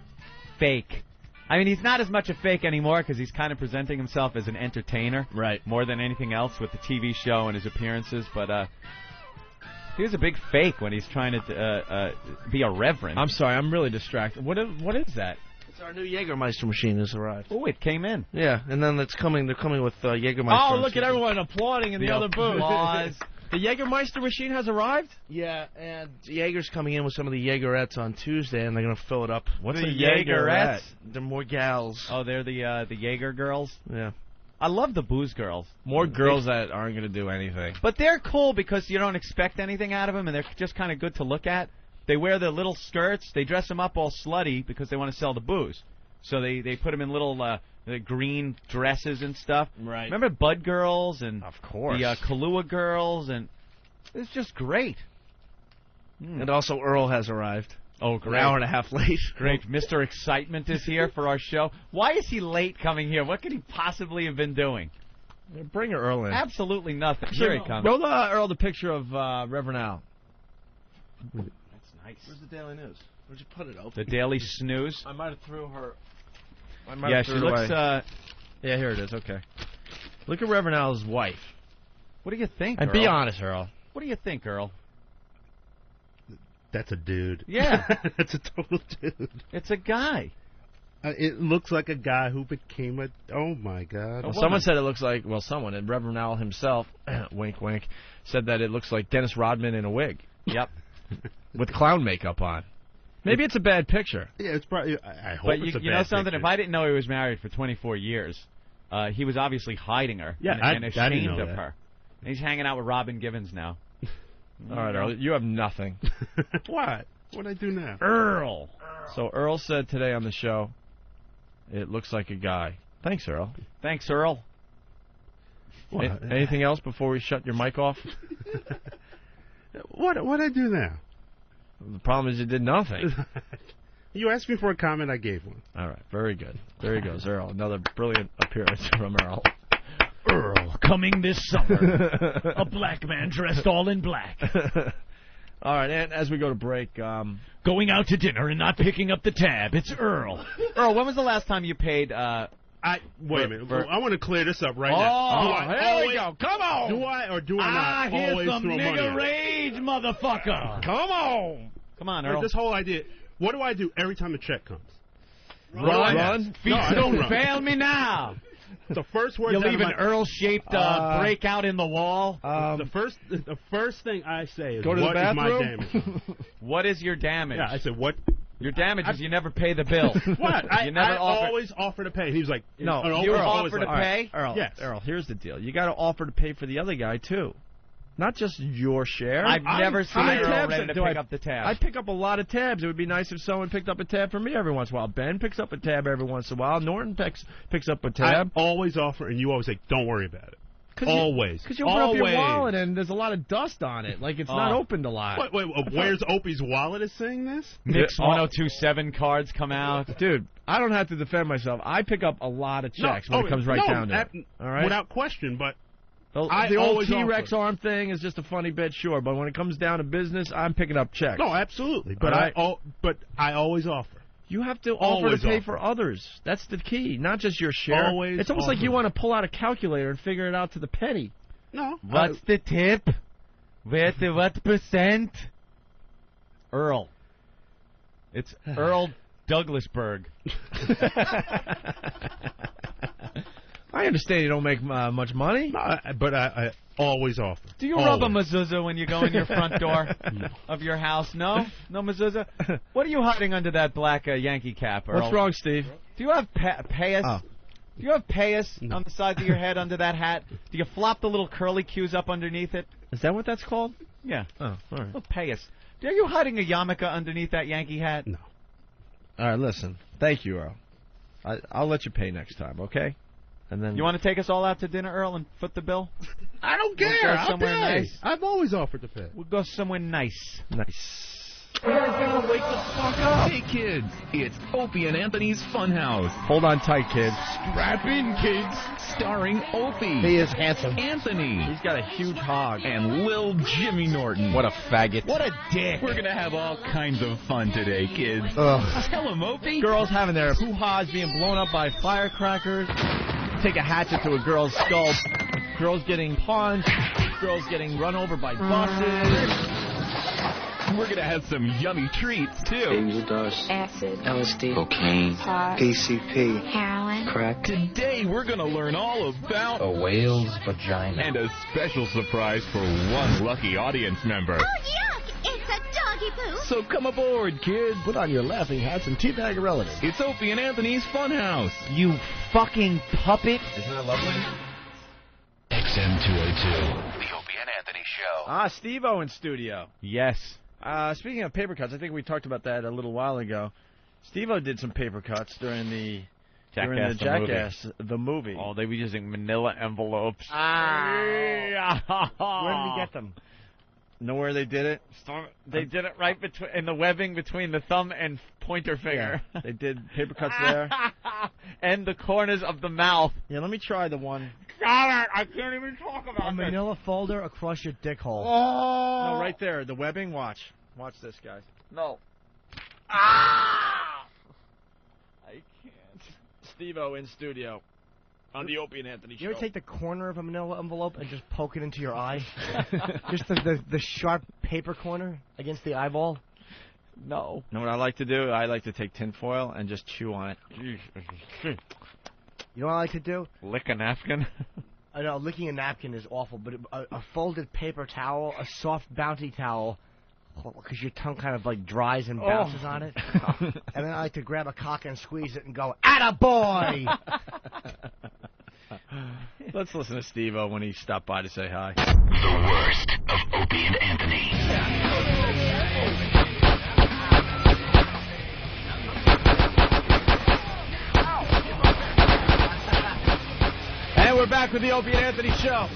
fake. I mean, he's not as much a fake anymore because he's kind of presenting himself as an entertainer. Right. More than anything else with the TV show and his appearances. But he was a big fake when he's trying to be a reverend. I'm sorry, I'm really distracted. What is that? It's our new Jägermeister machine has arrived. Oh, it came in. Yeah, and then it's coming. They're coming with Jägermeister. Oh, look at everyone applauding in the other booth. Applause. The Jägermeister machine has arrived? Yeah, and Jaeger's coming in with some of the Jaegerettes on Tuesday, and they're going to fill it up. What's a Jaegerette? They're more gals. Oh, they're the Jaeger girls? Yeah. I love the booze girls. More girls that aren't going to do anything. But they're cool because you don't expect anything out of them, and they're just kind of good to look at. They wear their little skirts. They dress them up all slutty because they want to sell the booze. So they put them in little the green dresses and stuff. Right. Remember Bud Girls and of course the Kahlua Girls, and it's just great. And also Earl has arrived. Oh, great. An hour and a half late. Great. Mr. Excitement is here for our show. Why is he late coming here? What could he possibly have been doing? Bring Earl in. Absolutely nothing. Here he comes. Roll Earl the picture of Reverend Al. That's nice. Where's the Daily News? Where'd you put it? Open. The Daily Snooze. I might have threw her. Yeah, she looks. Yeah, here it is. Okay. Look at Reverend Al's wife. What do you think, And Earl? be honest, Earl. What do you think, Earl? That's a dude. Yeah. That's a total dude. It's a guy. It looks like a guy who became a... Oh, my God. Well, someone said it looks like... Well, someone, and Reverend Al himself, wink, wink, said that it looks like Dennis Rodman in a wig. Yep. With clown makeup on. Maybe it's a bad picture. Yeah, it's probably... I hope But it's a bad you know something? picture. If I didn't know he was married for 24 years, he was obviously hiding her Yeah, and I ashamed didn't know of that. her. And he's hanging out with Robin Givens now. All right, Earl, you have nothing. What? What'd I do now? Earl. So Earl said today on the show, it looks like a guy. Thanks, Earl. Thanks, Earl. Anything else before we shut your mic off? What'd I do now? The problem is you did nothing. You asked me for a comment, I gave one. All right, very good. There he goes, Earl. Another brilliant appearance from Earl. Earl, coming this summer. A black man dressed all in black. All right, and as we go to break... Going out to dinner and not picking up the tab. It's Earl. Earl, when was the last time you paid... Wait a minute. for- I want to clear this up right Oh, now. here we go. Come on. Do I or do I not hear always some throw money nigger out? rage, motherfucker. Come on. Come on, Like, Earl. this whole idea. What do I do every time a check comes? Run. Feet No, I don't run. fail me now. The first word. You leave an Earl-shaped breakout in the wall. The first thing I say is, Go to the what is my bathroom? damage? What is your damage? Yeah, I said, what? Your damage is you never pay the bill. What? You never I offer... always offer to pay. He was like, No, you Earl offer to like, pay? Earl, Yes. Earl, here's the deal. You got to offer to pay for the other guy, too. Not just your share. I've never seen How many Earl tabs ready to do pick up the tab. I pick up a lot of tabs. It would be nice if someone picked up a tab for me every once in a while. Ben picks up a tab every once in a while. Norton picks up a tab. I always offer, and you always say, don't worry about it. Always. Because you open up your wallet and there's a lot of dust on it. Like it's not opened a lot. Wait, where's Opie's wallet is saying this? Mix 1027 cards come out. Dude, I don't have to defend myself. I pick up a lot of checks when it comes right down to it. All right? Without question, but the old always T-Rex offer. arm thing is just a funny bit, sure. But when it comes down to business, I'm picking up checks. No, absolutely. But I always offer. You have to offer Always to pay offer. for others. That's the key, not just your share. Always it's almost like offer. you want to pull out a calculator and figure it out to the penny. No. What's the tip? What percent? Earl. It's Earl Douglasburg. I understand you don't make much money. No, but I always offer. Do you always. rub a mezuzah when you go in your front door of your house? No? No mezuzah? What are you hiding under that black Yankee cap, Earl? What's wrong, Steve? Do you have payas? Oh. Do you have payas on the sides of your head under that hat? Do you flop the little curly cues up underneath it? Is that what that's called? Yeah. Oh, all right. Little payas. Are you hiding a yarmulke underneath that Yankee hat? No. All right, listen. Thank you, Earl. I'll let you pay next time, okay? And then You want to take us all out to dinner, Earl, and foot the bill? I don't We'll care. go I'll somewhere pay. nice. I've always offered to pay. We'll go somewhere nice. Nice. Wake the fuck up. Hey, kids. It's Opie and Anthony's Funhouse. Hold on tight, kids. Strap in, kids. Starring Opie. He is handsome. Anthony. He's got a huge hog. And Lil Jimmy Norton. What a faggot. What a dick. We're going to have all kinds of fun today, kids. Ugh. Tell them, Opie. Girls having their hoo-has being blown up by firecrackers. Take a hatchet to a girl's skull. Girls getting punched. Girls getting run over by buses. We're going to have some yummy treats, too. Angel dust. Acid. LSD. Cocaine. Pot. PCP. Heroin. Crack. Today, we're going to learn all about A whale's vagina. and a special surprise for one lucky audience member. Oh, yuck! It's a doggy poo. So come aboard, kids. Put on your laughing hats and teabag your relatives. It's Opie and Anthony's Funhouse. You fucking puppet. Isn't that lovely? XM202. The Opie and Anthony Show. Ah, Steve-O in studio. Yes. Speaking of paper cuts, I think we talked about that a little while ago. Steve-O did some paper cuts during the Jackass, the movie. Oh, they were using manila envelopes. Where did he get them? Know where they did it? They did it right in the webbing between the thumb and pointer finger. Yeah, they did paper cuts there. And the corners of the mouth. Yeah, let me try the one. God, I can't even talk about A this. manila folder across your dick hole. No, right there, the webbing. Watch this, guys. No. I can't. Steve-O in studio on the Opie and Anthony Show. You ever take the corner of a manila envelope and just poke it into your eye? Just the sharp paper corner against the eyeball? No. You know what I like to do? I like to take tinfoil and just chew on it. You know what I like to do? Lick a napkin. I know, licking a napkin is awful, but a folded paper towel, a soft bounty towel, because your tongue kind of like dries and bounces on it. And then I like to grab a cock and squeeze it and go, attaboy! Let's listen to Steve-O when he stopped by to say hi. The worst of Opie and Anthony. And we're back with the Opie and Anthony Show.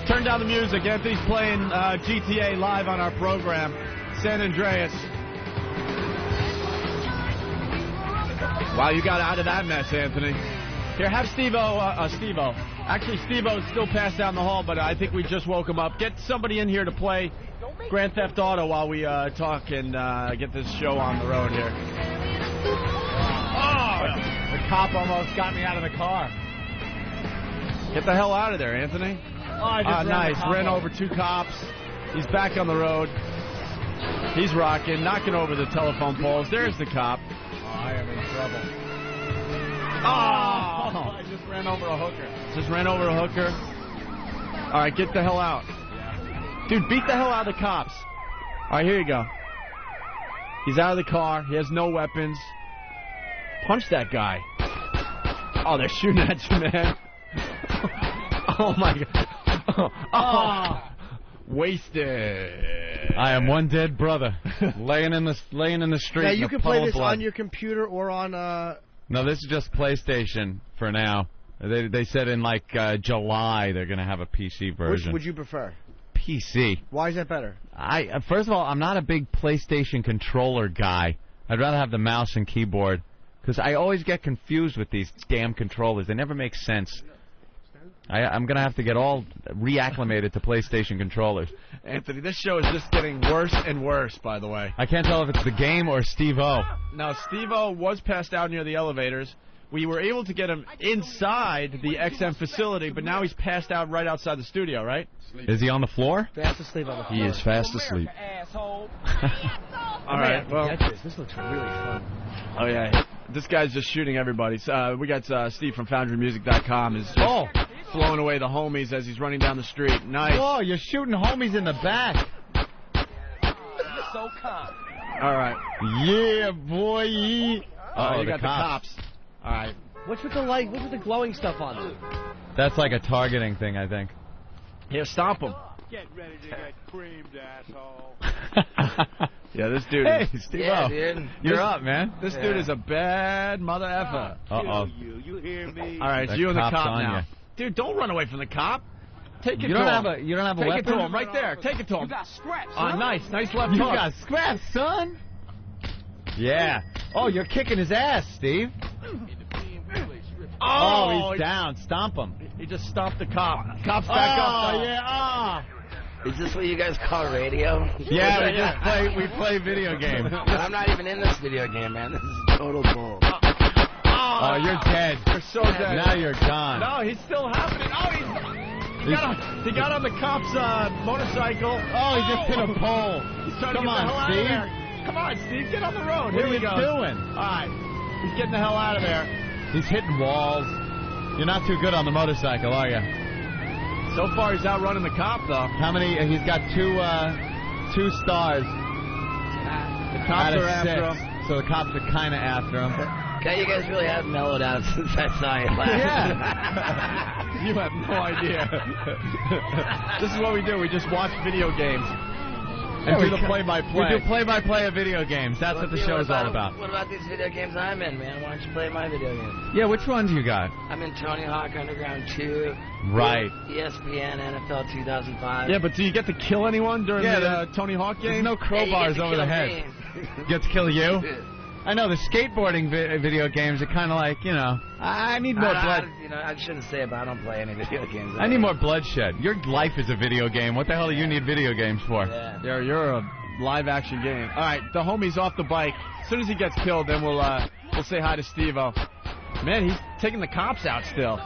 Turn down the music. Anthony's playing GTA live on our program, San Andreas. Wow, you got out of that mess, Anthony. Here, have Steve-O. Actually, Steve-O's still passed out in the hall, but I think we just woke him up. Get somebody in here to play Grand Theft Auto while we talk and get this show on the road here. Oh, the cop almost got me out of the car. Get the hell out of there, Anthony. Oh, I just nice. Ran over 2 cops. He's back on the road. He's rocking, knocking over the telephone poles. There's the cop. Oh, I am in trouble. Oh! I just ran over a hooker. Just ran over a hooker. All right, get the hell out. Dude, beat the hell out of the cops. All right, here you go. He's out of the car. He has no weapons. Punch that guy. Oh, they're shooting at you, man. Oh, my God. Oh. Wasted. I am one dead brother laying in the street. Now, in you a can puddle play of this blood. on your computer or on... No, this is just PlayStation for now. They said in like July they're gonna have a PC version. Which would you prefer? PC. Why is that better? First of all, I'm not a big PlayStation controller guy. I'd rather have the mouse and keyboard because I always get confused with these damn controllers. They never make sense. I'm gonna have to get all reacclimated to PlayStation controllers. Anthony, this show is just getting worse and worse, by the way. I can't tell if it's the game or Steve-O. Now, Steve-O was passed out near the elevators. We were able to get him inside the XM facility, but now he's passed out right outside the studio, right? Is he on the floor? Fast asleep on the floor. He is fast asleep. All right, well... This looks really fun. Oh, yeah. This guy's just shooting everybody. We got Steve from FoundryMusic.com is just blowing away the homies as he's running down the street. Nice. Whoa, you're shooting homies in the back. So calm. All right. Yeah, boy. You got the cops. All right. What's with the light? What's with the glowing stuff on them? That's like a targeting thing, I think. Here, stomp him. Get ready to get creamed, asshole. Yeah, this dude. Hey, is, Steve-O. Yeah, dude. You're up, man. This dude is a bad mother effer. Uh-oh. You hear me? All right, That you and the cop's cop on now. ya. Dude, don't run away from the cop. Take it You to don't him. have a you don't have a Take weapon. it to him right there. Take it to him. You got scraps, Nice left You hook. got scraps, son. Yeah. Oh, you're kicking his ass, Steve. Oh, he's down. Stomp him. He just stopped the cop. Cop's back up. Oh, yeah. Is this what you guys call radio? Yeah, we play video games. But I'm not even in this video game, man. This is total bull. Oh, you're dead. You're so dead. Now you're gone. No, he's still happening. Oh, he got on the cop's motorcycle. Oh, he just hit a pole. He's trying Come to get the hell on, out Steve. of there. Come on, Steve, get on the road. What Here are we you go. doing? All right, he's getting the hell out of there. He's hitting walls. You're not too good on the motorcycle, are you? So far, he's outrunning the cop, though. How many? He's got two stars. The cops out of are after 6. him. So the cops are kind of after him. God, you guys really have mellowed out since I saw you last. Yeah. You have no idea. This is what we do. We just watch video games and do the play-by-play. We do play-by-play of video games. That's what the show's all about. What about these video games I'm in, man? Why don't you play my video games? Yeah, which ones you got? I'm in Tony Hawk Underground 2. Right. ESPN NFL 2005. Yeah, but do you get to kill anyone during the Tony Hawk game? There's no crowbars over the head. Get to kill you? I know the skateboarding video games are kind of like, I need more blood. I shouldn't say it, but I don't play any video games. I need more bloodshed. Your life is a video game. What the hell do you need video games for? Yeah. You're a live-action game. All right, the homie's off the bike. As soon as he gets killed, then we'll say hi to Steve-O. Man, he's taking the cops out still.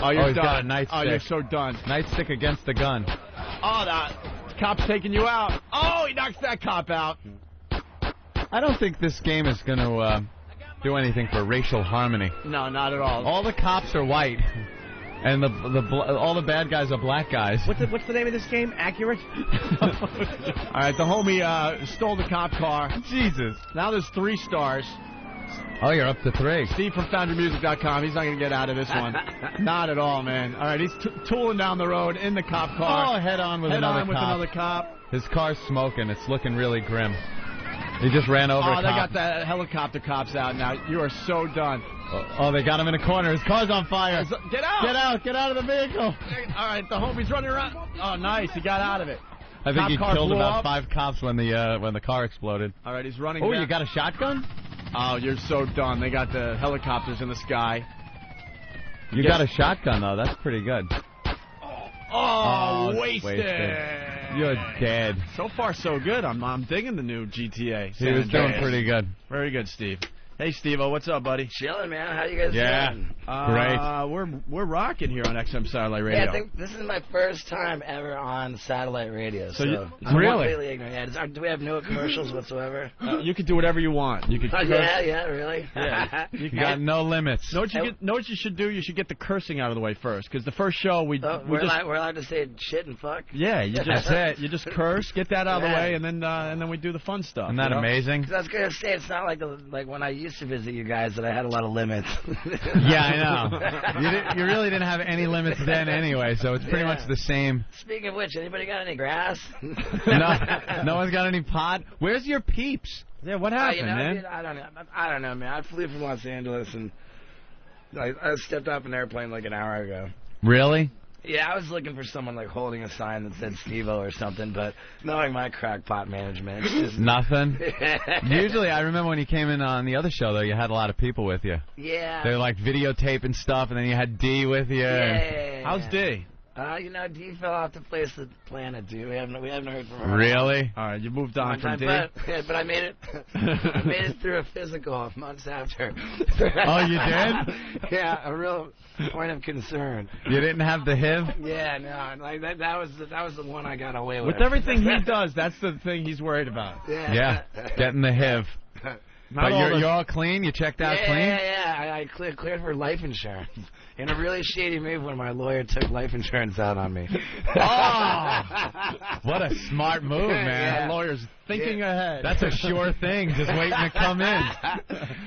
Oh, you're he's done. got a nightstick. Oh, you're so done. Nightstick against the gun. Oh, the cop's taking you out. Oh, he knocks that cop out. I don't think this game is going to do anything for racial harmony. No, not at all. All the cops are white, and all the bad guys are black guys. What's the name of this game? Accurate? All right, the homie stole the cop car. Jesus. Now there's 3 stars. Oh, you're up to 3. Steve from FounderMusic.com. He's not going to get out of this one. Not at all, man. All right, he's tooling down the road in the cop car. Oh, head on with another cop. His car's smoking. It's looking really grim. He just ran over a cop. Oh, they got the helicopter cops out now. You are so done. Oh, they got him in a corner. His car's on fire. Get out! Get out! Get out of the vehicle! All right, the homie's running around. Oh, nice. He got out of it. I think he killed about up. 5 cops when the car exploded. All right, he's running. Oh, down. you got a shotgun? Oh, you're so done. They got the helicopters in the sky. You got a shotgun, though. That's pretty good. Oh, wasted. You're dead. So far, so good. I'm digging the new GTA. He was doing pretty good. Very good, Steve. Hey, Steve-O, what's up, buddy? Chilling, man. How you guys doing? Great. We're rocking here on XM Satellite Radio. Yeah, I think this is my first time ever on satellite radio. So I'm really? completely ignorant. Yeah, do we have no commercials whatsoever? You can do whatever you want. You can. Yeah, really. Yeah. You got no limits. Know what you should do? You should get the cursing out of the way first, because the first show we're allowed to say shit and fuck. Yeah, you just you just curse, get that out of the way, and then we do the fun stuff. Isn't that amazing? Because I was gonna say it's not like when I used to visit you guys that I had a lot of limits. Yeah, I know. You really didn't have any limits then anyway, so it's pretty much the same. Speaking of which, anybody got any grass? No one's got any pot. Where's your peeps? Yeah, what happened, man? Dude, I don't know, man. I flew from Los Angeles and I stepped off an airplane like an hour ago. Really? Yeah, I was looking for someone like holding a sign that said Steve-O or something, but knowing my crackpot management, it's just nothing. Usually, I remember when you came in on the other show, though, you had a lot of people with you. Yeah. They're like videotaping stuff, and then you had D with you. Yeah. How's D? D fell off the face of the planet, dude. We haven't heard from her. Really? All right, you moved on from D. But I made it. I made it through a physical months after. Oh, you did? Yeah, a real point of concern. You didn't have the HIV? Yeah, no. Like that was the one I got away with. With everything he does, that's the thing he's worried about. Yeah, getting the HIV. But you're all clean? You checked out clean? Yeah. I cleared for life insurance. In a really shady move when my lawyer took life insurance out on me. Oh! What a smart move, man. Yeah. The lawyer's thinking ahead. That's a sure thing, just waiting to come in.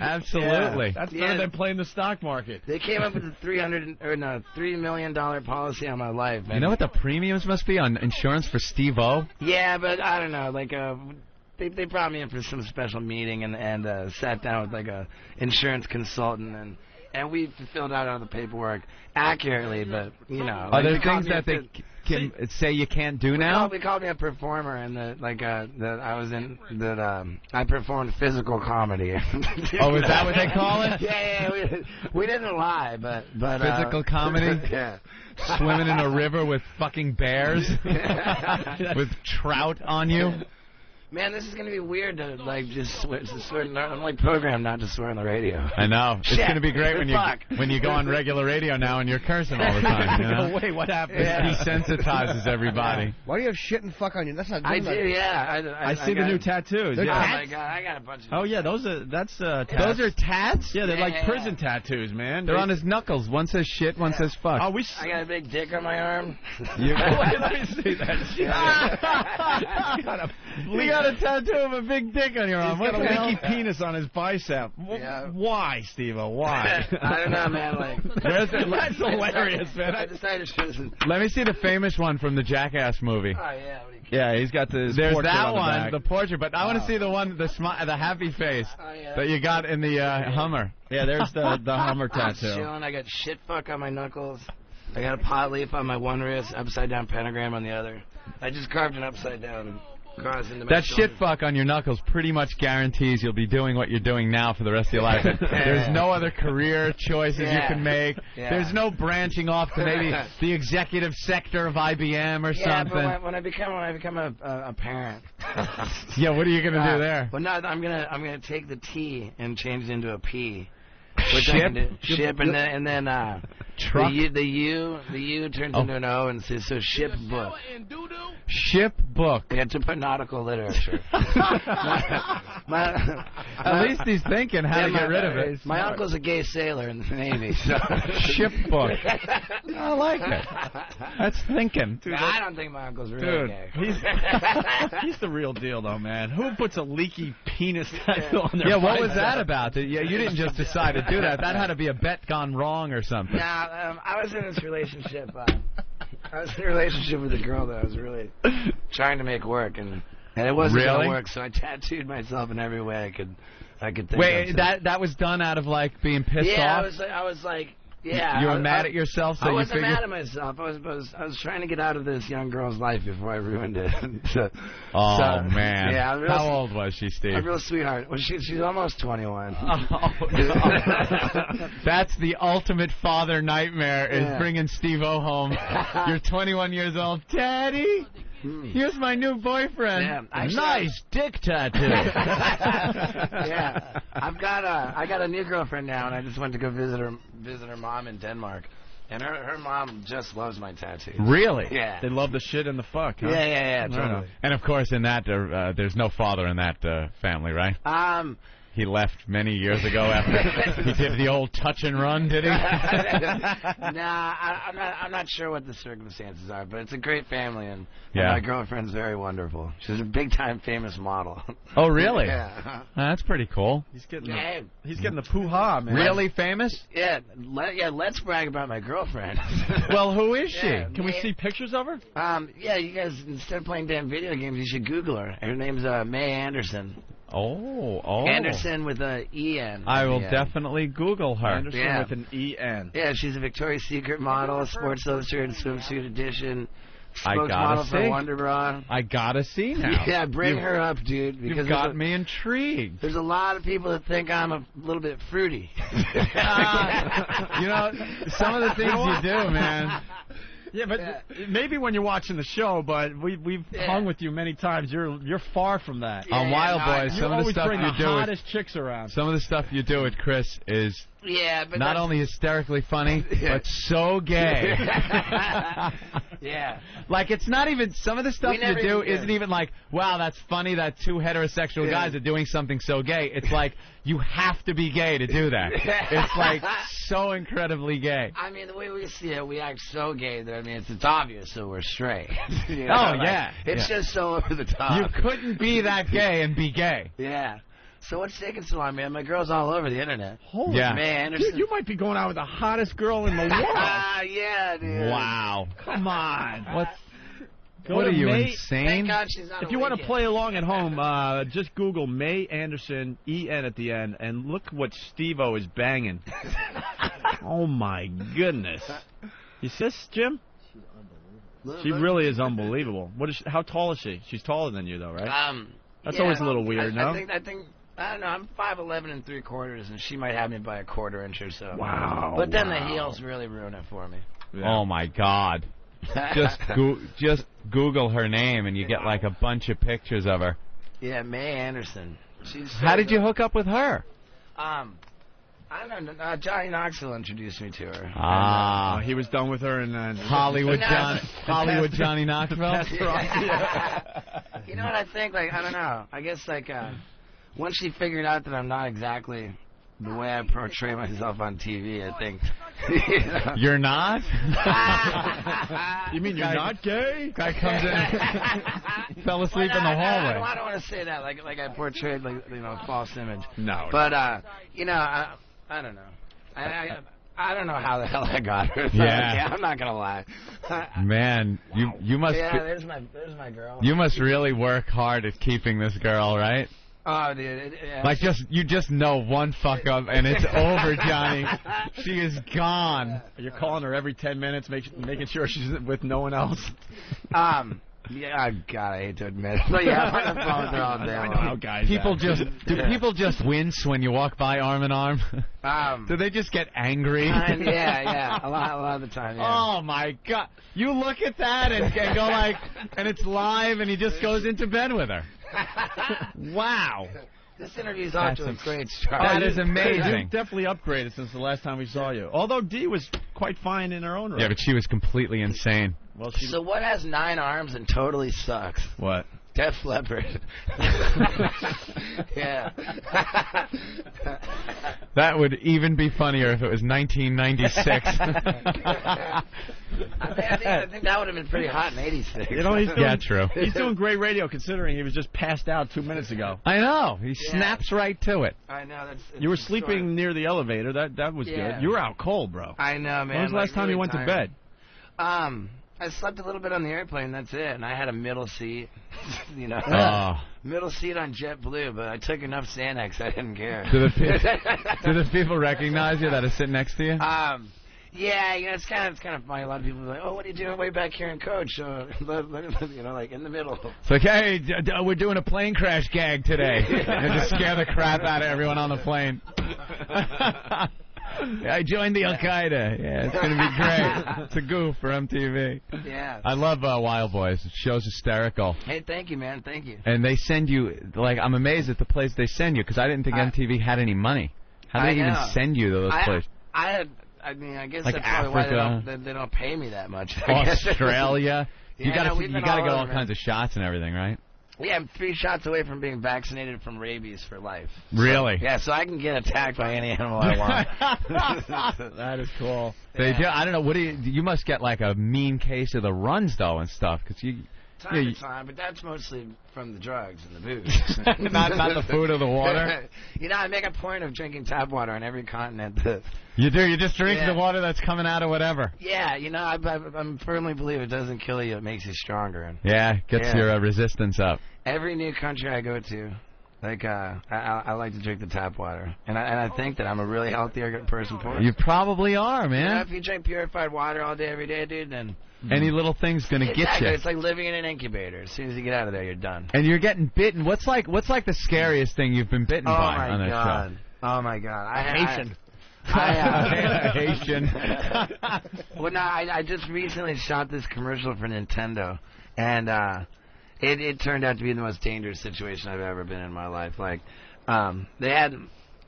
Absolutely. Yeah. That's better than playing the stock market. They came up with a $3 million policy on my life. Man. You know what the premiums must be on insurance for Steve-O? Yeah, but I don't know. Like, they brought me in for some special meeting and sat down with like a insurance consultant and we filled out all the paperwork accurately, but you know. Are there things that they can say you can't do now? We called me a performer, and I performed physical comedy. Oh, is that what they call it? Yeah, we didn't lie, but physical comedy. Yeah. Swimming in a river with fucking bears, with trout on you. Man, this is gonna be weird to like just swear. I'm like programmed not to swear on the radio. I know. It's Shit. gonna be great when you go on regular radio now and you're cursing all the time. You know? Wait, what happened? It desensitizes everybody. Why do you have shit and fuck on you? That's not. I do. Yeah. I see the new tattoos. Oh Yeah. my god, I got a bunch of. Oh yeah, those are tats. Those are tats? Yeah, they're like prison tattoos, man. They're on his knuckles. One says shit, one says fuck. Oh, I got a big dick on my arm. Let me see that shit. We got a tattoo of a big dick on your arm. He's got What a the hell? leaky penis on his bicep. Yeah. Why, Steve-O? Why? I don't know, man. Like, that's hilarious, man. I decided to. Let me see the famous one from the Jackass movie. Oh yeah. Yeah, he's got the. There's portrait that on the one, back. the portrait, but I want to see the one, the happy face that you got in the Hummer. Yeah, there's the Hummer I'm tattoo. chilling. I got shit fuck on my knuckles. I got a pot leaf on my one wrist, upside down pentagram on the other. I just carved an upside down cross into my That shoulder. shit fuck on your knuckles pretty much guarantees you'll be doing what you're doing now for the rest of your life. There's no other career choices you can make. Yeah. There's no branching off to maybe the executive sector of IBM or Yeah, something. but when I become a parent. Yeah, what are you gonna do there? Well, no, I'm gonna take the T and change it into a P. Which Ship? I can do. Ship, and then Truck? the U turns into an O, and so ship book. Ship book. Yeah, to put nautical literature. At least he's thinking how to get rid of it. My uncle's a gay sailor in the Navy. So. Ship book. I like it. That's thinking. Dude, I don't think my uncle's really gay. He's the real deal, though, man. Who puts a leaky penis tattoo on their Yeah, what was bicep? that about? Yeah, you didn't just decide to do that. That had to be a bet gone wrong or something. Nah, I was in this relationship. I was in a relationship with a girl that I was really trying to make work, and it wasn't Really? gonna work. So I tattooed myself in every way I could think Wait, of. that was done out of like being pissed Yeah, off? I was like, yeah. You were mad at yourself, so I you wasn't figured. mad at myself. I was trying to get out of this young girl's life before I ruined it. Oh man! Yeah, I'm real, How old was she, Steve? a real sweetheart. Well, she's almost 21. Oh, no. That's the ultimate father nightmare, is Yeah. bringing Steve-O home. You're 21 years old. Daddy, here's my new boyfriend. Yeah, actually, nice dick tattoo. Yeah, I got a new girlfriend now, and I just went to go visit her mom in Denmark, and her mom just loves my tattoos. Really? Yeah. They love the shit and the fuck, huh? Yeah, totally. And of course, in that, there's no father in that family, right? He left many years ago after he did the old touch and run, did he? Nah, I'm not sure what the circumstances are, but it's a great family, and my girlfriend's very wonderful. She's a big time famous model. Oh, really? Yeah. That's pretty cool. He's getting the poo-ha, man. Really famous? Yeah, let's brag about my girlfriend. Well, who is she? Yeah, Can we see pictures of her? Yeah, you guys, instead of playing damn video games, you should Google her. Her name's Mae Anderson. Oh. Anderson with a E-N. I will definitely Google her. Anderson with an E-N. Yeah, she's a Victoria's Secret model, Sports Illustrated swimsuit edition, I spokesmodel for see. Wonder Bra. I gotta see now. Yeah, bring her up, dude. Because You've got me intrigued. There's a lot of people that think I'm a little bit fruity. You know, some of the things you do, man. Yeah, but maybe when you're watching the show, but we've hung with you many times. You're far from that. On Wild Boys, you some of the always stuff bring you the do with hottest chicks around. some of the stuff you do with Chris is but not only hysterically funny, but so gay. Yeah. Like, it's not even, some of the stuff We never you do even- isn't even like, wow, that's funny that two heterosexual guys are doing something so gay. It's like, you have to be gay to do that. It's like so incredibly gay. I mean, the way we see it, we act so gay that, I mean, it's obvious that we're straight. You know, Oh, like, yeah. It's just so over the top. You couldn't be that gay and be gay. Yeah. So what's taking so long, man? My girl's all over the internet. Holy Yeah. Man, Anderson. Dude, you might be going out with the hottest girl in the world. Yeah, dude. Wow. Come on. What's Go What to are you, May, insane? Thank God she's not If a you want to weekend. play along at home, just Google May Anderson, E-N at the end, and look what Steve-O is banging. Oh, my goodness. You see this, Jim? She really is unbelievable. What is? How tall is she? She's taller than you, though, right? That's always a little weird, no? I think I don't know. I'm 5'11" and 3/4, and she might have me by a 1/4 inch or so. Wow. But then the heels really ruin it for me. Oh my God! just Google her name and you get like a bunch of pictures of her. Yeah, May Anderson. She's so How did you good. hook up with her? I don't know. Johnny Knoxville introduced me to her. Ah, he was done with her, and then Hollywood Johnny Knoxville. That's right. You know what I think? Like, I don't know. I guess like once she figured out that I'm not exactly the way I portray myself on TV, I think. You know? You're not? You mean you're not gay? Guy comes in, fell asleep in the hallway. I don't want to say that like I portrayed like a false image. No. But you know, I don't know. I don't know how the hell I got her. Yeah. I'm not gonna lie. Man, you must. Yeah, there's my girl. You must really work hard at keeping this girl, right? Oh, dude. Like you just know one fuck up and it's over, Johnny. She is gone. You're calling her every 10 minutes, making sure she's with no one else. Yeah, God, I hate to admit it, but yeah, I'm on the phone with her all day I know long. how guys Do people just wince when you walk by arm in arm? Do they just get angry? Yeah, a lot of the time. Yeah. Oh my God! You look at that and go like, and it's live, and he just goes into bed with her. Wow. This interview's off to a great start. That is amazing. You've definitely upgraded since the last time we saw you. Although Dee was quite fine in her own right. Yeah, but she was completely insane. Well, So what has 9 arms and totally sucks? What? Def Leppard. Yeah. That would even be funnier if it was 1996. I think that would have been pretty hot in '86. You know, true. He's doing great radio considering he was just passed out 2 minutes ago. I know. He snaps right to it. I know. You were sleeping near the elevator. That was Yeah. good. You were out cold, bro. I know, man. When was the last time you went to bed? I slept a little bit on the airplane. That's it. And I had a middle seat. You know, middle seat on JetBlue. But I took enough Xanax. I didn't care. Do the people recognize you that are sitting next to you? Yeah, you know, it's kind of funny. A lot of people are like, "Oh, what are you doing way back here in Coach?" You know, like in the middle. It's like, hey, we're doing a plane crash gag today. And just scare the crap out of everyone on the plane. I joined the Al Qaeda. Yeah, it's gonna be great. It's a goof for MTV. Yeah. I love Wild Boys. The show's hysterical. Hey, thank you, man. Thank you. And they send you, like, I'm amazed at the place they send you because I didn't think MTV had any money. How do they even send you to those places? I mean, I guess Like that's probably Africa. why they don't pay me that much. I guess. Australia. Yeah, You gotta we've been get all all over, kinds of shots and everything, right? Yeah, I'm 3 shots away from being vaccinated from rabies for life. Really? Yeah, so I can get attacked by any animal I want. That is cool. They do. I don't know. What do you must get like a mean case of the runs though and stuff because you. Time to time, but that's mostly from the drugs and the booze. not the food or the water. You know, I make a point of drinking tap water on every continent. You do. You just drink the water that's coming out of whatever. Yeah, you know, I firmly believe it doesn't kill you; it makes you stronger. And Yeah, gets your resistance up. every new country I go to, like I like to drink the tap water, and I think that I'm a really healthier person for it. You probably are, man. You know, if you drink purified water all day, every day, dude, then Any little thing's gonna get exactly. you. It's like living in an incubator. As soon as you get out of there, you're done. And you're getting bitten. What's like the scariest thing you've been bitten by on this show? Oh my god! Haitian. Haitian. Well, no, I just recently shot this commercial for Nintendo, and it turned out to be the most dangerous situation I've ever been in my life. Like, they had,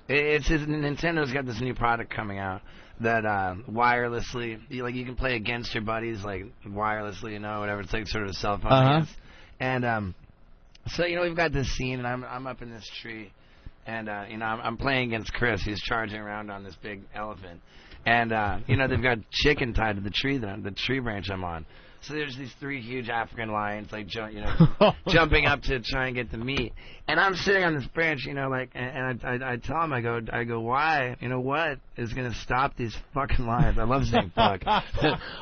Nintendo's got this new product coming out that wirelessly, you can play against your buddies, like wirelessly, you know, whatever. It's like sort of a cell phone. Against. And so we've got this scene, and I'm up in this tree. And, I'm playing against Chris. He's charging around on this big elephant. And, they've got chicken tied to the tree branch I'm on. So there's these 3 huge African lions, like, jumping up to try and get the meat. And I'm sitting on this branch, and I tell him, I go, why? What is going to stop these fucking lions? I love saying fuck.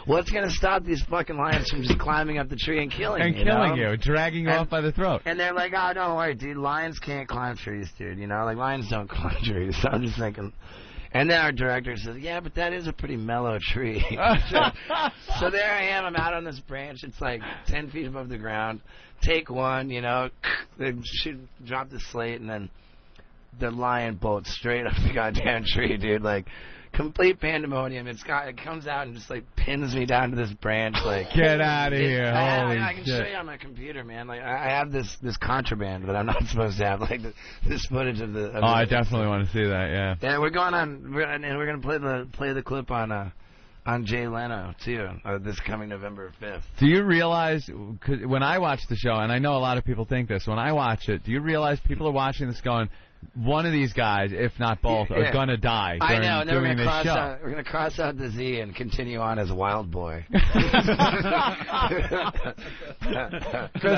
What's going to stop these fucking lions from just climbing up the tree and killing me? And killing you, dragging you off by the throat. And they're like, oh, don't worry, dude, lions can't climb trees, dude. Like, lions don't climb trees. So I'm just thinking... And then our director says, yeah, but that is a pretty mellow tree. So there I am. I'm out on this branch. It's like 10 feet above the ground. Take one, they drop the slate, and then the lion bolts straight up the goddamn tree, dude. Like, complete pandemonium. It comes out and just, like, pins me down to this branch. Like, get out of here. Holy I can show you on my computer, man. Like, I have this contraband that I'm not supposed to have. Like, this footage of the... I definitely want to see that, yeah. Yeah, we're going on... And we're going to play the clip on Jay Leno, too, this coming November 5th. Do you realize... 'cause when I watch the show, and I know a lot of people think this, when I watch it, do you realize people are watching this going... One of these guys, if not both, are going to die I know, and then during this show. We're going to cross out the Z and continue on as Wild Boy. Because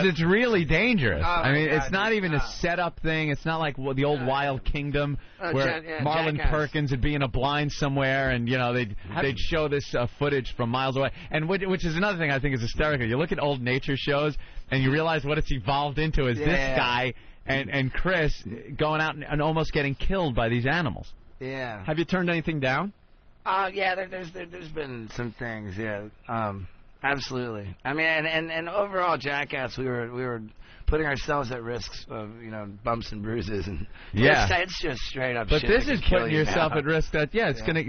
it's really dangerous. I mean, God, it's not even a set-up thing. It's not like the old Wild Kingdom where Marlon Perkins would be in a blind somewhere and, they'd show this footage from miles away. And which is another thing I think is hysterical. You look at old nature shows and you realize what it's evolved into is this guy... And Chris going out and almost getting killed by these animals. Yeah. Have you turned anything down? Yeah, there's been some things, yeah. Absolutely. I mean, and overall, Jackass, we were putting ourselves at risk of, bumps and bruises, and it's just straight up. But shit this that is can kill putting you yourself now. at risk.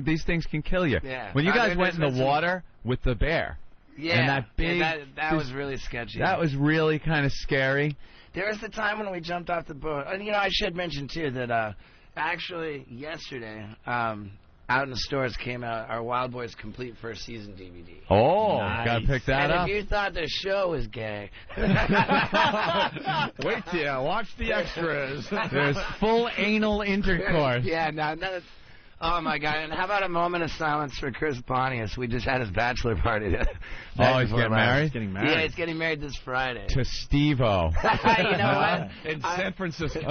These things can kill you. Yeah. When you guys went in the water with the bear, and that big, that was really sketchy. That was really kind of scary. There was the time when we jumped off the boat. And, I should mention, too, that actually yesterday, out in the stores came out our Wild Boys Complete First Season DVD. Oh, gotta pick that up. And if you thought the show was gay... Wait till you watch the extras. There's full anal intercourse. Yeah, no, oh, my God. And how about a moment of silence for Chris Pontius? We just had his bachelor party. Oh, he's getting married? He's getting married. Yeah, he's getting married this Friday. To Steve-O. You know what? In San Francisco.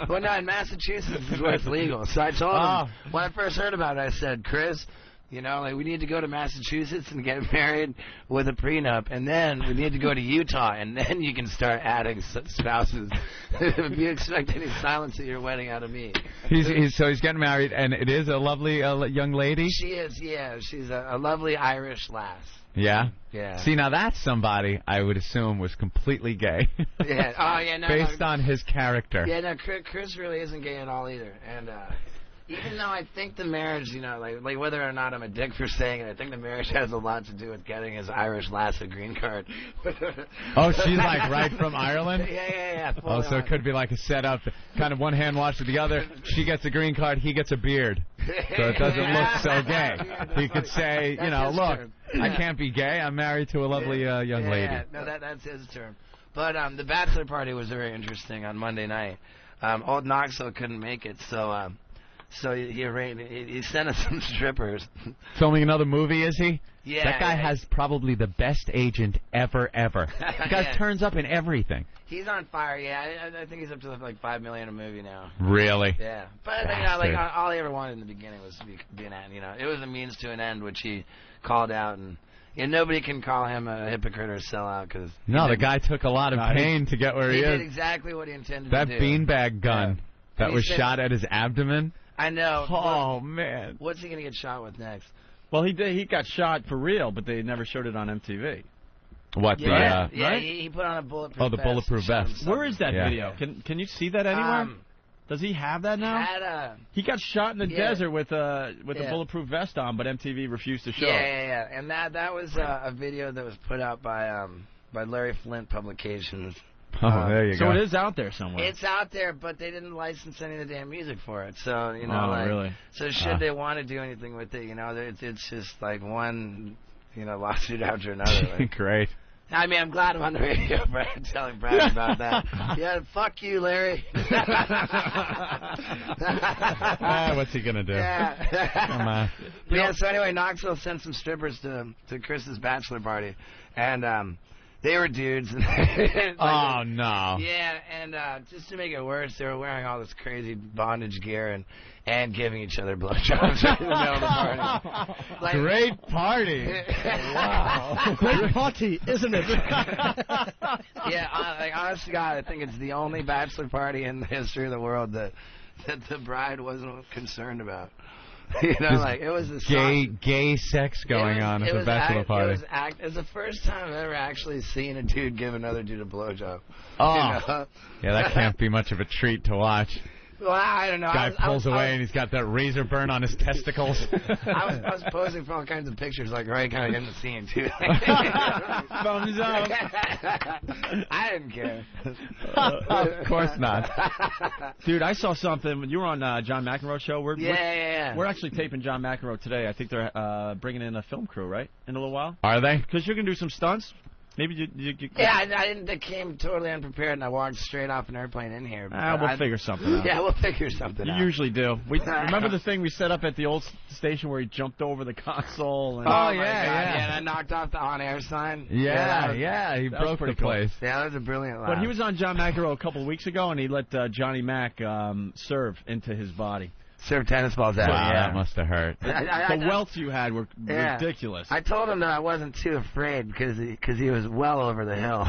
Well, no, in Massachusetts is where it's legal. So I told him, when I first heard about it, I said, Chris... we need to go to Massachusetts and get married with a prenup, and then we need to go to Utah, and then you can start adding spouses. If you expect any silence at your wedding out of me. So he's getting married, and it is a lovely young lady? She is, yeah. She's a lovely Irish lass. Yeah? Yeah. See, now that's somebody I would assume was completely gay. Yeah. Oh, yeah, no. Based on his character. Yeah, no, Chris really isn't gay at all either, and... even though I think the marriage, like whether or not I'm a dick for saying it, I think the marriage has a lot to do with getting his Irish lass a green card. Oh, she's like right from Ireland? Yeah. Oh, so it could be like a setup, kind of one hand wash to the other. She gets a green card, he gets a beard. So it doesn't look so gay. He could say, look, I can't be gay. I'm married to a lovely young lady. Yeah, no, that's his term. But the bachelor party was very interesting on Monday night. Old Knoxville couldn't make it, so he sent us some strippers. Filming another movie, is he? Yeah. That guy has probably the best agent ever. The guy turns up in everything. He's on fire, yeah. I think he's up to like $5 million a movie now. Really? Yeah. But all he ever wanted in the beginning was to be an end. It was a means to an end, which he called out, and nobody can call him a hypocrite or a sellout because the guy took a lot of pain to get where he is. He did exactly what he intended to do. That beanbag gun that was shot at his abdomen. I know. Oh, man. What's he going to get shot with next? Well, he got shot for real, but they never showed it on MTV. What, right? He put on a bulletproof vest. Oh, the bulletproof vest. Where is that video? Can you see that anywhere? Does he have that now? He got shot in the desert with a bulletproof vest on, but MTV refused to show it. Yeah. And that was a video that was put out by Larry Flint Publications. Oh, there you go. So it is out there somewhere. It's out there, but they didn't license any of the damn music for it. So really? So should they want to do anything with it? It's just like one lawsuit after another. Great. I mean, I'm glad I'm on the radio, Brad, telling Brad about that. Yeah, fuck you, Larry. What's he gonna do? Yeah. Come on. But yeah, so anyway, Knoxville sent some strippers to Chris's bachelor party, and they were dudes. Oh, no. Yeah, and just to make it worse, they were wearing all this crazy bondage gear and giving each other blowjobs in the middle of the party. Like, Great party. Wow. Great party, isn't it? Yeah, like, honest to God, I think it's the only bachelor party in the history of the world that the bride wasn't concerned about. You know, like, it was a gay sex going on at the bachelor party. It was the first time I've ever actually seen a dude give another dude a blowjob. Oh. You know? Yeah, that can't be much of a treat to watch. Well, I don't know. Guy pulls away and he's got that razor burn on his testicles. I was posing for all kinds of pictures, like right kind of in the scene too. Thumbs up. I didn't care. Of course not. Dude, I saw something. You were on John McEnroe's show. Yeah. We're actually taping John McEnroe today. I think they're bringing in a film crew, right? In a little while. Are they? Because you're gonna do some stunts. Maybe you Yeah, I didn't. I came totally unprepared, and I walked straight off an airplane in here. We'll figure something out. Yeah, we'll figure something out. You usually do. Remember the thing we set up at the old station where he jumped over the console? And Oh, yeah, and I knocked off the on-air sign. Yeah, he broke the place. Yeah, that was a brilliant laugh. But he was on John McEnroe a couple of weeks ago, and he let Johnny Mac serve into his body. Serve tennis balls out. Wow, Yeah. that must have hurt. The welts you had were ridiculous. I told him that I wasn't too afraid because he was well over the hill.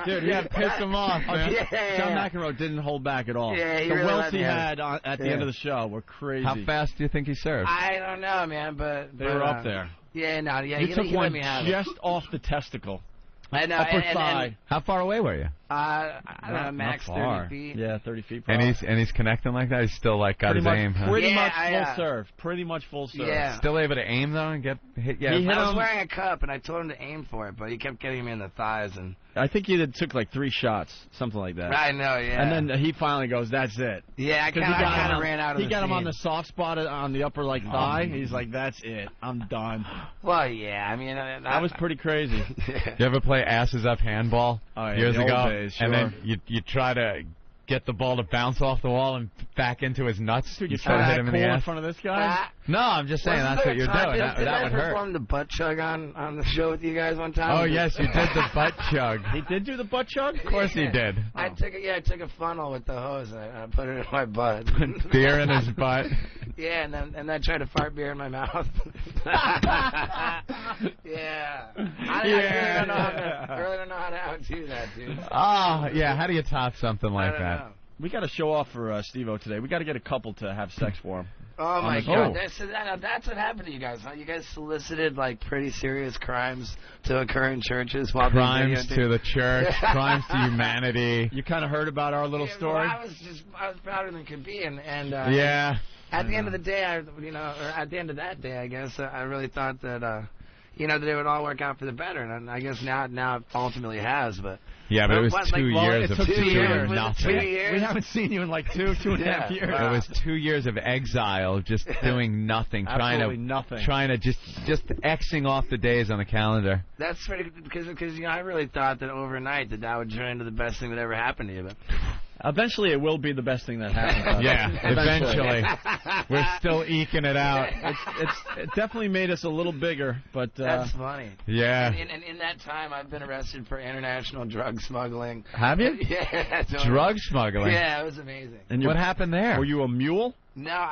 Dude, you had to piss him off, man. Yeah. John McEnroe didn't hold back at all. Yeah, he the really welts let he me have had it. at the end of the show were crazy. How fast do you think he served? I don't know, man, but They were up there. Yeah, no, yeah. You he took let one me have just off the testicle. I know. Upper and, thigh. How far away were you? I don't know, max Not far. 30 feet. Yeah, 30 feet. And Probably. he's connecting like that. He's still like got his aim. Huh? Pretty much Yeah, full serve. Pretty much full serve. Yeah. Still able to aim though and get hit. Yeah, I was wearing a cup, and I told him to aim for it, but he kept getting me in the thighs. And I think he took like 3 shots, something like that. I know, yeah. And then he finally goes, "That's it." Yeah, I kind of ran out of the He got him on scene. the soft spot on the upper thigh. He's like, "That's it. I'm done." Well, yeah, I mean That was pretty crazy. You ever play asses up handball years the old ago? days, And sure. then you try to get the ball to bounce off the wall and back into his nuts. Dude, you try to hit him in the in ass. front of this guy. No, I'm just saying that's what you're doing. That would hurt. I performed the butt chug on the show with you guys one time. Oh yes, you did the butt chug. He did do the butt chug? Of course he did. I took a funnel with the hose and I put it in my butt. Beer in his butt. Yeah, and then I tried to fart beer in my mouth. Yeah. I really don't know how to outdo that, dude. Oh yeah, how do you top something like that? Know. We got to show off for Steve-O today. We got to get a couple to have sex for him. Oh my God! That's what happened to you guys. Huh? You guys solicited like pretty serious crimes to occur in churches while crimes to the church, crimes to humanity. You kind of heard about our little story. Well, I was prouder than could be, and yeah. At the end of the day, or at the end of that day, I guess I really thought that that it would all work out for the better, and I guess now it ultimately has, but. Yeah, but it was 2 years of doing nothing. 2 years. We haven't seen you in like two and a half years. It was 2 years of exile, just doing nothing, nothing. trying to just Xing off the days on the calendar. That's pretty because I really thought that overnight that would turn into the best thing that ever happened to you. But eventually, it will be the best thing that happened. Yeah, eventually. We're still eking it out. It definitely made us a little bigger, but that's funny. Yeah. And in that time, I've been arrested for international drug smuggling. Have you? Yeah. Drug smuggling? Yeah, it was amazing. And what happened there? Were you a mule? No,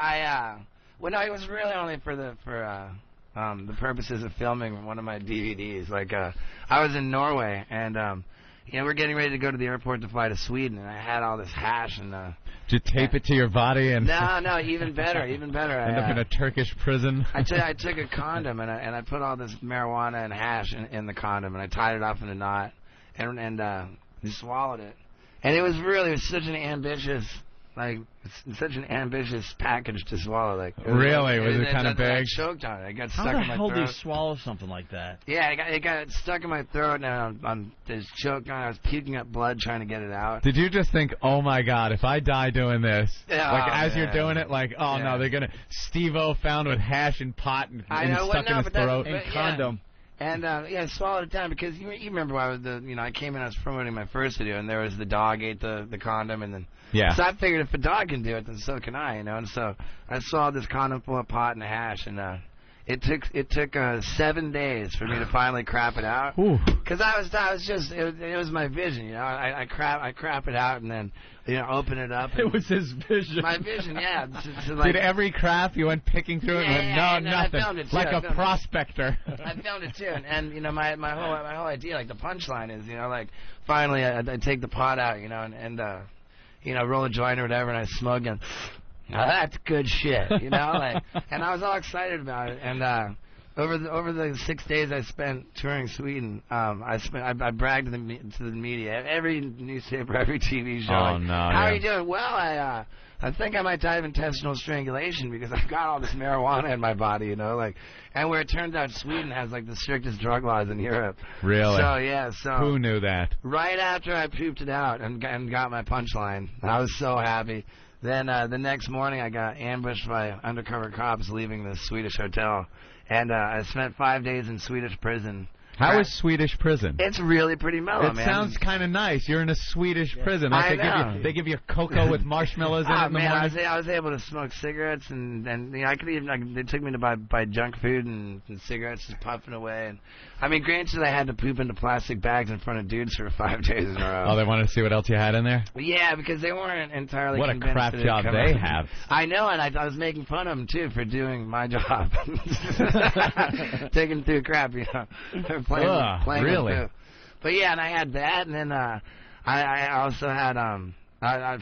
well, no, it was really only for the purposes of filming one of my DVDs. Like, I was in Norway, and we're getting ready to go to the airport to fly to Sweden, and I had all this hash and. Did you tape it to your body and? No, even better. End up in a Turkish prison. I took a condom and I put all this marijuana and hash in the condom, and I tied it off in a knot, and swallowed it, and it was such an ambitious. Such an ambitious package to swallow. Like, really? Was it kind of big? I choked on it. It got stuck in my throat. How the hell do you swallow something like that? Yeah, it got stuck in my throat, and I'm just choked on it. I was puking up blood trying to get it out. Did you just think, oh my God, if I die doing this, as you're doing it, no, they're gonna Steve-O found with hash and pot and stuck in his throat and condom. And I swallowed it down because you remember I was I came in, I was promoting my first video, and there was the dog ate the condom, and then so I figured if a dog can do it, then so can I, and so I swallowed this condom full of pot and hash, and it took 7 days for me to finally crap it out, because I was just it was my vision, I crap it out and then open it up. It was his vision. My vision, yeah. Did every crap you went picking through it and went, no, nothing, I filmed it too, like a prospector. I filmed it too, and my whole idea, like the punchline is, like finally I take the pot out, and roll a joint or whatever, and I smoke and. Now that's good shit, and I was all excited about it. And over the 6 days I spent touring Sweden, I bragged to the media, every newspaper, every TV show. Oh, no, how are you doing? Well, I think I might die of intestinal strangulation because I've got all this marijuana in my body, and where it turns out Sweden has like the strictest drug laws in Europe. Really? So who knew that? Right after I pooped it out and got my punchline, I was so happy. Then the next morning I got ambushed by undercover cops leaving the Swedish hotel, and I spent 5 days in Swedish prison. How is Swedish prison? It's really pretty mellow, man. It sounds kind of nice. You're in a Swedish prison. I know. They give you cocoa with marshmallows in it in the morning. I was able to smoke cigarettes, and I could even. They took me to buy junk food and cigarettes, just puffing away. And I mean, granted, I had to poop into plastic bags in front of dudes for 5 days in a row. Oh, they wanted to see what else you had in there? Yeah, because they weren't entirely What a convinced crap that job they have. I know, and I was making fun of them, too, for doing my job. Taking through crap, playing really? with But yeah, and I had that, and then I also had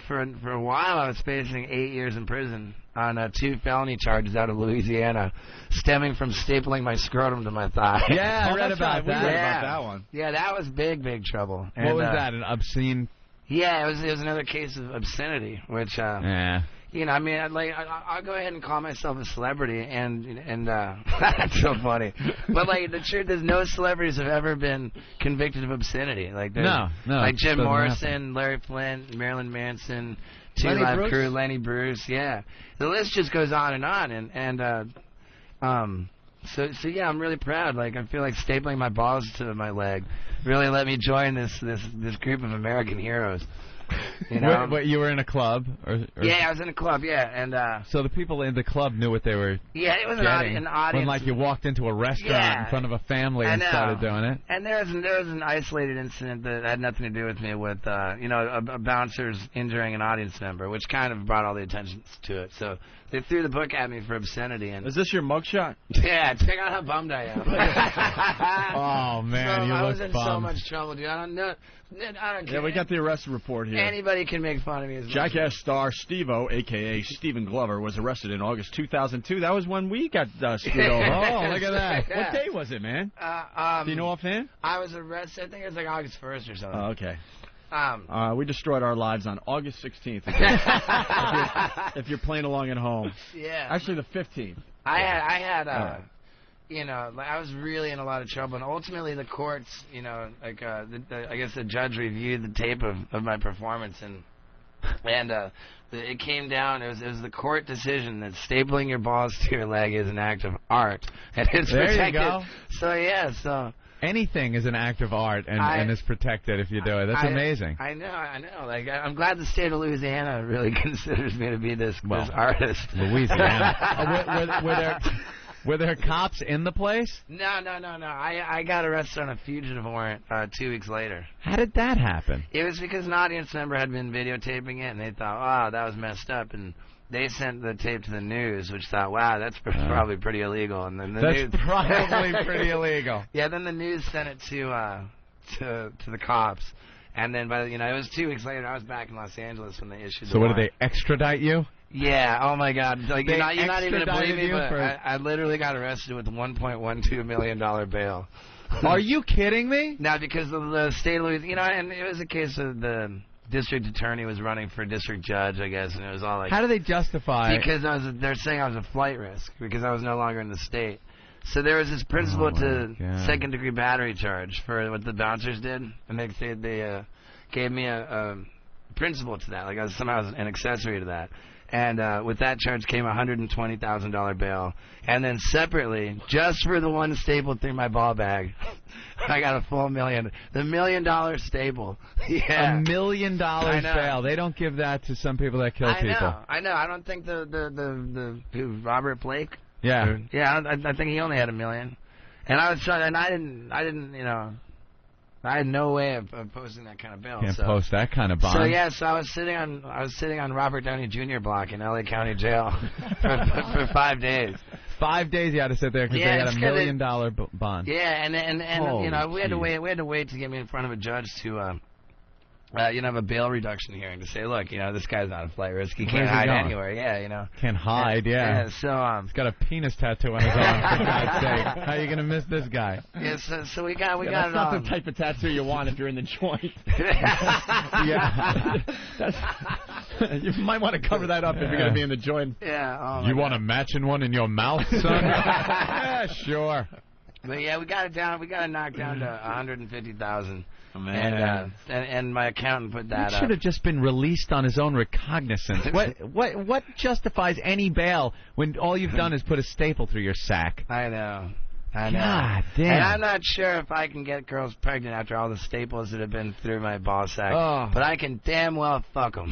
for a while I was facing 8 years in prison on 2 felony charges out of Louisiana, stemming from stapling my scrotum to my thigh. Yeah, I read about that. We read about that one. Yeah, that was big trouble. What and, was that? An obscene? Yeah, it was another case of obscenity, which yeah. I mean, I'll go ahead and call myself a celebrity, and that's so funny. But the truth is, no celebrities have ever been convicted of obscenity. No, like Jim Morrison, happen. Larry Flint, Marilyn Manson, Two Lenny Live Bruce? Crew, Lenny Bruce. Yeah, the list just goes on, So yeah, I'm really proud. I feel like stapling my balls to my leg really let me join this group of American heroes. But you were in a club, or yeah, I was in a club, yeah, and so the people in the club knew what they were. Yeah, it was an audience. When you walked into a restaurant in front of a family and started doing it. And there was an isolated incident that had nothing to do with me, with a bouncer's injuring an audience member, which kind of brought all the attention to it. So they threw the book at me for obscenity. And is this your mugshot? Yeah, check out how bummed I am. Oh man, you look bummed. I was in so much trouble, dude. I don't care. Yeah, we got the arrest report here. Anybody can make fun of me. Jackass star Steve-O, a.k.a. Stephen Glover, was arrested in August 2002. That was when we got screwed over. Oh, look at that. Yeah. What day was it, man? Do you know offhand? I was arrested, I think it was August 1st or something. Oh, okay. We destroyed our lives on August 16th. If you're playing along at home. Yeah. Actually, the 15th. I was really in a lot of trouble, and ultimately the courts, I guess the judge reviewed the tape of my performance, and it came down. It was the court decision that stapling your balls to your leg is an act of art, and it's protected. You go. So yeah, anything is an act of art and is protected if you do it. That's amazing. I know. I'm glad the state of Louisiana really considers me to be this artist. Louisiana. Were there cops in the place? No. I got arrested on a fugitive warrant 2 weeks later. How did that happen? It was because an audience member had been videotaping it, and they thought, oh, that was messed up, and they sent the tape to the news, which thought, wow, that's probably pretty illegal. And then that's probably pretty illegal. Yeah, then the news sent it to the cops, and then it was 2 weeks later. I was back in Los Angeles when they issued. So what, did they extradite you? Yeah. Oh my God. You're not even gonna believe me, but I literally got arrested with $1.12 million bail. Are you kidding me? No, because of the state of Louisiana, and it was a case of the district attorney was running for district judge, I guess, and it was all like. How do they justify? Because they're saying I was a flight risk because I was no longer in the state. So there was this principal to second-degree battery charge for what the bouncers did, and they gave me a principal to that, like I was somehow an accessory to that. And with that charge came a $120,000 bail. And then separately, just for the one stapled through my ball bag, I got a full $1 million. The $1 million staple. Yeah. $1 million I know. bail. They don't give that to some people that kill people. I know. I don't think the Robert Blake. Yeah. Yeah. I think he only had $1 million. And I was trying, and I didn't, you know, I had no way of posting that kind of bill. Can't post that kind of bond. So yeah, so I was sitting on Robert Downey Jr. block in LA County Jail for 5 days. 5 days you had to sit there because they had $1 million bond. Yeah, and you know we had to wait to get me in front of a judge to have a bail reduction hearing to say, look, you know, this guy's not a flight risk. He can't hide anywhere. Yeah, you know. Can't hide. Yeah. So he's got a penis tattoo on his arm. For God's sake, how are you gonna miss this guy? Yeah. So we got that's it all. not the type of tattoo you want if you're in the joint. Yeah. You might want to cover that up if you're going to be in the joint. Yeah. Oh You want a matching one in your mouth, son? Yeah, sure. But yeah, we got it down. We got it knocked down to $150,000. Oh, man. And my accountant put that He should have just been released on his own recognizance. What justifies any bail when all you've done is put a staple through your sack? I know. God damn. And I'm not sure if I can get girls pregnant after all the staples that have been through my ball sack. Oh. But I can damn well fuck them.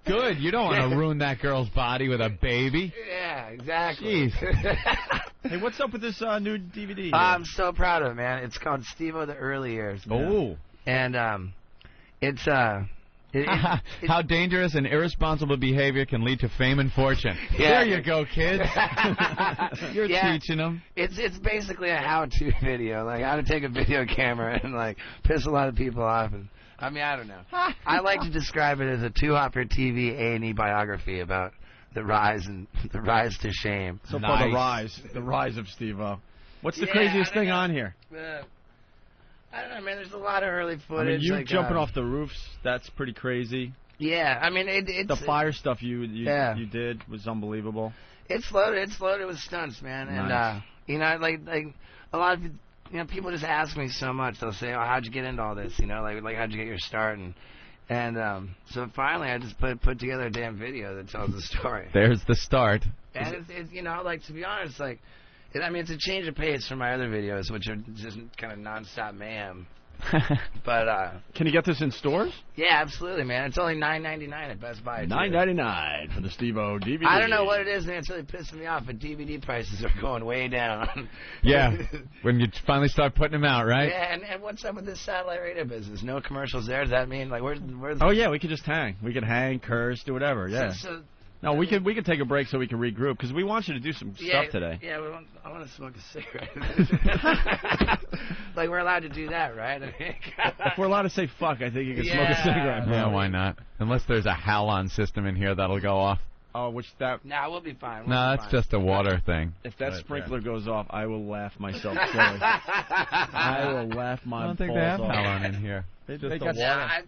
Good. You don't want to ruin that girl's body with a baby. Yeah, exactly. Jeez. Hey, what's up with this new DVD? Here? I'm so proud of it, man. It's called Steve-O the Early Years. Oh. And it's how dangerous and irresponsible behavior can lead to fame and fortune. Yeah. There you go, kids. You're teaching them. It's basically a how-to video, like how to take a video camera and like piss a lot of people off. And I mean, I don't know. I like to describe it as a too-hot for TV A&E biography about the rise to shame. So far, the rise of Steve-O. What's the craziest thing on here? I don't know, man. There's a lot of early footage. I mean, you like, jumping off the roofs, that's pretty crazy. Yeah, I mean, it's... The fire stuff you did was unbelievable. It's loaded with stunts, man. Nice. And, like a lot of, people just ask me so much. They'll say, oh, how'd you get into all this? Like how'd you get your start? And so finally I just put together a damn video that tells the story. There's the start. And it's like, to be honest, like... it's a change of pace from my other videos, which are just kind of nonstop mayhem. But can you get this in stores? Yeah, absolutely, man. It's only $9.99 at Best Buy. $9.99 for the Steve-O DVD. I don't know what it is, man. It's really pissing me off, but DVD prices are going way down. Yeah, when you finally start putting them out, right? Yeah, and what's up with this satellite radio business? No commercials there. Does that mean like where's Oh yeah, we could just hang. We could hang, curse, do whatever. Yeah. No, we can take a break so we can regroup because we want you to do some stuff today. Yeah, I want to smoke a cigarette. Like we're allowed to do that, right? If we're allowed to say fuck, I think you can smoke a cigarette. Yeah, why not? Unless there's a halon system in here that'll go off. Oh, Nah, we'll be fine. No, that's just a water thing. If that sprinkler goes off, I will laugh myself silly. I will laugh my balls off. I don't think they have halon in here. They got I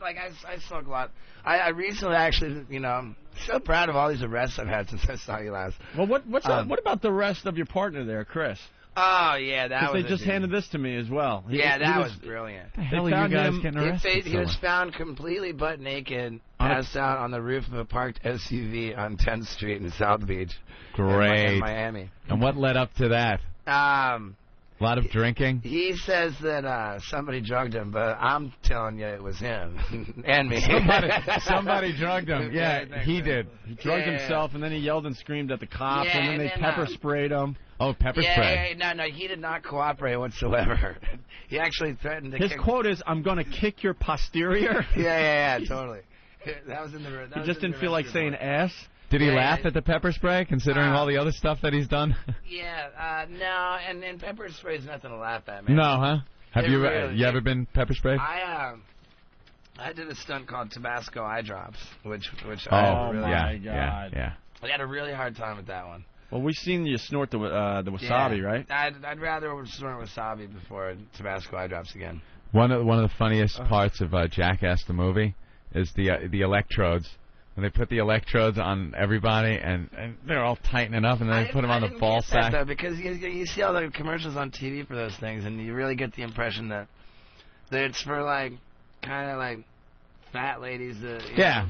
smoke a lot. I recently actually, I'm so proud of all these arrests I've had since I saw you last. Well, what about the rest of your partner there, Chris? Oh yeah, that was. They just handed this to me as well. That was brilliant. The hell are you guys getting arrested? He was found completely butt naked, passed out on the roof of a parked SUV on 10th Street in South Beach. Great. In Miami. And what led up to that? A lot of drinking? He says that somebody drugged him, but I'm telling you it was him and me. Somebody drugged him. Yeah, he did. He drugged himself, and then he yelled and screamed at the cops, and then they pepper sprayed him. Oh, pepper spray. No, he did not cooperate whatsoever. He actually threatened to His quote is, I'm going to kick your posterior. Yeah, totally. That was in the... He just didn't feel like saying ass? Did he laugh at the pepper spray, considering all the other stuff that he's done? Yeah, no, and pepper spray is nothing to laugh at, man. No, huh? Have you ever been pepper sprayed? I did a stunt called Tabasco Eye Drops, which oh my God. Yeah. I had a really hard time with that one. Well, we've seen you snort the wasabi, right? I'd rather snort wasabi before Tabasco Eye Drops again. One of the funniest parts of Jackass the movie is the electrodes. When they put the electrodes on everybody, and they're all tightening up, and then they put them on the ball sack. Though, because you see all the commercials on TV for those things, and you really get the impression that it's for like kind of like fat ladies. Yeah.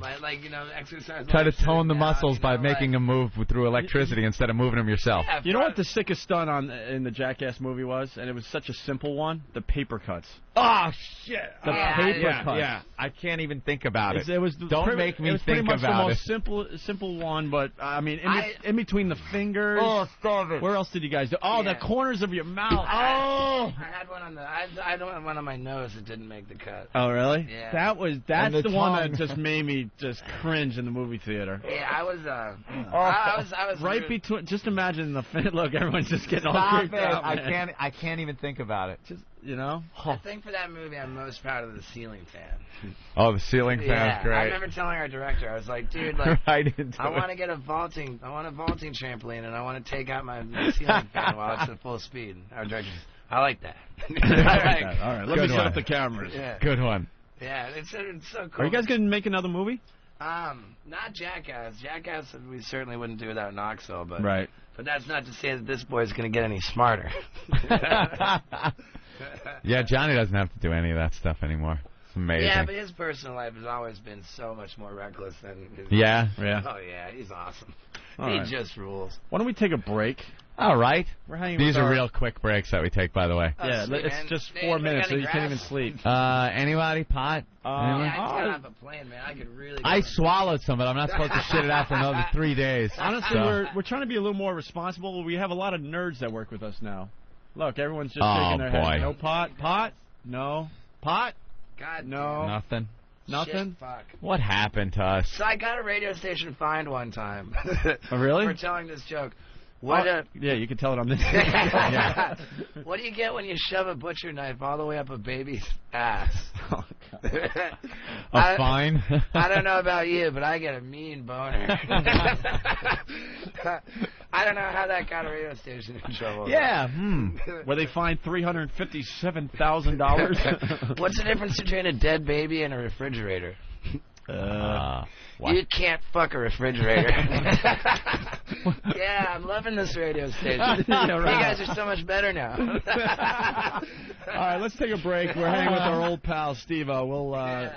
Exercise. Try to while tone the sitting down, muscles you by know, making them move through electricity instead of moving them yourself. Yeah, You know what the sickest stunt in the Jackass movie was? And it was such a simple one. The paper cuts. Oh shit! The paper cuts. Yeah, I can't even think about it. It was Don't make me it was think pretty much about the it. most simple one, but I mean, in between the fingers. Oh, stop it! Where else did you guys do? Oh, the corners of your mouth. I had one on I had one on my nose that didn't make the cut. Oh, really? Yeah. That's the one tongue. that just made me just cringe in the movie theater. Yeah, I was right between. Just imagine the look. Everyone's just getting all Stop creeped it! out. Man. I can't even think about it. Just I think for that movie, I'm most proud of the ceiling fan. Oh, the ceiling fan's Yeah, great. I remember telling our director, I was like, dude, like, Right into I it. want to get a vaulting trampoline, and I want to take out my ceiling fan while it's at full speed. Our director says, I like that. All right, let me set up the cameras. Yeah. Good one. Yeah, it's so cool. Are you guys going to make another movie? Not Jackass. Jackass, we certainly wouldn't do without Knoxville, but Right. But that's not to say that this boy's going to get any smarter. Yeah, Johnny doesn't have to do any of that stuff anymore. It's amazing. Yeah, but his personal life has always been so much more reckless than his. Yeah? Yeah. Oh yeah, he's awesome. All He right. just rules. Why don't we take a break? All right. We're hanging These with are our- real quick breaks that we take, by the way. Yeah, sweet, it's man. just Man, 4 anybody minutes, got so any you can't even grass? sleep. Anybody? Pot? Anyone? Yeah, I get off a plane, man. I could really. I swallowed some, but I'm not supposed to shit it out for another 3 days. Honestly, So- we're trying to be a little more responsible. We have a lot of nerds that work with us now. Look, everyone's just Oh, shaking their boy. head. No pot? Pot? No. Pot? God, No. Nothing. Nothing? Shit, fuck. What happened to us? So I got a radio station fined one time. Oh, really? For telling this joke. What yeah, you can tell it on this. yeah. What do you get when you shove a butcher knife all the way up a baby's ass? Oh, God. A fine? I don't know about you, but I get a mean boner. I don't know how that got a radio station in trouble. Yeah. Where they fined $357,000. What's the difference between a dead baby and a refrigerator? You can't fuck a refrigerator. Yeah, I'm loving this radio station. Yeah, right. You guys are so much better now. All right, let's take a break. We're hanging with our old pal Steve-O.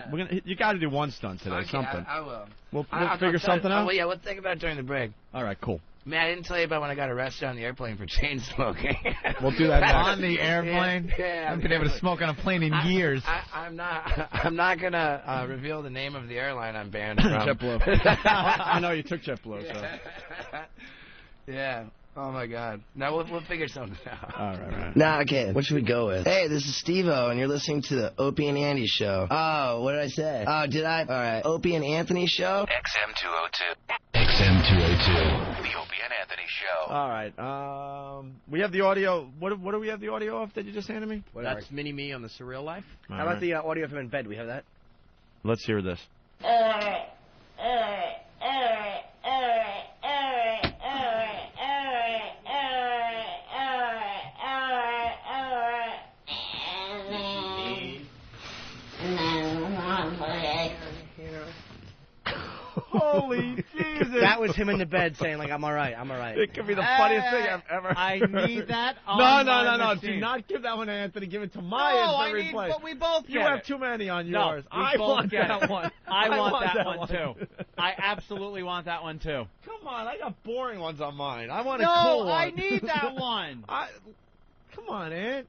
You got to do one stunt today, Okay, something. I will. We'll I'll figure tell you- something out. Well, yeah, we'll think about it during the break. All right, cool. Man, I didn't tell you about when I got arrested on the airplane for chain smoking. We'll do that next. On the airplane? Yeah, I haven't been able to smoke on a plane in years. I'm not gonna reveal the name of the airline I'm banned from. JetBlue. I know you took JetBlue, so. Yeah. Oh my God. Now we'll figure something out. All right. Nah, okay. What should we go with? Hey, this is Steve-O, and you're listening to the Opie and Andy Show. Oh, what did I say? Oh, did I? All right. Opie and Anthony Show? XM202. XM202. The Opie and Anthony Show. All right. We have the audio. What do we have the audio of that you just handed me? That's Mini-Me on the Surreal Life. All How about right. the audio from in bed? We have that? Let's hear this. Holy Jesus. That was him in the bed saying, like, I'm all right, I'm all right. It could be the funniest thing I've ever I heard. need that on No. my Do machine. not give that one to Anthony. Give it to my I instant need, replay. but we both You get have it. too many on No, yours. we I both want get that it. one. I want that one one too. I absolutely want that one too. Come on, I got boring ones on mine. I want No, a cool one. I need that one. Come on, Ant.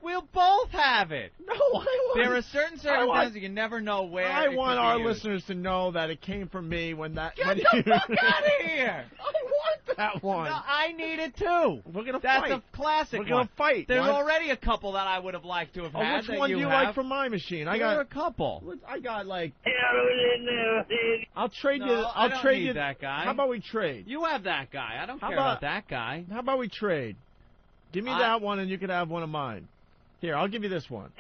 We'll both have it. No, I want There are certain I circumstances want- you never know where. I it want could be our used. listeners to know that it came from me when that. Get when the you- fuck out of here! I want that one. No, I need it too. We're gonna That's fight. a classic We're gonna one. fight. There's What? already a couple that I would have liked to have had. Which that one do you have. like from my machine? I There are got a couple. I got like. I'll trade No, you. I I'll don't trade need you that guy. How about we trade? You have that guy. I don't How care about- about that guy. How about we trade? Give me that one, and you can have one of mine. Here, I'll give you this one.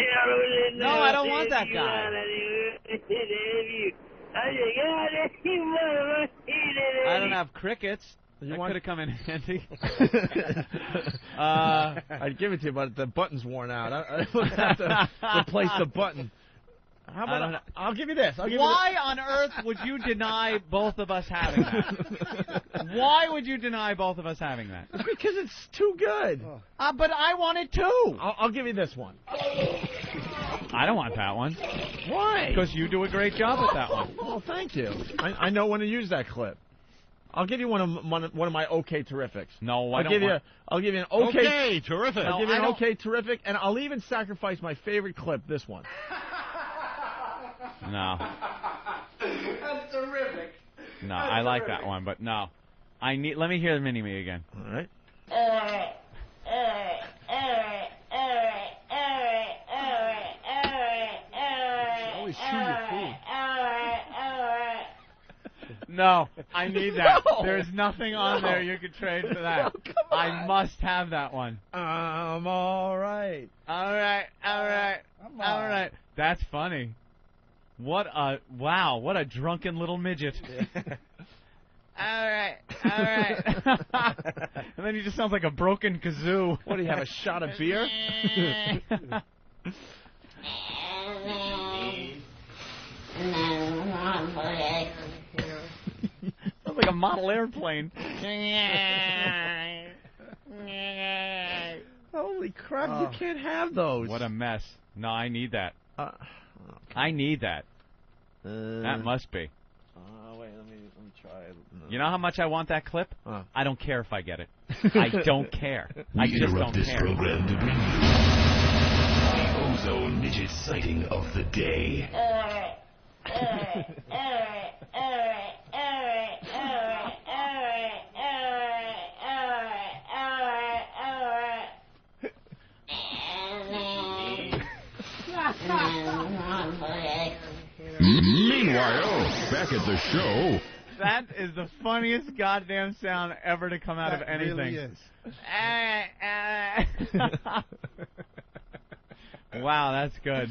No, I don't want that guy. I don't have crickets. You That want- could have come in handy. I'd give it to you, but the button's worn out. I would have to replace the button. How about I'll give you this. I'll give Why on earth would you deny both of us having that? Why would you deny both of us having that? you this. Because it's too good. But I want it too. I'll give you this one. I don't want that one. Why? Because you do a great job at that one. Well, thank you. I know when to use that clip. I'll give you one of my OK Terrifics. No, I'll give you an OK. Okay, terrific. I'll give you an OK Terrific, and I'll even sacrifice my favorite clip, this one. No. That's terrific. No, I like that one, but no. Let me hear the Mini-Me again. All right. Always chew your food. No, I need that. No. There's nothing on there you could trade for that. No, come on. I must have that one. I'm all right. All right. Come on. All right. That's funny. What a drunken little midget. All right. And then he just sounds like a broken kazoo. What, do you have a shot of beer? Sounds like a model airplane. Holy crap, you can't have those. What a mess. No, I need that. I need that. That must be. Wait, let me try it. No. You know how much I want that clip? Huh. I don't care if I get it. I don't care. I We just interrupt don't this care. program to bring you the Ozone Midget sighting of the day. Meanwhile, back at the show. That is the funniest goddamn sound ever to come out of anything. Really is. Wow, that's good.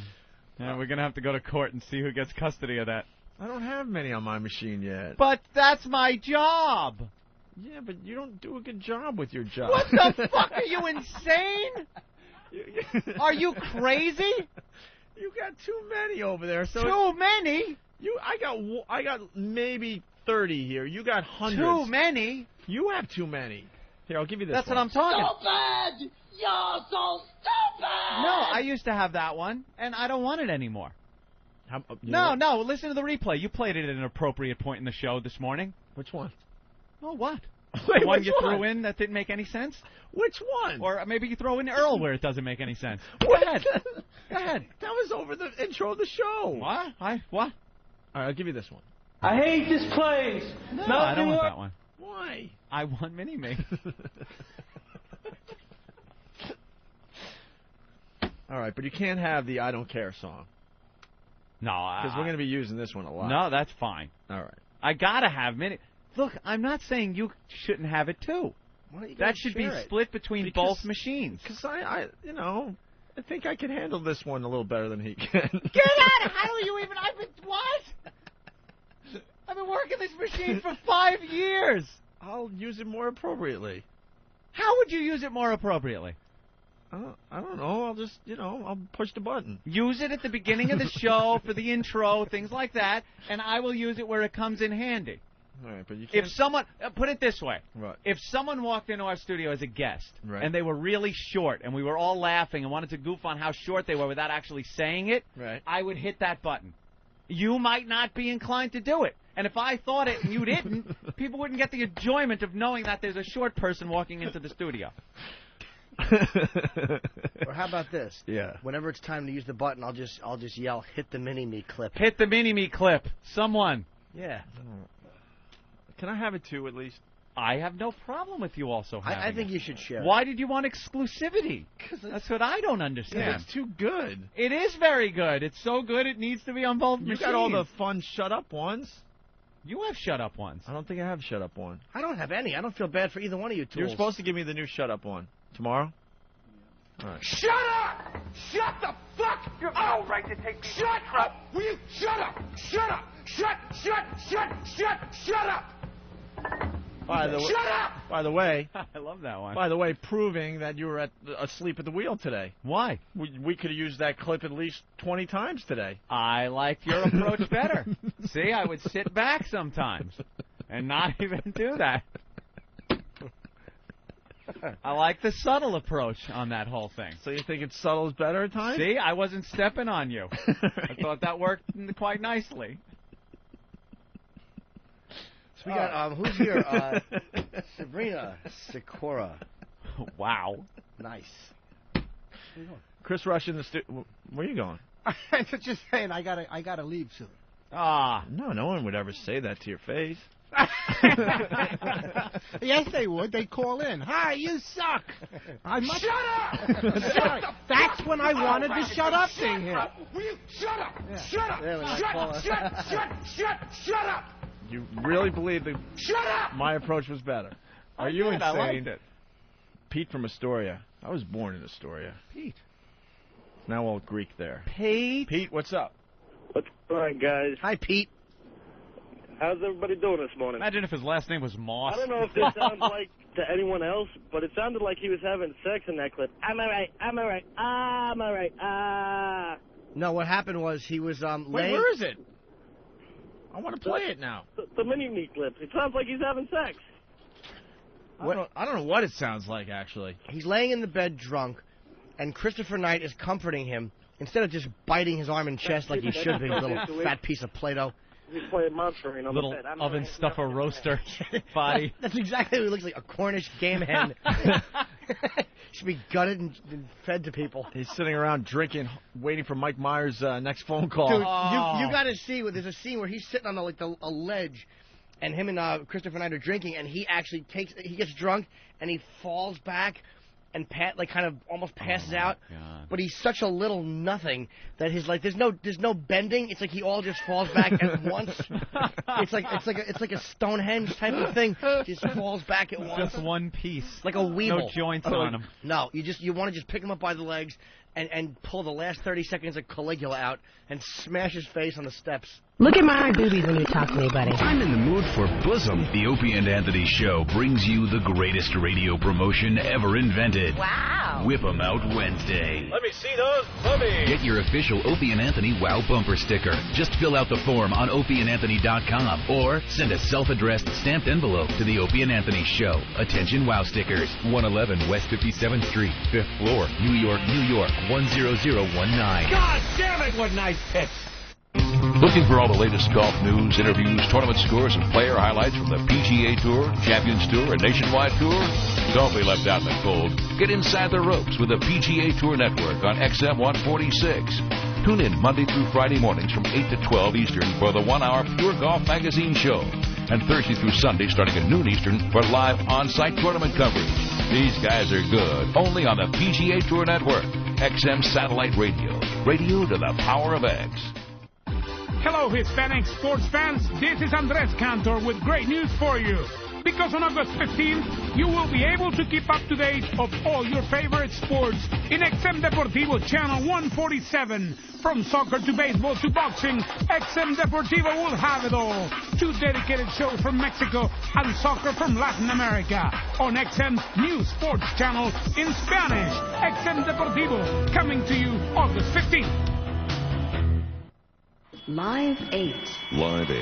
Yeah, we're gonna have to go to court and see who gets custody of that. I don't have many on my machine yet. But that's my job. Yeah, but you don't do a good job with your job. What the fuck? Are you insane? Are you crazy? You got too many over there. So Too many? I got maybe 30 here. You got hundreds. Too many? You have too many. Here, I'll give you this. That's one. what I'm talking. Stupid! You're so stupid! No, I used to have that one, and I don't want it anymore. No. Listen to the replay. You played it at an appropriate point in the show this morning. Which one? Oh, what? Wait, The one which you one? threw in that didn't make any sense? Which one? Or maybe you throw in Earl where it doesn't make any sense. What? Go ahead. Go ahead. That was over the intro of the show. What? What? All right, I'll give you this one. I hate this place. No, I don't want that one. Why? I want Mini-Me. All right, but you can't have the I Don't Care song. No, Because we're going to be using this one a lot. No, that's fine. All right. I gotta have Mini. Look, I'm not saying you shouldn't have it too. Why don't you That guys should be share it? split between both machines. Because I think I can handle this one a little better than he can. Get out! How do you even? What? I've been working this machine for 5 years. I'll use it more appropriately. How would you use it more appropriately? I don't know. I'll just, I'll push the button. Use it at the beginning of the show for the intro, things like that, and I will use it where it comes in handy. All right, but you can't. If someone, put it this way, Right. if someone walked into our studio as a guest, Right. and they were really short, and we were all laughing and wanted to goof on how short they were without actually saying it, Right. I would hit that button. You might not be inclined to do it. And if I thought it and you didn't, people wouldn't get the enjoyment of knowing that there's a short person walking into the studio. Or how about this? Yeah. Whenever it's time to use the button, I'll just yell, "Hit the Mini-Me clip." Hit the Mini-Me clip. Someone. Yeah. Can I have it too, at least? I have no problem with you also having I think it. you should share. Why did you want exclusivity? That's what I don't understand. It's too good. It is very good. It's so good it needs to be on both You machines. got all the fun shut up ones. You have shut up ones. I don't think I have shut up one. I don't have any. I don't feel bad for either one of you tools. You're supposed to give me the new shut up one tomorrow. All right. Shut up! Shut the fuck! You have no right to take me. Shut up! Will you shut up? Shut up! Shut up! Shut up! By the way, I love that one. By the way, proving that you were asleep at the wheel today. Why? We could have used that clip at least 20 times today. I like your approach better. See, I would sit back sometimes and not even do that. I like the subtle approach on that whole thing. So you think it's subtle is better at times? See, I wasn't stepping on you. I thought that worked quite nicely. So we got, who's here? Sabrina Sikora. Wow. Nice. Chris Rush in the studio. Where are you going? I'm just saying, I gotta leave soon. Ah, no one would ever say that to your face. Yes, they would. They'd call in. Hi, you suck. Shut up! Sorry. That's when I wanted the shut up thing here. Will you shut up? Yeah. Shut up! Shut up! You really believe that Shut up! my approach was better? Are you did. insane? I liked it. Pete from Astoria. I was born in Astoria. Pete. Now old Greek there. Pete, what's up? What's going on, guys? Hi, Pete. How's everybody doing this morning? Imagine if his last name was Moss. I don't know if this sounds like to anyone else, but it sounded like he was having sex in that clip. I'm all right. I'm all right. I'm all right. No, what happened was he was Wait, laying. where is it? I want to play it now. The mini-me clip. It sounds like he's having sex. I don't know what it sounds like, actually. He's laying in the bed drunk, and Christopher Knight is comforting him instead of just biting his arm and chest like he should be, little fat piece of Play-Doh. He's playing Monster on Little the bed. I'm oven stuffer roaster body. That's exactly what he looks like, a Cornish game hen. Should be gutted and fed to people. He's sitting around drinking, waiting for Mike Myers' next phone call. Dude, you got to see, there's a scene where he's sitting on a ledge, and him and Christopher Knight are drinking, and he actually he gets drunk, and he falls back and kind of almost passes out. God. But he's such a little nothing that there's no bending. It's like he all just falls back at once. It's like a Stonehenge type of thing. Just falls back at once. Just one piece. Like a weeble. No joints on him. No, you want to just pick him up by the legs and pull the last 30 seconds of Caligula out and smash his face on the steps. Look at my boobies when you talk to me, buddy. I'm in the mood for bosom. The Opie and Anthony Show brings you the greatest radio promotion ever invented. Wow. Whip 'em Out Wednesday. Let me see those boobies. Get your official Opie and Anthony Wow Bumper sticker. Just fill out the form on opieandanthony.com or send a self-addressed stamped envelope to the Opie and Anthony Show. Attention Wow stickers. 111 West 57th Street, 5th floor, New York, New York, 10019. God damn it, what nice picks. Looking for all the latest golf news, interviews, tournament scores, and player highlights from the PGA Tour, Champions Tour, and Nationwide Tour? Don't be left out in the cold. Get inside the ropes with the PGA Tour Network on XM 146. Tune in Monday through Friday mornings from 8 to 12 Eastern for the 1-hour Pure Golf Magazine show. And Thursday through Sunday starting at noon Eastern for live on-site tournament coverage. These guys are good. Only on the PGA Tour Network. XM Satellite Radio. Radio to the power of X. Hello, Hispanic sports fans. This is Andres Cantor with great news for you. Because on August 15th, you will be able to keep up to date of all your favorite sports in XM Deportivo Channel 147. From soccer to baseball to boxing, XM Deportivo will have it all. 2 dedicated shows from Mexico and soccer from Latin America. On XM New Sports Channel in Spanish. XM Deportivo, coming to you August 15th. Live 8. Live 8.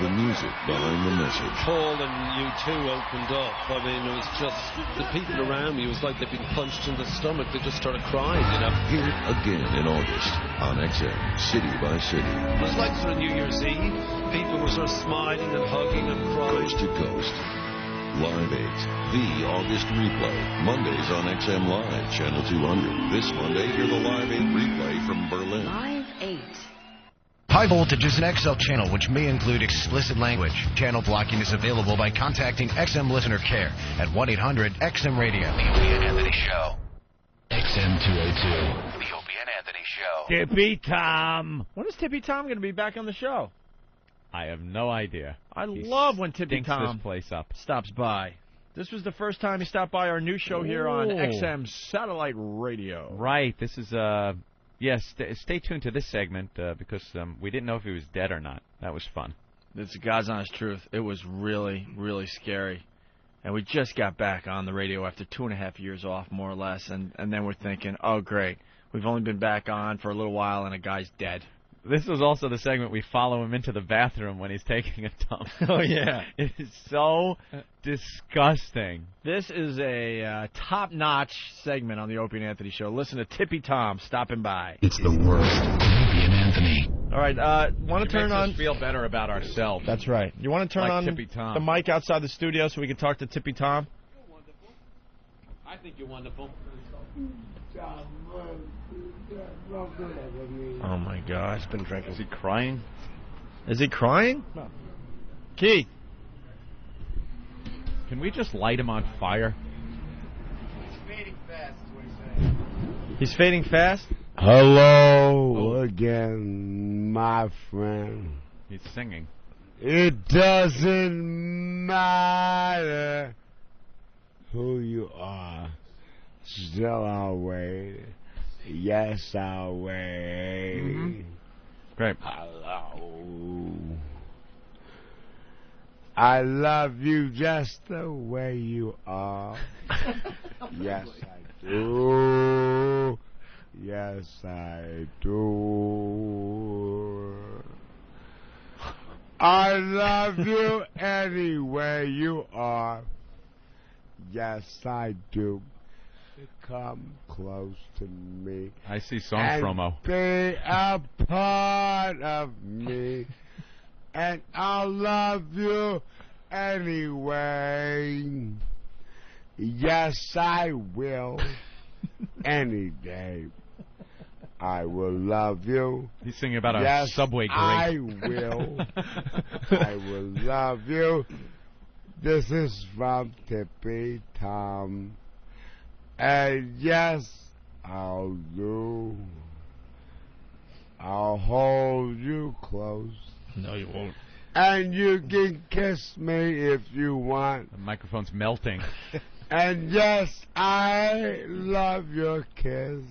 The music behind the message. Paul and U2 opened up. I mean, it was just the people around me. It was like they'd been punched in the stomach. They just started crying, you know. Hear it again in August on XM, City by City. It was like sort of New Year's Eve. People were sort of smiling and hugging and crying. Coast to Coast. Live 8. The August replay. Mondays on XM Live, Channel 200. This Monday, hear the Live 8 replay from Berlin. Live 8. High Voltage is an XL channel which may include explicit language. Channel blocking is available by contacting XM Listener Care at 1-800-XM Radio. The Opie and Anthony Show. XM 202. The Opie and Anthony Show. Tippy Tom. When is Tippy Tom going to be back on the show? I have no idea. I love when Tippy Stinks Tom this place up. stops by. This was the first time he stopped by our new show here on XM Satellite Radio. Right. This is yes. Stay tuned to this segment because we didn't know if he was dead or not. That was fun. It's God's honest truth. It was really, really scary. And we just got back on the radio after 2.5 years off, more or less. And then we're thinking, oh, great. We've only been back on for a little while, and a guy's dead. This was also the segment we follow him into the bathroom when he's taking a dump. Oh, yeah. It is so disgusting. This is a top-notch segment on the Opie and Anthony Show. Listen to Tippy Tom stopping by. It's the worst. Opie and Anthony. All right, want to turn on... Makes us feel better about ourselves. That's right. You want to turn Like on Tippy Tom. the mic outside the studio so we can talk to Tippy Tom? I think you're wonderful. Oh, my God. He's been drinking. Is he crying? Is he crying? No. Keith. Can we just light him on fire? He's fading fast, is what he's saying. He's fading fast? Hello again, my friend. He's singing. It doesn't matter who you are. Still I'll wait. Yes, I'll wait. Mm-hmm. Great. Hello. I love you just the way you are. Yes, I do. Yes, I do. I love you any way you are. Yes, I do. Come close to me. I see song and promo. Be a part of me. And I'll love you anyway. Yes, I will. Any day. I will love you. He's singing about yes, a subway grate. I will. I will love you. This is from Tippy Tom. And yes, I'll do. I'll hold you close. No, you won't. And you can kiss me if you want. The microphone's melting. And yes, I love your kiss.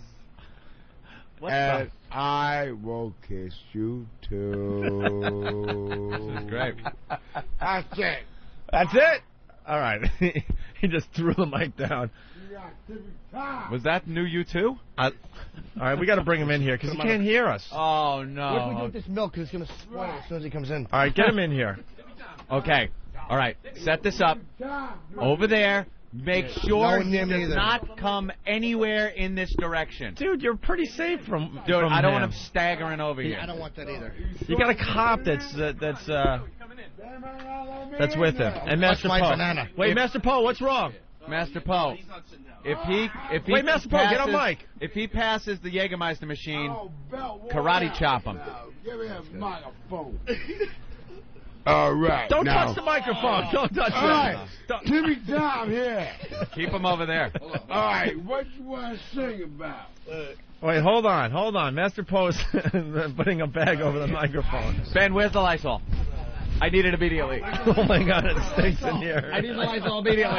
And I will kiss you too. This is great. That's it. That's it? All right. He just threw the mic down. Was that new U2? All right, we got to bring him in here because he can't hear us. Oh, no. What do we do with this milk? Because it's going to spoil as soon as he comes in. All right, get him in here. Okay. All right. Set this up. Over there. Make sure he does not come anywhere in this direction. Dude, you're pretty safe from Dude, from I don't him. want him staggering over here. I don't want that either. You got a cop that's with him. And Master my Poe. banana. Wait, Master Poe, what's wrong? Master Poe, if he Wait, Master Poe, get on mic. If he passes the Jägermeister machine, karate chop him. Give me a microphone. All right. Don't now. touch the microphone. Don't touch it. All right. Tippy Tom here. Keep him over there. All right. What you want to sing about? Wait, hold on. Master Poe's putting a bag over the microphone. Ben, where's the Lysol? I need it immediately. Oh my God, it stinks in here. I need the Lysol immediately.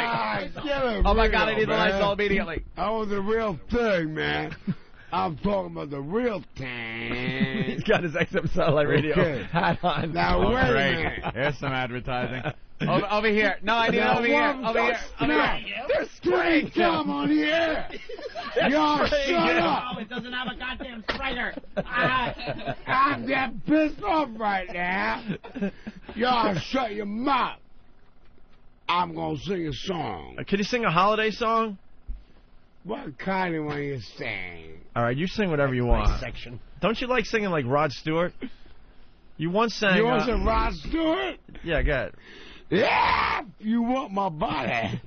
Oh my God, I need the Lysol immediately. I want the real thing, man. I'm talking about the real thing. He's got his XM satellite radio hat on. Now wait a great. minute. Here's some advertising. Over here. No, I need it over here. Over here. Over here. They're spraying Come on here. Y'all shut up. Oh, it doesn't have a goddamn sprayer. I'm getting pissed off right now. Y'all shut your mouth. I'm going to sing a song. Can you sing a holiday song? What kind of one you sing? All right, you sing whatever you want. Section. Don't you like singing like Rod Stewart? You once sang... You want some Rod Stewart? Yeah, go ahead. Yeah, you want my body.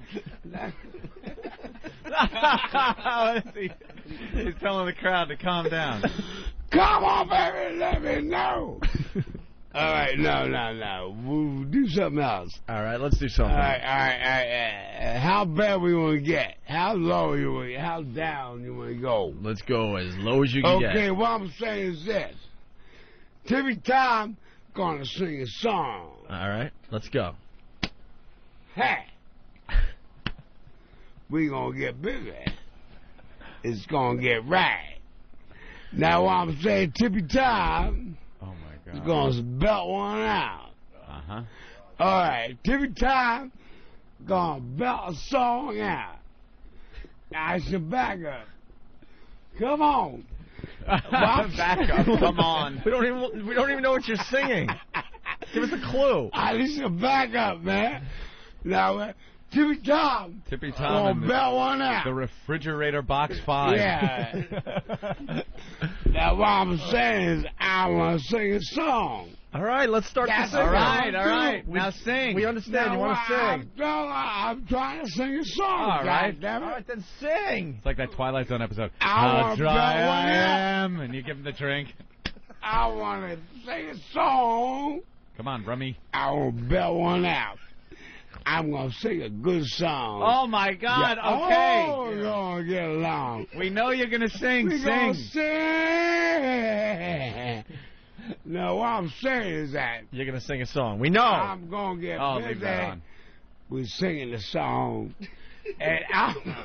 He's telling the crowd to calm down. Come on, baby, let me know. All right, no. We'll do something else. All right, let's do something. All right. How bad we want to get? How low you want? How down you want to go? Let's go as low as you can get. Okay, what I'm saying is this. Tippy Tom gonna sing a song. All right, let's go. Hey, we gonna get busy. It's gonna get right. Now what I'm saying, Tippy Tom is gonna belt one out. Uh-huh. All right, Tippy Tom gonna belt a song out. Now it's your back up. Come on. Back up. Come on. We don't even know what you're singing. Give us a clue. I need to back up, man. Now, Tippy Tom. Tippy Tom. Bet one out. The refrigerator box 5. Yeah. Now, what I'm saying is, I want to sing a song. All right, let's start the singing. All right. Now sing. We understand. You want to sing. I'm trying to sing a song. All right. All right, then sing. It's like that Twilight Zone episode. How dry I am. And you give him the drink. I want to sing a song. Come on, Rummy. I will bet one out. I'm going to sing a good song. Oh, my God. Okay. Oh, we're going to get along. We know you're going to sing. We're going to sing. No, what I'm saying is that you're going to sing a song. We know. I'm going to get busy. Leave that on. We're singing the song. And I'm...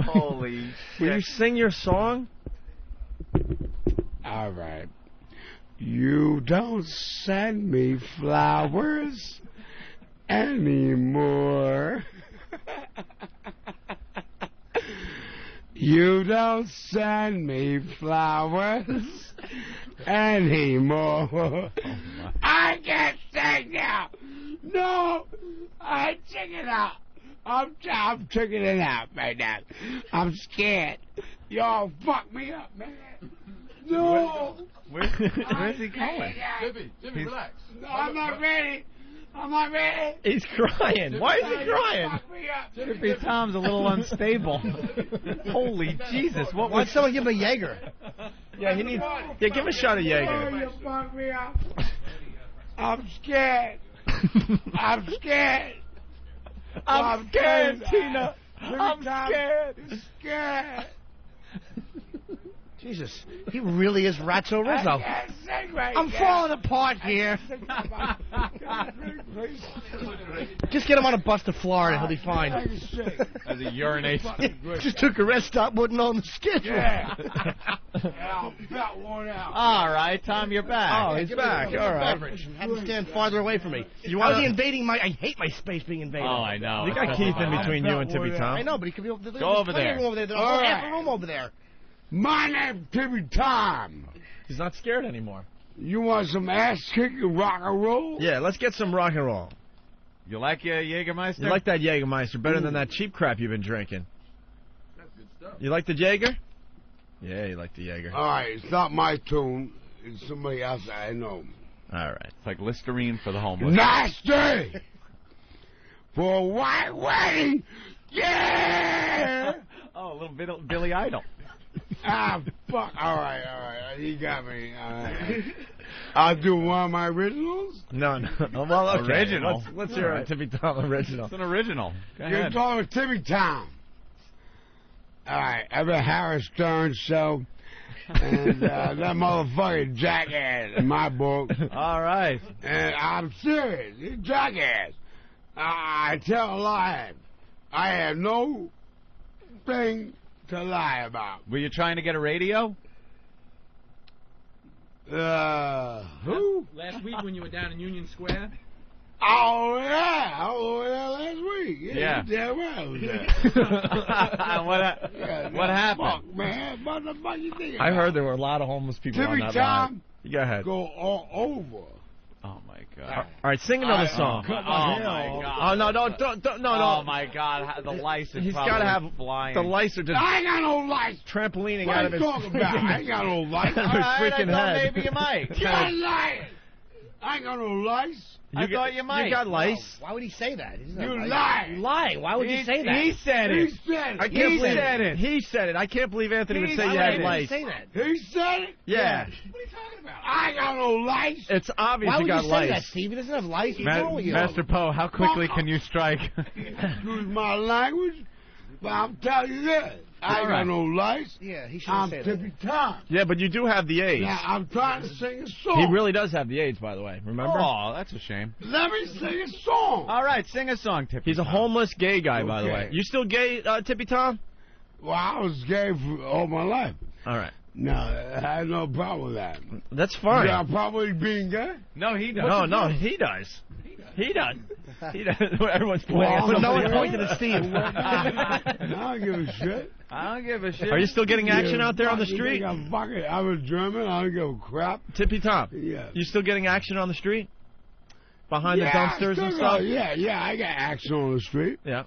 Holy shit. Will you sing your song? All right. You don't send me flowers anymore. You don't send me flowers anymore. Oh, I can't sing now. No, I chicken out. I'm chickening out right now. I'm scared. Y'all fuck me up, man. No. Where's he going? Jimmy, relax. No, I'm not ready. I'm not ready. He's crying. Why is he crying? Tippy Tom's a little unstable. Holy Jesus! Why don't someone give him a Jaeger? Yeah, he needs. Yeah, give him a shot of Jaeger. You fuck me up. I'm scared. I'm scared. I'm scared, Tina. I'm scared. Scared. Jesus, he really is Ratso Rizzo. I'm falling apart here. Just get him on a bus to Florida, he'll be fine. As he urinates. Just took a rest stop, wasn't on the schedule. Yeah. I'll bet one out. All right, Tom, you're back. Oh, he's back. All right. Have him stand farther away from me. How's he invading my... I hate my space being invaded. Oh, I know. You got Keith in between you and Tippy Tom. I know, but he could be... Go over there. There's half a room over there. My name's Tippy Tom. He's not scared anymore. You want some ass-kicking rock and roll? Yeah, let's get some rock and roll. You like your Jägermeister? You like that Jägermeister better than that cheap crap you've been drinking. That's good stuff. You like the Jaeger? Yeah, you like the Jaeger. All right, it's not my tune. It's somebody else I know. All right. It's like Listerine for the homeless. Nasty! For a white wedding! Yeah! Oh, a little Billy Idol. Ah, fuck. All right. He got me. All right. I'll do one of my originals? No. Well, okay. Original? Let's hear a Tippy Tom original. It's an original. Go You're ahead. talking with Tippy Tom. All right. I have a Howard Stern show. And that motherfucking jackass in my book. All right. And I'm serious. He's a jackass. I tell a lie. I have no thing to lie about. Were you trying to get a radio? Who? Last week when you were down in Union Square? Oh, yeah. I was over there last week. Yeah. You're damn right I was there. What happened? Fuck, man. What the fuck you think? I heard there were a lot of homeless people on that line. You go ahead. Go all over. Oh, my God. All right, sing another song. Oh, my God. Oh, no. Oh, my God. The lice is He's probably got to have flying. the lice are just I ain't got no lice. trampolining What out are of you his talking about? I ain't got no lice. All right, freaking I thought head. maybe you might. You're lying. I ain't got no lice. I thought you might. You got lice. Why would he say that? You lying. You're lying. Why would you say that? He said it. He said it. He said it. He said it. I can't believe Anthony would say you had lice. Say that. He said it? Yeah. What are you talking about? I ain't got no lice. It's obvious Why you would got you say that, lice. Steve? He doesn't have lice. What's wrong with you? Master Poe, how quickly can you strike? Excuse my language, but I'm telling you this. I ain't got no lice. Yeah, he should I'm say Tippy Tom. Yeah, but you do have the AIDS. Now, I'm trying to sing a song. He really does have the AIDS, by the way. Remember? Oh, that's a shame. Let me sing a song. All right, sing a song, Tippy. He's a homeless gay guy, by the Okay. way. You still gay, Tippy Tom? Well, I was gay for all my life. All right. No, I had no problem with that. That's fine. You got a problem with being gay? No, he does. No, he does. He does. Everyone's pointing at Well, no somebody one's else. pointing at Steve. I don't give a shit. I don't give a shit. Are you still getting action out there on the You street? think I'm a German. I don't give a crap. Tippy Tom. Yeah. You still getting action on the street? Behind the Yeah, dumpsters still and stuff? Yeah, I got action on the street. Yeah.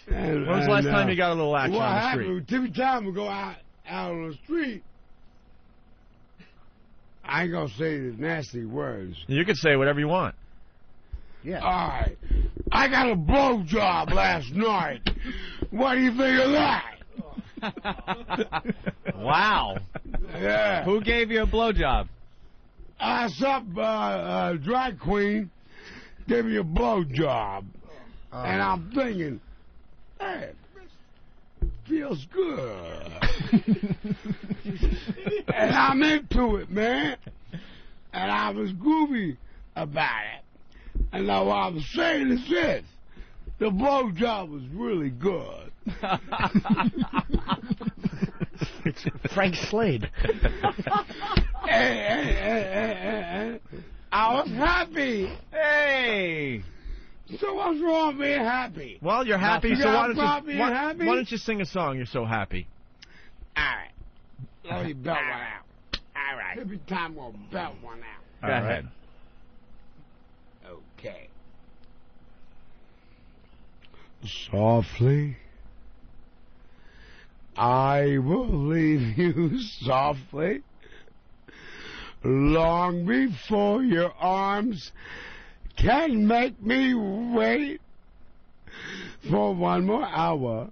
And, When was the last time you got a little action what on the street? happened? Tippy Tom would go out on the street. I ain't gonna say the nasty words. You can say whatever you want. Yeah. All right. I got a blowjob last night. What do you think of that? Wow. Yeah. Who gave you a blowjob? Some drag queen gave me a blowjob. And I'm thinking, hey, feels good. And I'm into it, man. And I was groovy about it. And now what I'm saying is this. The blowjob was really good. Frank Slade. Hey, I was happy. Hey. So what's wrong with being happy? Well, you're happy, You so got why a don't problem being you happy? why don't you sing a song? You're so happy. All right. Let me belt one out. All right. Every time we'll belt one out. Go ahead. Okay. Softly, I will leave you softly, long before your arms can make me wait for one more hour.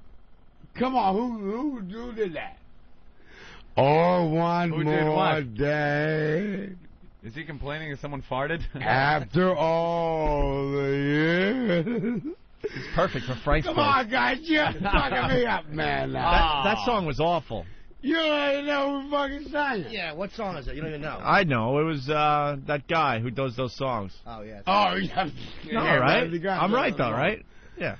Come on, who did that? Or one Who did more what? day. Is he complaining that someone farted? After all the years. It's perfect for Frank's Come voice. on, guys, you're fucking me up, man. Now. That song was awful. You don't even know who fucking sang it. Yeah, what song is it? You don't even know. I know. It was that guy who does those songs. Oh, yeah. Oh, yeah. No, right? I'm right, though, right? Yeah.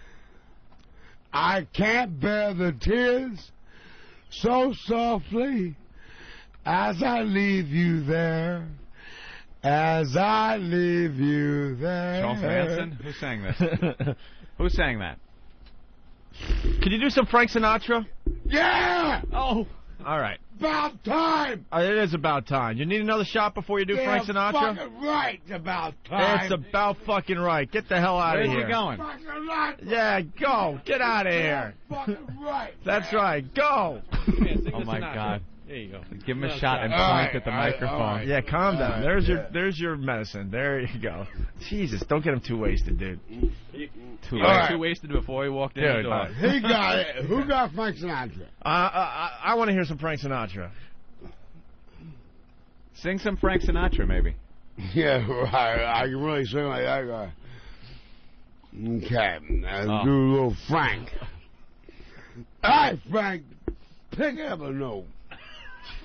I can't bear the tears so softly as I leave you there. As I leave you there. Charles Manson? Who sang this? Who sang that? Can you do some Frank Sinatra? Yeah! Oh. All right. About time! It is about time. You need another shot before you do Frank Sinatra? Fucking right, it's about time. It's about fucking right. Get the hell out of here. Where's he going? Fucking right. Yeah, go. Get out of here. Fucking right. That's right. Go. Oh, my God. There you go. Give him a shot and point at the microphone. Yeah, calm down. There's your medicine. There you go. Jesus, don't get him too wasted, dude. Too wasted before he walked in the door. He got it. Who got Frank Sinatra? I want to hear some Frank Sinatra. Sing some Frank Sinatra, maybe. Yeah, right. I can really sing like that guy. Okay, do a little Frank. All right, Frank, pick up a note.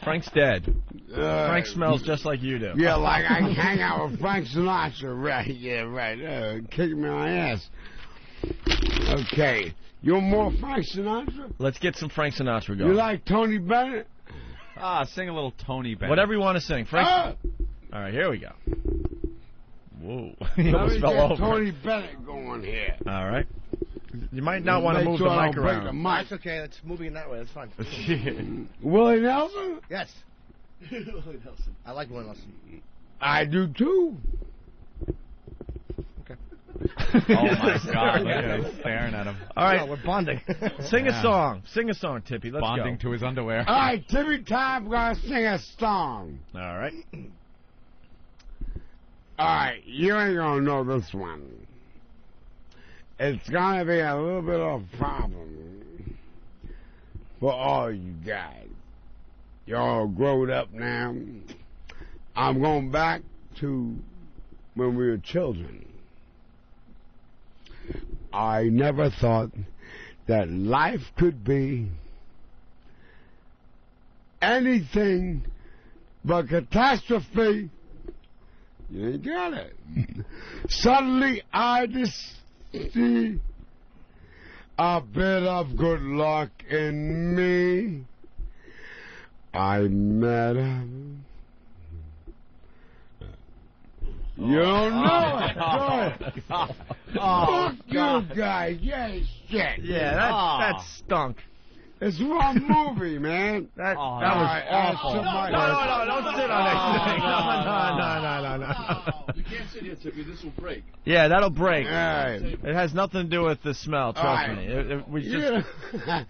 Frank's dead. Frank smells just like you do. Yeah, like I can hang out with Frank Sinatra. Right, yeah, right. Kicking me on my ass. Okay. You want more Frank Sinatra? Let's get some Frank Sinatra going. You like Tony Bennett? Sing a little Tony Bennett. Whatever you want to sing. Frank. All right, here we go. Whoa. He Let almost me fell get over. Tony Bennett going here. All right. You might not want to Make move sure the I mic don't break around. the mic. That's okay. That's moving in that way. That's fine. Willie Nelson? Yes. Willie Nelson. I like Willie Nelson. I do too. Oh, my God. Look at him staring at him. All right. No, we're bonding. Sing a Yeah. song. Sing a song, Tippy. Let's Bonding go. to his underwear. All right, Timmy Time, we're going to sing a song. All right. All right, you ain't going to know this one. It's going to be a little bit of a problem for all you guys. You're all grown up now. I'm going back to when we were children. I never thought that life could be anything but catastrophe. You ain't got it. Suddenly I just see a bit of good luck in me. I met him. You don't know it. Oh, Fuck you God. guys. You ain't shit. Yeah, that stunk. It's one movie, man. That All was right, awful. no, Don't sit on that thing. No. You can't sit here, Tippy. This will break. Yeah, that'll break. All right. It has nothing to do with the smell, trust All right. me. It was just... Yeah.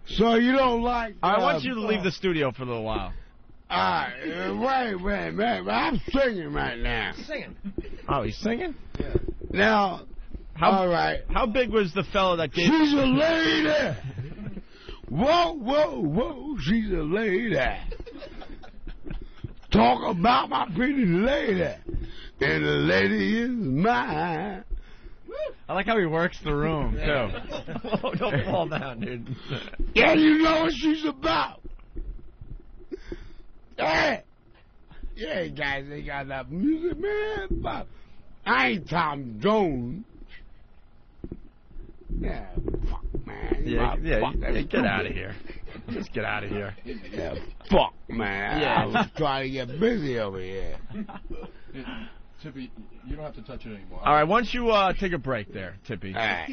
So you don't like... I want you to leave the studio for a little while. All right, wait. I'm singing right now. Singing. Oh, he's singing? Yeah. Now, all right. How big was the fellow that gave... She's a lady. Whoa, she's a lady. Talk about my pretty lady. And the lady is mine. I like how he works the room, too. Oh, don't fall down, dude. Yeah, you know what she's about. Hey. Yeah, guys, they got that music, man. But I ain't Tom Jones. Yeah, fuck, man. Get out of here. Just get out of here. Yeah, fuck, man. Yeah. I was trying to get busy over here. Tippy, you don't have to touch it anymore. All right, why don't you take a break there, Tippy? All right,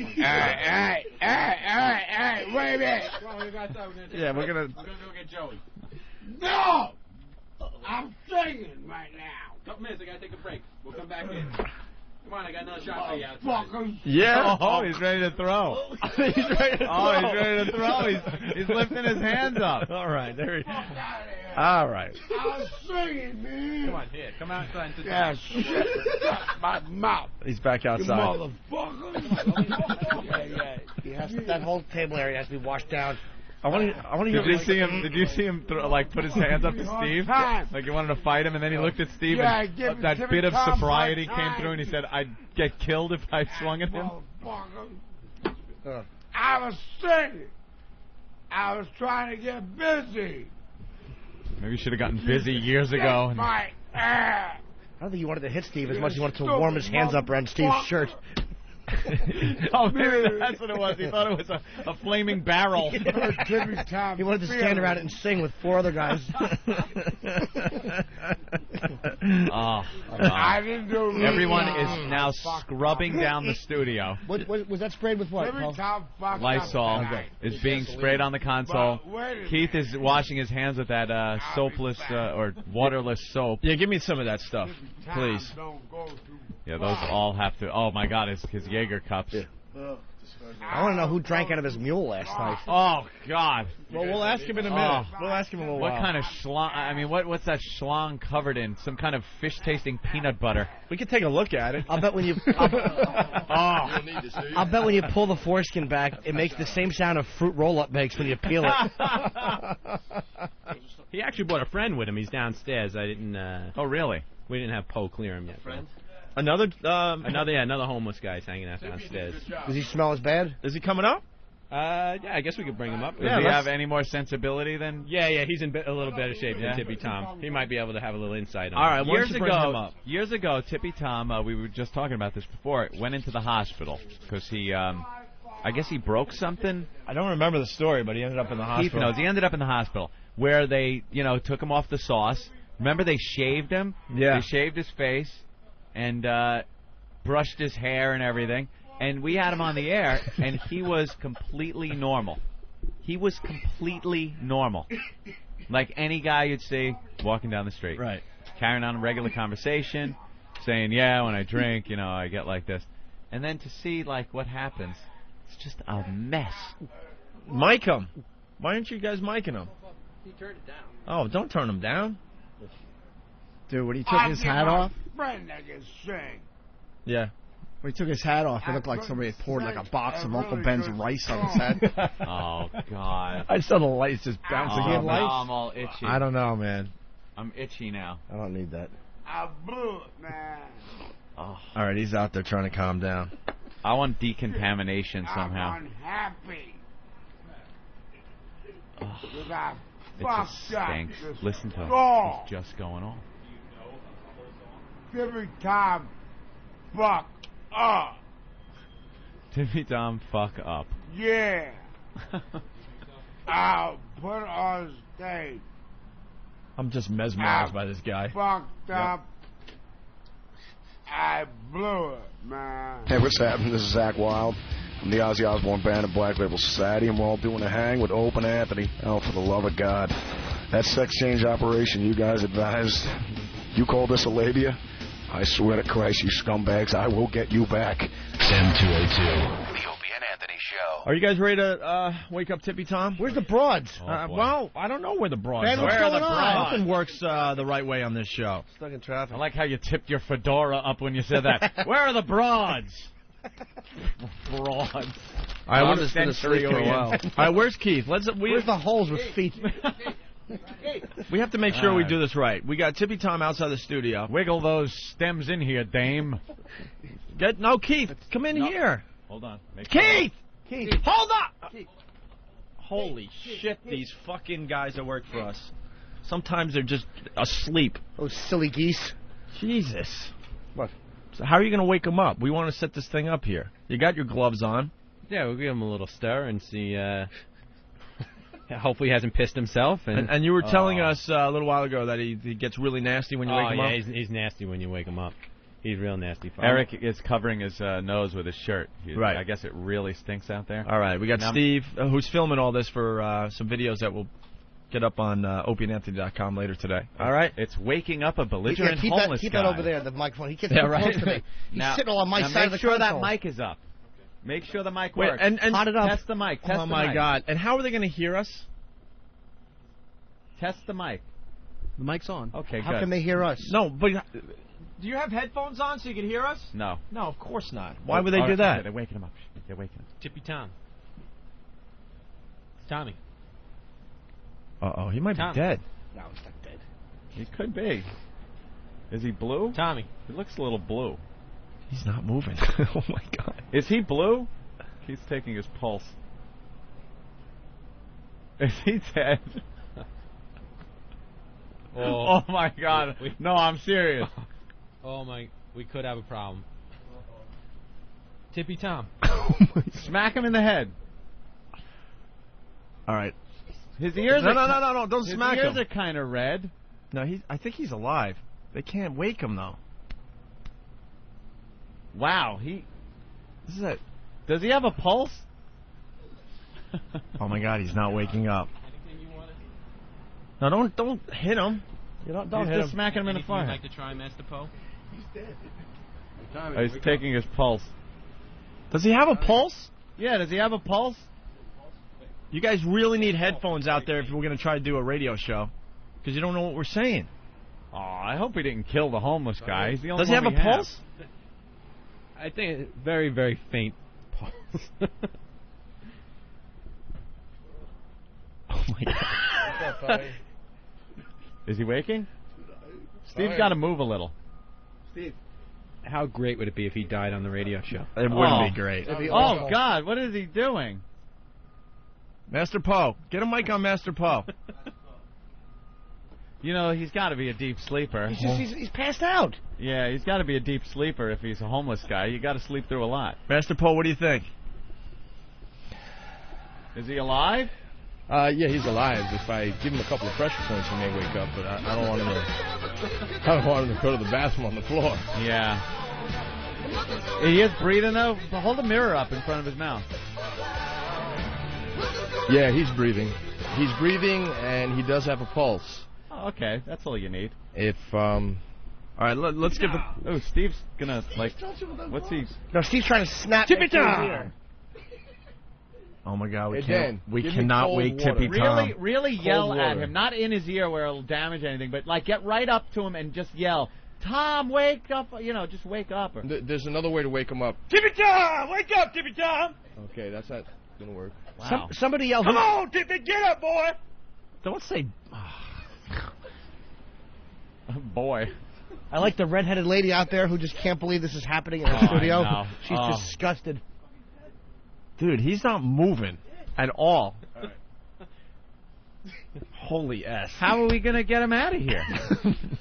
wait a minute. Yeah, we're gonna go get Joey. No! I'm singing right now. Couple minutes, I gotta take a break. We'll come back in. Come on, I got another shot for you outside. Fuckers. Yeah. Oh, he's ready to throw. He's ready to throw. He's ready to throw. He's lifting his hands up. All right, there he Fuck out of here. All right. I was singing, man. Come on, here. Come outside and sit Yeah, down. shit. My mouth. He's back You outside. motherfucker. Yeah, that whole table area has to be washed down. I want to Did you see him? Did you see him put his hands up to Steve? Like he wanted to fight him, and then he looked at Steve, Yeah, and give that Timmy bit of Tom sobriety my came time. through, and he said, "I'd get killed if I swung at him." Motherfucker. I was singing. I was trying to get busy. Maybe you should have gotten busy years ago. And My ass. I don't think he wanted to hit Steve as much as he wanted to warm his hands up around Steve's shirt. Oh, maybe that's what it was. He thought it was a flaming barrel. He wanted to stand around it and sing with four other guys. I didn't do Everyone is now scrubbing down the studio. What was that sprayed with what? Paul? Lysol is being sprayed on the console. Keith is washing his hands with that soapless or waterless soap. Yeah, give me some of that stuff, please. Yeah, those all have to. Oh my God, his Jaeger cups. I want to know who drank out of his mule last night. Oh God. Well, we'll ask him in a minute. We'll ask him in a little What while. kind of schlong? I mean, what's that schlong covered in? Some kind of fish-tasting peanut butter. We could take a look at it. I'll bet when you I'll bet when you pull the foreskin back, it makes the same sound a fruit roll-up makes when you peel it. He actually brought a friend with him. He's downstairs. I didn't. Oh, really? We didn't have Poe clear him yet. Friend? Another homeless guy's hanging out downstairs. Does he smell as bad? Is he coming up? Yeah, I guess we could bring him up. Does he have any more sensibility than? Yeah, he's in a little better shape than Tippy Tom. He might be able to have a little insight on All right, it. why don't you bring him up? Years ago, Tippy Tom, we were just talking about this before, went into the hospital because he, I guess he broke something. I don't remember the story, but he ended up in the Keith hospital. knows. He ended up in the hospital where they, took him off the sauce. Remember they shaved him? Yeah. They shaved his face and brushed his hair and everything. And we had him on the air, and he was completely normal. He was completely normal. Like any guy you'd see walking down the street. Right. Carrying on a regular conversation, saying, yeah, when I drink, I get like this. And then to see, what happens, it's just a mess. Mic him. Why aren't you guys micing him? He turned it down. Oh, don't turn him down. Dude, when he took his hat off, Friend that can sing. Yeah. when he took his hat off, it looked like somebody had poured a box of Uncle Ben's rice on his head. Oh, God. I saw the lights just bouncing. Oh, off. now I'm all itchy. I don't know, man. I'm itchy now. I don't need that. I blew it, man. Oh. All right, he's out there trying to calm down. I want decontamination somehow. I'm unhappy. Oh, Because I it fucked just up stinks. this Listen to him. score. He's just going on. Every time, fuck up. Timmy Tom, fuck up. Yeah. I'll put on stage. I'm just mesmerized by this guy. Fucked up. I blew it, man. Hey, what's happening? This is Zach Wild from the Ozzy Osbourne Band and Black Label Society, and we're all doing a hang with Open Anthony. Oh, for the love of God. That sex change operation you guys advised, you call this a labia? I swear to Christ, you scumbags, I will get you back. XM 202. The Opie and Anthony Show. Are you guys ready to wake up Tippy Tom? Where's the broads? Well, I don't know where the broads Man, are. what's going on? Nothing works the right way on this show. Stuck in traffic. I like how you tipped your fedora up when you said that. Where are the broads? Broads. All right, I'm just going to sleep for a while. All right, where's Keith? Where's the holes with feet? We have to make sure we do this right. We got Tippy Tom outside the studio. Wiggle those stems in here, dame. Keith, come in here. Hold on. Keith! Hold up! Holy shit, these fucking guys that work for us. Sometimes they're just asleep. Those silly geese. Jesus. What? So how are you going to wake them up? We want to set this thing up here. You got your gloves on. Yeah, we'll give him a little stir and see. Hopefully he hasn't pissed himself. And you were telling us a little while ago that he gets really nasty when you wake him up? Oh, yeah, he's nasty when you wake him up. He's real nasty. Eric is covering his nose with his shirt. Right. I guess it really stinks out there. All right, we got Steve, who's filming all this for some videos that will get up on opieandanthony.com later today. All right. It's waking up a belligerent homeless keep guy. that over there, the microphone. He gets too close to me. He's sitting all on my side of the Make sure console. that mic is up. Make sure the mic works. And hot it up. Test the mic. Test oh, the my mic. God. And how are they going to hear us? Test the mic. The mic's on. Okay, How good. can they hear us? No, but do you have headphones on so you can hear us? No. No, of course not. Why would they do that? They're waking him up. They're waking him. Tippy Tom. It's Tommy. Uh-oh, he might Tom. be dead. No, he's not dead. He could be. Is he blue? Tommy. He looks a little blue. He's not moving. Oh, my God. Is he blue? He's taking his pulse. Is he dead? Oh, my God. No, I'm serious. Oh, my. We could have a problem. Tippy Tom. Smack him in the head. All right. His ears No, are... don't smack him. His ears are kind of red. No, I think he's alive. They can't wake him, though. Wow, This is it. Does he have a pulse? Oh, my God, he's not waking up. No, don't hit him. You don't He's hit just him. smacking him in the Would you forehead. like to try Master Poe? He's dead. Oh, he's taking his pulse. Does he have a pulse? Yeah, does he have a pulse? You guys really need headphones out there if we're going to try to do a radio show. Because you don't know what we're saying. Oh, I hope he didn't kill the homeless guy. He's the only Does he have one a pulse? I think very, very faint pulse. Oh, my God. Is he waking? Steve's got to move a little. Steve. How great would it be if he died on the radio show? It wouldn't be great. Oh, God, what is he doing? Master Poe. Get a mic on Master Poe. You know, he's got to be a deep sleeper. He's passed out. Yeah, he's got to be a deep sleeper if he's a homeless guy. You got to sleep through a lot. Master Poe, what do you think? Is he alive? Yeah, he's alive. If I give him a couple of pressure points, he may wake up. But I don't want him to. I don't want him to go to the bathroom on the floor. Yeah. He is breathing though. Hold the mirror up in front of his mouth. Yeah, he's breathing. He's breathing, and he does have a pulse. Oh, okay, that's all you need. If All right, let's get the. Oh, Steve's gonna What's he? No, Steve's trying to snap. Tippy Tom. Oh my God, we cannot wake Tippy Tom. Really yell at him, not in his ear where it'll damage anything, but like get right up to him and just yell, "Tom, wake up!" You know, just wake up. Or... There's another way to wake him up. Tippy Tom! Wake up, Tippy Tom! Okay, that's not gonna work. Wow. Somebody yell. Come on, Tippy, get up, boy! Don't say. Boy. I like the redheaded lady out there who just can't believe this is happening in her studio. No. She's disgusted. Dude, he's not moving at all. Holy S. How are we going to get him out of here?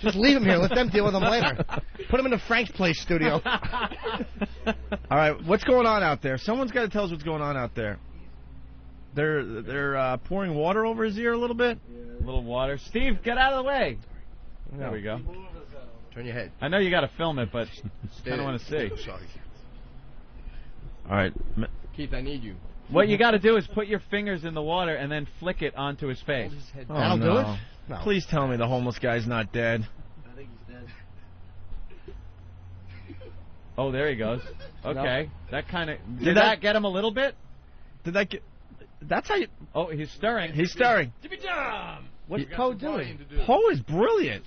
Just leave him here. Let them deal with him later. Put him in the Frank's Place studio. All right, what's going on out there? Someone's got to tell us what's going on out there. They're pouring water over his ear a little bit. A little water. Steve, get out of the way. There we go. Turn your head. I know you got to film it, but kind of want to see. All right, Keith, I need you. What you got to do is put your fingers in the water and then flick it onto his face. Oh, That'll do it? No. Please tell me the homeless guy's not dead. I think he's dead. Oh, there he goes. Okay, that kind of Did did that- that get him a little bit? Did that get? That's how you. Oh, he's stirring. He's stirring. What's Poe doing? Poe is brilliant.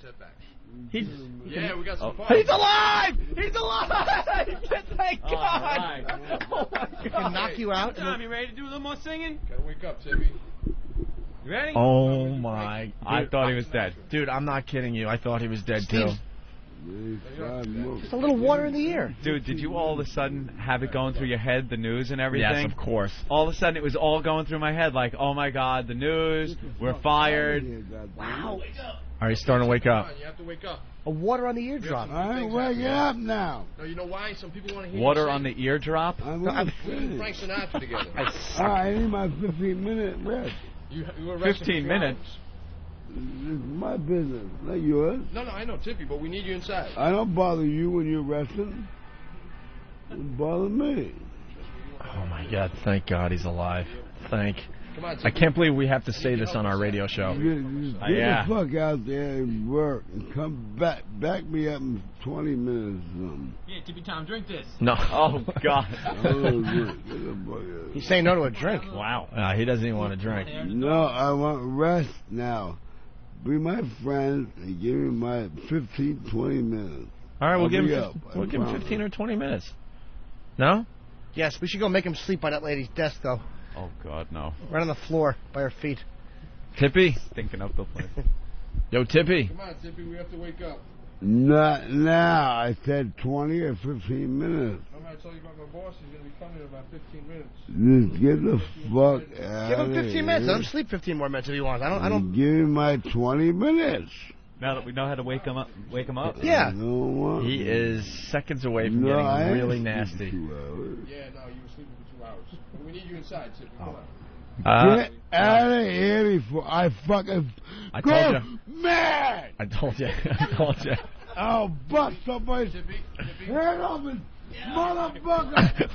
He's. Yeah, we got some fun. He's alive! He's alive! Thank God! right. Oh my He God! can knock you out. Tom, you ready to do a little more singing? Gotta wake up, Tippy. You ready? Oh my! I thought he was dead. Dude, I'm not kidding you. I thought he was dead too. Just a little water in the ear. Dude, did you all of a sudden have it going through your head, the news and everything? Yes, of course. All of a sudden, it was all going through my head, like, oh my God, the news, we're fired. Wow. All right, he's starting to wake up. You have to wake up. A water on the eardrum. I ain't waking up now. No, you know why? Some people want to hear Water you on the eardrop? We and Frank Sinatra together. I need my 15-minute rest. You were resting 15 for minutes. This is my business, not yours. No, I know, Tippy, but we need you inside. I don't bother you when you're resting. It bother me. Oh my God! Thank God he's alive. Thank. Come on, I can't believe we have to say this on our radio show. Get Yeah. the fuck out there and work and come back. Back me up in 20 minutes or something. Yeah, Tippy Tom, drink this. No. Oh God. He's saying no to a drink. Wow. He doesn't even want to drink. No, I want rest now. Be my friend and give me my 15, 20 minutes. All right, we'll give be him. up, I We'll give him promise. 15 or 20 minutes. No? Yes, we should go make him sleep by that lady's desk, though. Oh God, no. Right on the floor by her feet. Tippy. Thinking up the place. Yo, Tippy. Come on, Tippy, we have to wake up. Not now. I said 20 or 15 minutes. Remember I told you about my boss? He's going to be coming in about 15 minutes. Just get the fuck out Give him of 15 here. minutes. Let him sleep 15 more minutes if he wants. I don't. Give me my 20 minutes. Now that we know how to wake him up. Yeah. He is seconds away from No, I getting ain't really sleeping nasty. 2 hours. Yeah, no, you were sleeping for 2 hours. But we need you inside, Tippy. Come on. Get out of here before I fucking I go told you. mad. I told you. I told you. I'll bust somebody's head open, motherfucker. Get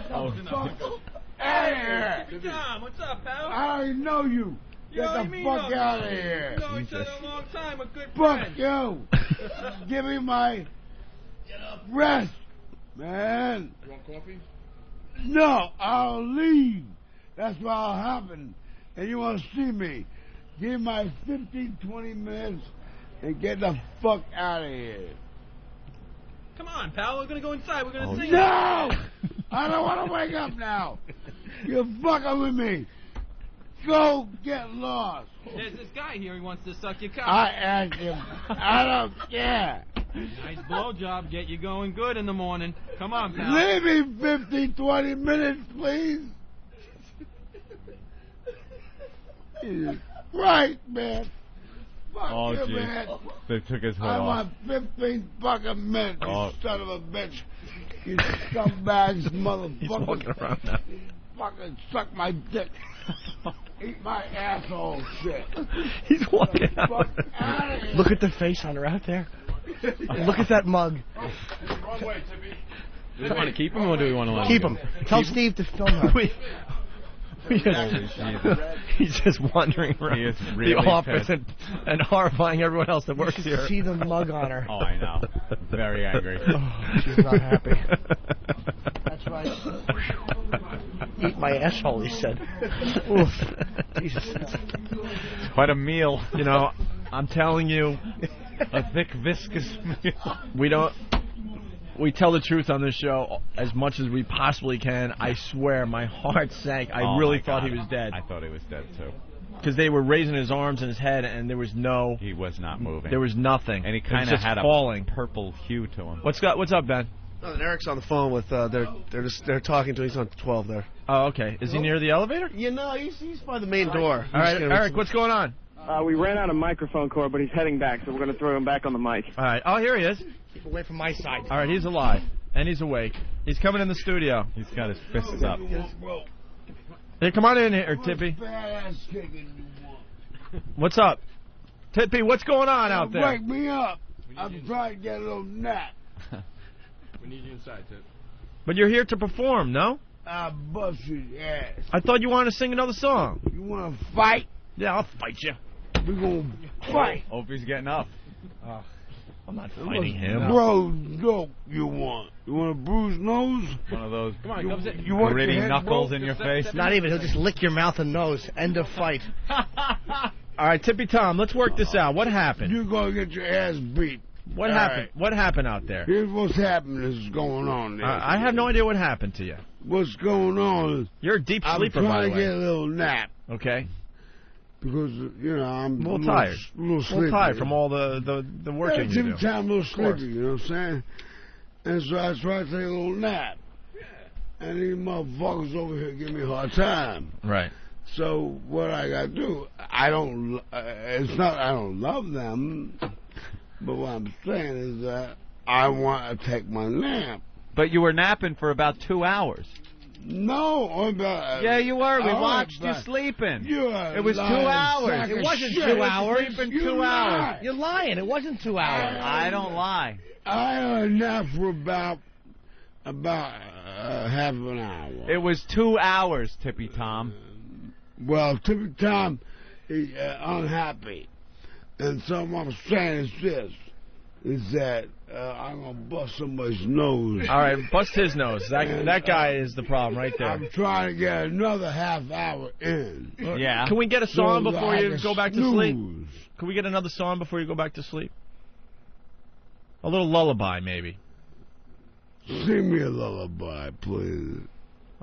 the fuck out of here. Tippy Tom, what's up, pal? I already know you. Get the fuck out of here. We know each other a long time, a good Fuck friend. you. Give me my rest, man. You want coffee? No, I'll leave. That's what'll happen. And you want to see me. Give me my 15, 20 minutes and get the fuck out of here. Come on, pal, we're going to go inside. We're going to sing. No! I don't want to wake up now. You're fucking with me. Go get lost. There's this guy here. He wants to suck your cock. I asked him. I don't care. Nice blowjob. Get you going good in the morning. Come on, pal. Leave me 15, 20 minutes, please. Right, man. Fuck Oh, you, gee. man. They took his hood I off. want 15 fucking minutes, Oh. you son of a bitch. You scumbags, motherfucker. He's walking around now. Fucking suck my dick. Eat my asshole, shit. He's walking out. Fuck outta here. Look at the face on her out there. Look at that mug. Wrong way, Tippy. Do we want to keep him or do we want to let Keep him? him. Tell Steve to film her. He's just wandering around He is really the office pissed. and horrifying everyone else that You works should here. see the mug on her. Oh, I know. Very angry. Oh, she's not happy. That's right. Eat my asshole, he said. Oof. Jesus. Quite a meal. You know, I'm telling you, A thick, viscous meal. we tell the truth on this show as much as we possibly can. I swear, my heart sank. I Oh, really my thought God. he was dead. I thought he was dead, too. Because they were raising his arms and his head, and there was no... He was not moving. There was nothing. And he It was kind of just had falling. a purple hue to him. What's up, Ben? No, Eric's on the phone with. They're talking to. He's on 12 there. Oh, okay. Is he near the elevator? You know, he's by the main door. All right, Eric, what's going on? We ran out of microphone cord, but he's heading back, so we're going to throw him back on the mic. All right. Oh, here he is. Keep away from my side. All right, he's alive. And he's awake. He's coming in the studio. He's got his fists up. Hey, come on in here, Tippy. Badass kicking you want. What's up? Tippy, what's going on out there? Wake me up. I'm trying to get a little nap. We need you inside, Tip. But you're here to perform, no? I'll bust your ass. I thought you wanted to sing another song. You want to fight? Yeah, I'll fight you. We're going to fight. Opie's getting up. I'm not fighting him. Bro, no, you want? You want a bruised nose? One of those Come on, come sit. You want gritty your head knuckles broke? in your face. Not even. He'll just lick your mouth and nose. End of fight. All right, Tippy Tom, let's work this out. What happened? You're going to get your ass beat. What All happened? right. What happened out there? Here's what's happening. This is going on there. I have no idea what happened to you. What's going on is You're a deep sleeper, I'm by trying the to way. get a little nap. Okay. Because, you know, I'm A little tired. A little A sleepy. little tired from all the working you do. I'm a little sleepy, you know what I'm saying? And so I try to take a little nap. And these motherfuckers over here give me a hard time. Right. So what I got to do, it's not I don't love them, but what I'm saying is that I want to take my nap. But you were napping for about 2 hours. No, yeah, you were. We all watched right, you sleeping. It was 2 hours. It wasn't shit. 2 hours. Sleeping 2 hours. You're lying. It wasn't 2 hours. I don't lie. I had a nap for about half an hour. It was 2 hours, Tippy Tom. Well, Tippy Tom is unhappy. And so what I'm saying is this, is that I'm going to bust somebody's nose. All right, bust his nose. That guy is the problem right there. I'm trying to get another half hour in. Yeah. Can we get a song So before I you can go back to sleep? snooze. Can we get another song before you go back to sleep? A little lullaby, maybe. Sing me a lullaby, please.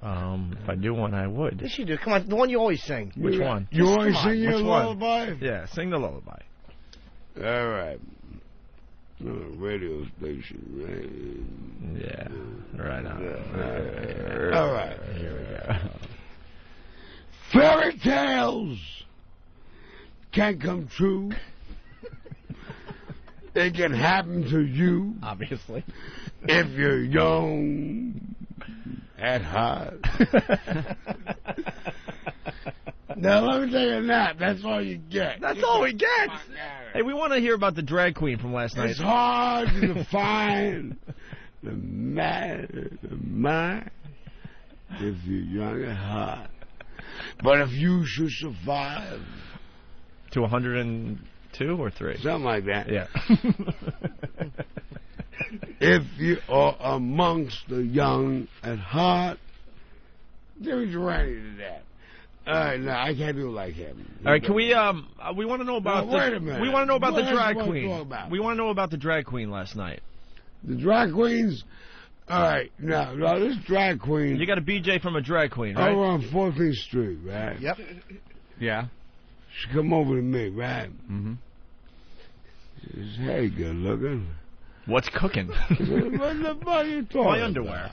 If I do one, I would. Yes, you do. Come on, the one you always sing. Which one? You Just always come on. sing your Which one? lullaby? Yeah, sing the lullaby. All right. Radio station, right? Yeah, right on. All right. Here we go. Fairy tales can come true. It can happen to you. Obviously. If you're young at heart. Now let me take a nap. That's all you get. That's all we get. Hey, we want to hear about the drag queen from last night. It's hard to define the mind if you're young at heart. But if you should survive to 102 or 3? Something like that. Yeah. If you are amongst the young at heart, Jimmy Durante did that. All right, no, I can't do it like him. All right, can we want to know about Now, wait a minute. we want to know about What the else drag you wanna queen. talk about? We want to know about the drag queen last night. The drag queens? All right, now this drag queen. You got a BJ from a drag queen, right? Over on 14th Street, right? Yep. Yeah. She come over to me, right? Mm-hmm. She says, hey, good looking. What's cooking? I said, what the fuck are you talking My underwear.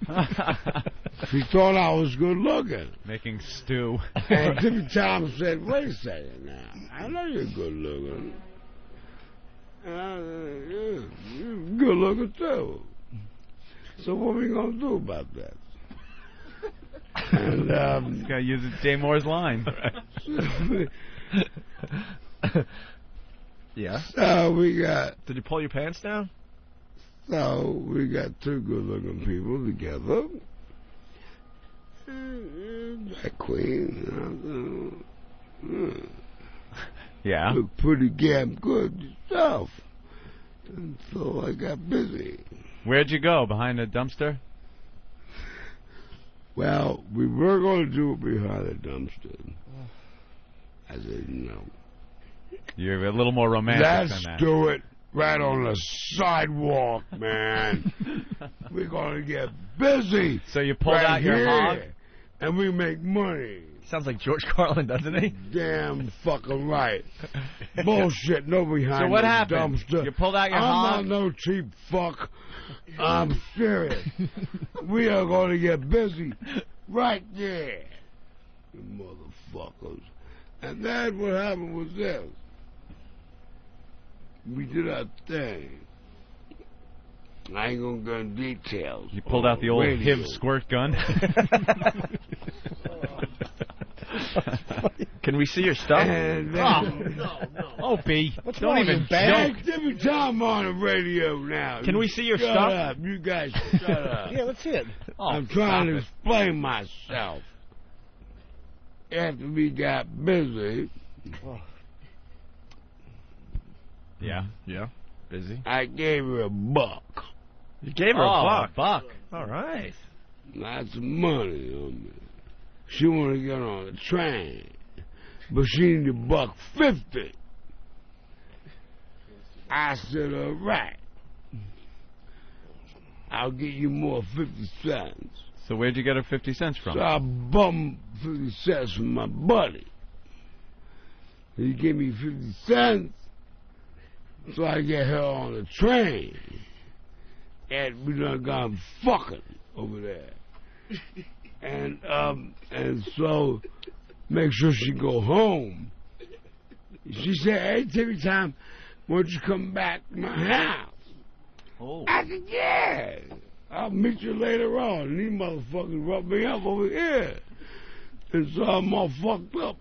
about? She thought I was good looking. Making stew. And Tippy Tom said, wait a second now. I know you're good looking. You're good looking too. So what are we going to do about that? And He's got to use Jay Moore's line. Yeah. So we got. Did you pull your pants down? So we got two good-looking people together. That queen. Yeah. Look pretty damn good yourself. And so I got busy. Where'd you go? Behind a dumpster? Well, we were going to do it behind a dumpster. I said, no. You're a little more romantic Let's than that. do it right on the sidewalk, man. We're going to get busy. So you pulled right out your here, hog? and we make money. Sounds like George Carlin, doesn't he? Damn fucking right. Bullshit, no behind So what no happened? dumpster. You pulled out your I'm hog? not no cheap fuck. I'm serious. We are going to get busy right there. You motherfuckers. And then what happened was this. We did our thing. I ain't gonna go into details. You pulled out the old Radio. HIV squirt gun? Can we see your stuff? And then, Opie, What's don't wrong even with you, Ben? joke. Every time on the radio now. Can we see your shut stuff? Up. You guys shut up. Yeah, let's see it. Oh, I'm trying to stop explain myself. After we got busy, Yeah. Busy. I gave her $1. You gave her Oh, a buck. All right. Lots of money on me. She wanted to get on the train, but she needed $1.50. I said, all right. I'll give you more 50 cents. So where'd you get her 50 cents from? So I bummed 50 cents from my buddy. He gave me 50 cents so I get her on the train. And we done gone fucking over there. And so make sure she go home. She said, hey, Timmy Tom, why don't you come back to my house? Oh. I said, yeah. I'll meet you later on. And these motherfuckers rubbed me up over here. And so I'm all fucked up.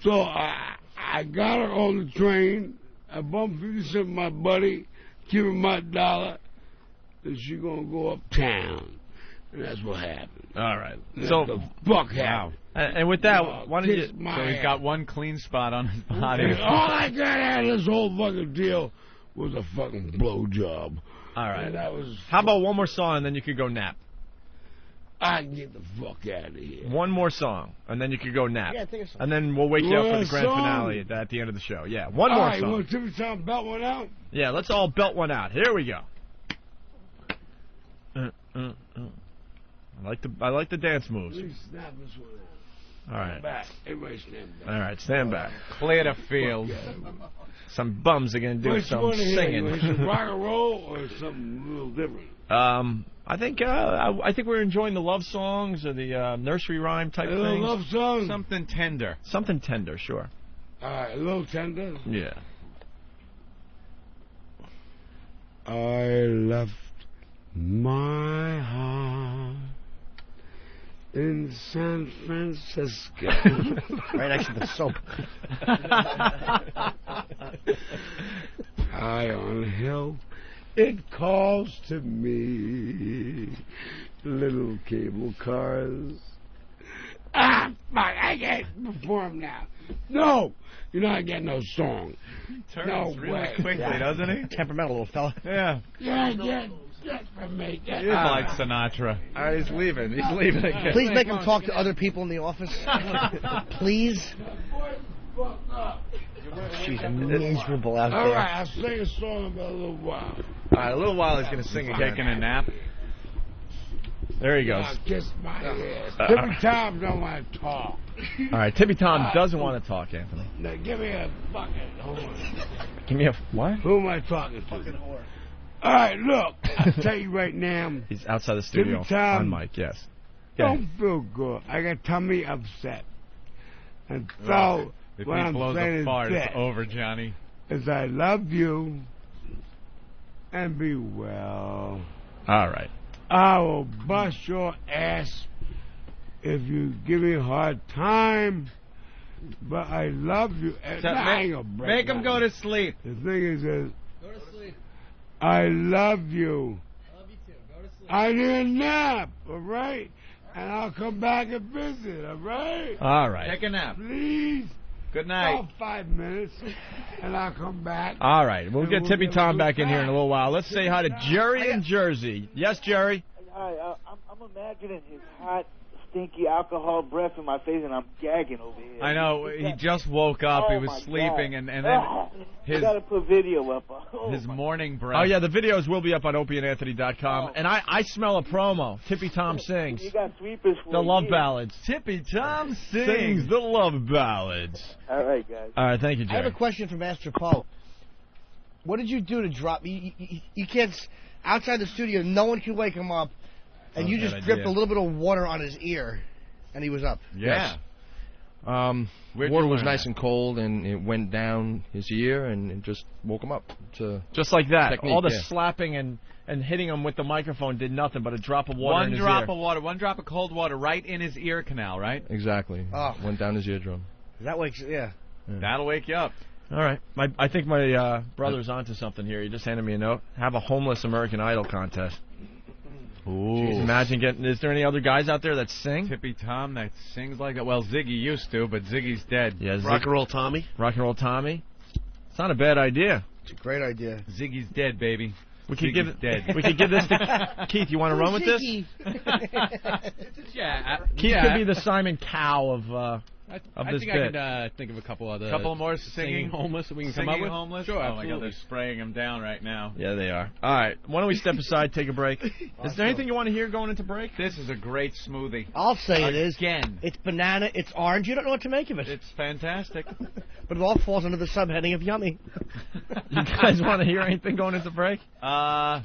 So I got her on the train. I bumped 50 cents with my buddy, give her my $1, and she gonna go uptown. And that's what happened. All right. That's So the fuck happened. And with that, why don't you? Kiss my So he's ass. got one clean spot on his body. And all I got out of this whole fucking deal was a fucking blowjob. All right. And that was. How about one more song and then you could go nap? I can get the fuck out of here. One more song and then you could go nap. Yeah, take a song. And then we'll wake you up for One the grand song? finale at the end of the show. Yeah, one All more right, song. want Timmy Tom belt one out? Yeah, let's all belt one out. Here we go. I like the dance moves. Please snap this one out. All right. Back. Everybody stand back. All right, stand back. Clear the field. Some bums are gonna do What you some want to hear? singing. You want some rock and roll or something a little different? I think we're enjoying the love songs or the nursery rhyme type A little things. love song? Something tender. Something tender, sure. All right, a little tender. Yeah. I left my heart in San Francisco. Right next to the soap. High on a hill, it calls to me. Little cable cars. Ah, fuck, I can't perform now. No, you're not getting no song. Turns no really way. quickly, doesn't he? Temperamental little fella. Yeah. Yeah, get from me. Get He's like Sinatra. He's leaving. He's leaving again. Please make him talk to other people in the office. Please. She's miserable out All there. right, I'll sing a song about a little while. All right, a little while he's going to sing again. Taking a nap. There he goes. I'll kiss my ass. Timmy Tom don't want to talk. All right, Timmy Tom doesn't want to talk, Anthony. Now give me a fucking horn. Give me a what? Who am I talking to? Fucking whore. All right, look. I'll tell you right now. He's outside the studio Timmy Tom, on mic, yes. Don't feel good. I got tummy upset. And so If what he I'm blows saying a is fart, this, it's over, Johnny. is I love you and be well. All right. I will bust your ass if you give me a hard time. But I love you. And So I ain't gonna break make him down. go to sleep. The thing is this. Go to sleep. I love you. I love you too. Go to sleep. I need a nap, all right? And I'll come back and visit, all right? All right. Take a nap. Please. Good night. About 5 minutes, and I'll come back. All right. We'll And get we'll Tippy get Tom a back in here in a little little while. Let's say hi to Jerry in Jersey. Yes, Jerry? Hi, I'm imagining his hot, stinky alcohol breath in my face, and I'm gagging over here. I know. He just woke up. Oh he was my sleeping, God. and then You his gotta put video up. Oh, his morning breath. Oh, yeah, the videos will be up on opieandanthony.com. And I smell a promo. Tippy Tom sings. You got sweepers for The a love year. ballads. Tippy Tom Sings the love ballads. All right, guys. All right, thank you, I have Jerry. a question for Master Poe. What did you do to drop? You can't. Outside the studio, no one can wake him up, and you Good just dripped idea. a little bit of water on his ear, and he was up. Yeah. Where'd Water you was learn nice that? and cold, and it went down his ear, and it just woke him up. To Just like that. technique, All the yeah. slapping and hitting him with the microphone did nothing but a drop of water One in his drop ear. of water, one drop of cold water right in his ear canal, right? Exactly. Oh. Went down his eardrum. That wakes. Yeah. That'll wake you up. All right. I think my brother's onto something here. He just handed me a note. Have a homeless American Idol contest. Ooh. Jeez, imagine getting... Is there any other guys out there that sing? Tippy Tom that sings like that. Well, Ziggy used to, but Ziggy's dead. Yeah, Rock and Roll Tommy. Rock and Roll Tommy. It's not a bad idea. It's a great idea. Ziggy's dead, baby. We could Ziggy's dead. We could give this to Keith. You want to run with this? Keith could be the Simon Cowell of I this think bit. I could think of a couple other... Couple more singing homeless that we can come singing up with? homeless? Sure, Oh, absolutely. my God, they're spraying them down right now. Yeah, they are. All right. Why don't we step aside, take a break? Is there anything you want to hear going into break? This is a great smoothie. I'll say it is. Again. It's banana, it's orange. You don't know what to make of it. It's fantastic. But it all falls under the subheading of yummy. You guys want to hear anything going into break? No?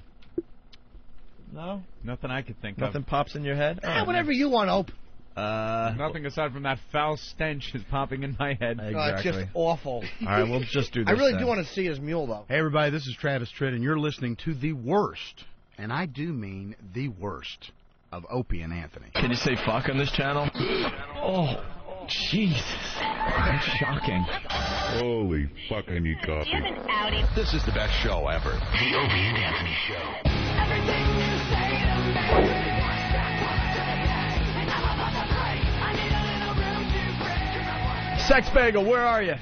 Nothing I could think Nothing of. pops in your head? Whatever you want, Ope. Nothing aside from that foul stench is popping in my head. It's just awful. All right, we'll just do this. I really then. do want to see his mule, though. Hey, everybody, this is Travis Tritt, and you're listening to the worst, and I do mean the worst, of Opie and Anthony. Can you say fuck on this channel? Oh, Jesus. That's shocking. Holy fucking you coffee. This is the best show ever. The Opie and Anthony Show. Sex Bagel, where are you?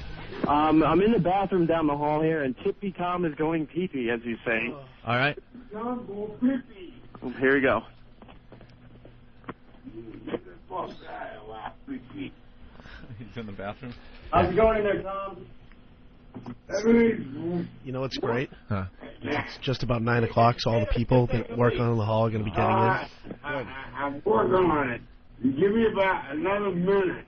I'm in the bathroom down the hall here, and Tippy Tom is going pee-pee, as you say. All right. Here we go. He's in the bathroom. How's it going in there, Tom? You know what's great? Huh. It's just about 9 o'clock, so all the people that work on in the hall are going to be getting in. I'm working on it. You give me about another minute.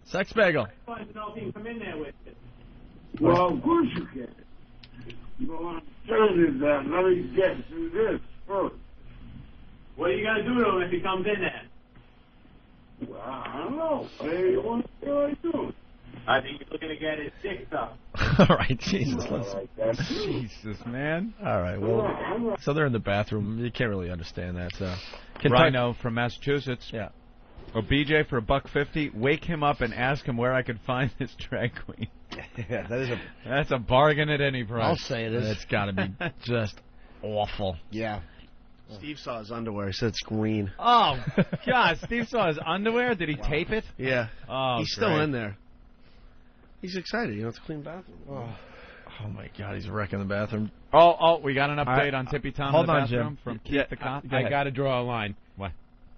Sex Bagel. Come in there with it. Well, of course you can. But what I'm saying is that let me get through this first. What are you going to do to him if he comes in there? Well, I don't know. Hey, what are you doing? I think he's looking to get his dick up. All right, Jesus. Jesus, man. All right, well, so they're in the bathroom. You can't really understand that. So, Rhino from Massachusetts. Yeah. Or BJ for $1.50. Wake him up and ask him where I could find this drag queen. Yeah, that's a bargain at any price. I'll say it is. It's got to be just awful. Yeah. Steve saw his underwear. He said it's green. Oh, God. Steve saw his underwear. Did he tape it? Yeah. Oh, he's still in there. He's excited. You know, it's a clean bathroom. Oh my God, he's wrecking the bathroom. Oh, we got an update on Tippy Tom Hold in the on, bathroom Jim. from Keith the Cop. I got to draw a line. What?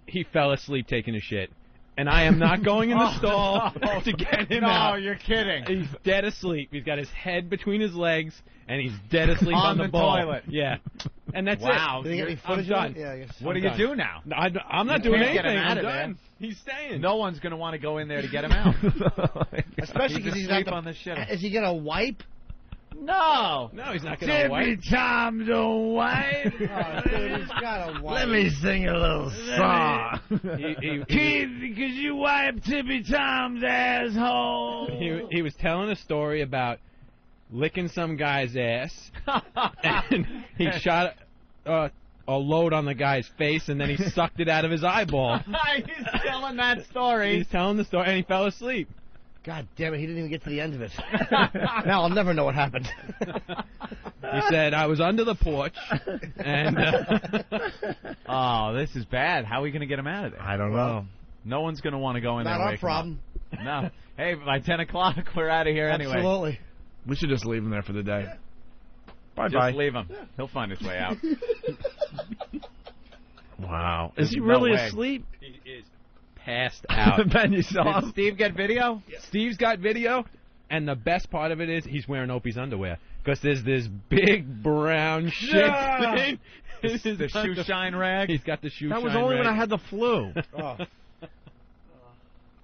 He fell asleep taking a shit. And I am not going in the stall to get him out. No, you're kidding. He's dead asleep. He's got his head between his legs, and he's dead asleep on the ball. toilet. Yeah. And that's wow. it. Did he get any I'm footage done. of it? Yeah, I guess. What do you do now? I'm not You doing can't get anything. him out I'm of there. done. He's staying. No one's going to want to go in there to get him out. Especially because he's asleep not on the shit. Is he gonna wipe? No. No, he's not going to wipe. Tippy Tom don't wipe. Oh, dude, he's gotta wipe. Let me sing a little song. Keith, because you wipe Tippy Tom's asshole. He was telling a story about licking some guy's ass, and he shot a load on the guy's face, and then he sucked it out of his eyeball. He's telling that story. He's telling the story, and he fell asleep. God damn it, he didn't even get to the end of it. Now I'll never know what happened. He said, I was under the porch, and... Oh, this is bad. How are we going to get him out of there? I don't know. No one's going to want to go in there Not and our wake problem. him up. No. Hey, by 10 o'clock, we're out of here anyway. Absolutely. We should just leave him there for the day. Bye-bye. Just leave him. He'll find his way out. Wow. Is he No really way. asleep? He is passed out. Ben, you saw Did him? Steve get video? Steve's got video, and the best part of it is he's wearing Opie's underwear. Because there's this big brown shit thing. The shoe shine rag? He's got the shoe That shine was only rag. when I had the flu.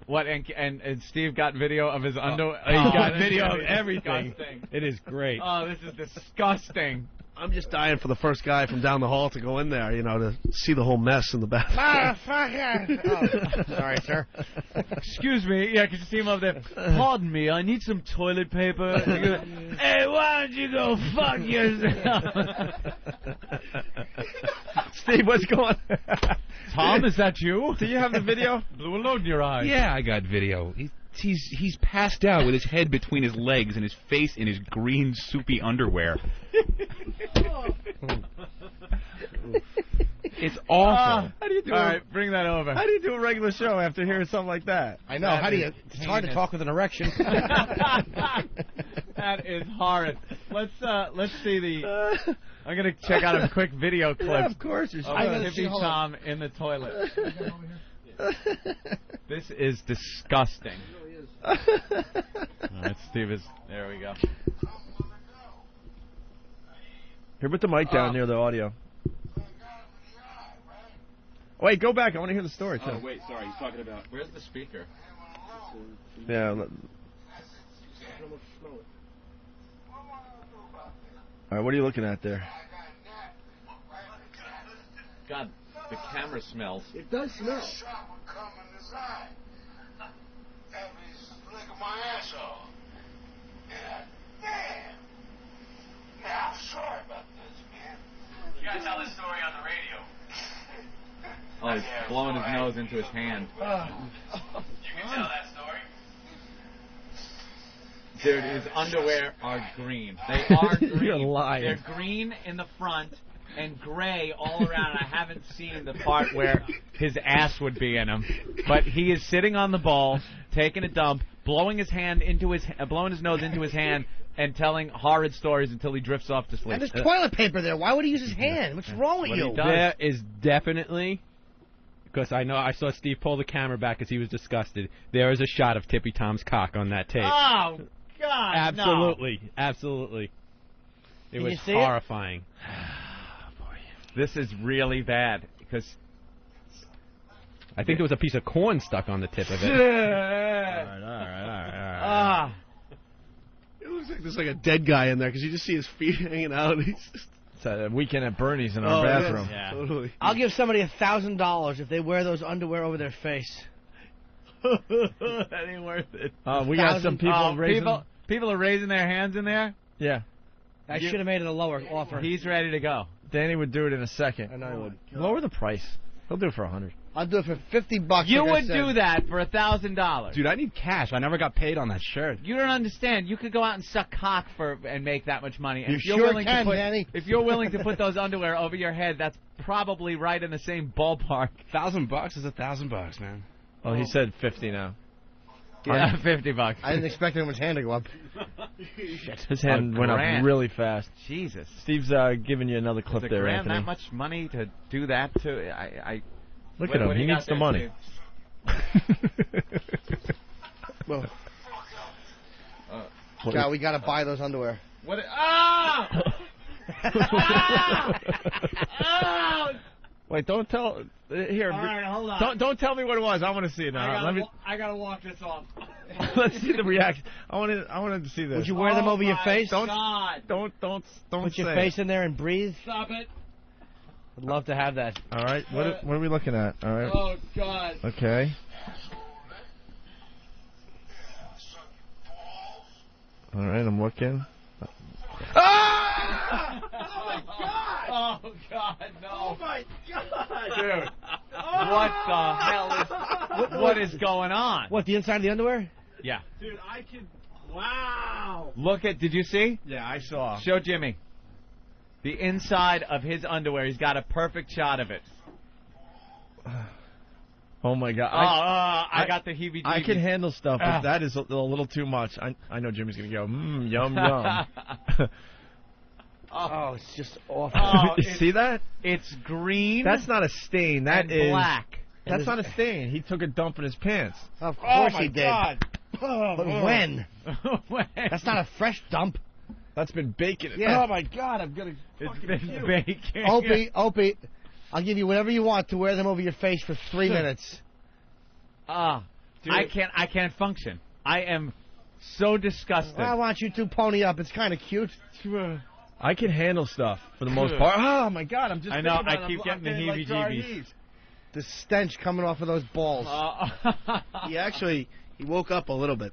What, and Steve got video of his underwear? He's got this video is of everything. disgusting. It is great. Oh, this is disgusting. I'm just dying for the first guy from down the hall to go in there, you know, to see the whole mess in the bathroom. Motherfucker! Oh, sorry, sir. Excuse me. Yeah, could you see him over there? Pardon me, I need some toilet paper. Hey, why don't you go fuck yourself? Steve, what's going on? Tom, is that you? Do you have the video? Blew a load in your eyes. Yeah, I got video. he's passed out with his head between his legs and his face in his green soupy underwear. It's awful. How do you do All right, bring that over. How do you do a regular show after hearing something like that? I know. How do you? It's hard to talk with an erection. That is horrid. Let's see the. I'm gonna check out a quick video clip. Yeah, of course. Of Tippy Tom in the toilet. This is disgusting. All right, Steve is. There we go. Here, put the mic down near the audio. Wait, go back. I want to hear the story too. Oh wait, sorry. He's talking about. Where's the speaker? Yeah. All right, what are you looking at there? God, the camera smells. It does smell. Look at my asshole. Yeah, damn. Now, I'm sorry about this, man. You gotta tell this story on the radio. Oh, he's blowing his nose into his hand. You can tell that story. Dude, his underwear are green. They are green. You're lying. They're green in the front and gray all around. I haven't seen the part where his ass would be in them. But he is sitting on the ball, taking a dump, blowing his nose into his hand, and telling horrid stories until he drifts off to sleep. And there's toilet paper there. Why would he use his hand? What's wrong with you? There is definitely, because I know I saw Steve pull the camera back as he was disgusted. There is a shot of Tippy Tom's cock on that tape. Oh God! Absolutely, absolutely. It Can was you see horrifying. This is really bad because I think there was a piece of corn stuck on the tip of it. All right. It looks like there's like a dead guy in there because you just see his feet hanging out. He's just... It's a weekend at Bernie's in our bathroom. Yeah, totally. I'll give somebody $1,000 if they wear those underwear over their face. that ain't worth it. We got some people raising. People are raising their hands in there. Yeah. I should have made it a lower offer. He's ready to go. Danny would do it in a second. I know I would. Lower the price. He'll do it for $100. I'll do it for $50. You like would do that for $1,000. Dude, I need cash. I never got paid on that shirt. You don't understand. You could go out and suck cock and make that much money. And You if you're sure willing can, to put, Danny. If you're willing to put those underwear over your head, that's probably right in the same ballpark. $1,000 is $1,000, man. Well, he said 50 now. Yeah, $50. I didn't expect anyone's hand to go up. Shit. His hand went up really fast. Jesus. Steve's giving you another clip Is there, $1,000 Anthony. that much money to do that to? Look at him. He needs the money. Well, God, we got to buy those underwear. What? Oh! Wait, don't tell. Here. All right, hold on. Don't tell me what it was. I want to see it now. I gotta walk this off. Let's see the reaction. I wanted to see this. Would you wear them over your face? Don't Put say your face in there and breathe. Stop it. I'd love to have that. All right. What are we looking at? All right. Oh God. Okay. All right. I'm looking. Ah! Oh God, no! Oh my God, dude! What the hell what is going on? What, the inside of the underwear? Yeah. Dude, I can. Wow. Look at. Did you see? Yeah, I saw. Show Jimmy. The inside of his underwear. He's got a perfect shot of it. Oh my God! I got the heebie-jeebies. I can handle stuff, but that is a little too much. I know Jimmy's gonna go. Yum yum. Oh, it's just awful. Oh, You see that? It's green. That's not a stain. That and is black. That's not a stain. He took a dump in his pants. Of course he did. God. But when? When? That's not a fresh dump. That's been baking. Yeah. Oh my God! I'm gonna. It's been baking. Opie, I'll give you whatever you want to wear them over your face for 3 minutes. I can't function. I am so disgusted. I want you to pony up. It's kind of cute. I can handle stuff for the most part. Oh my God! I'm just. I know. thinking about I it. keep I'm getting the heebie-jeebies. The stench coming off of those balls. He woke up a little bit.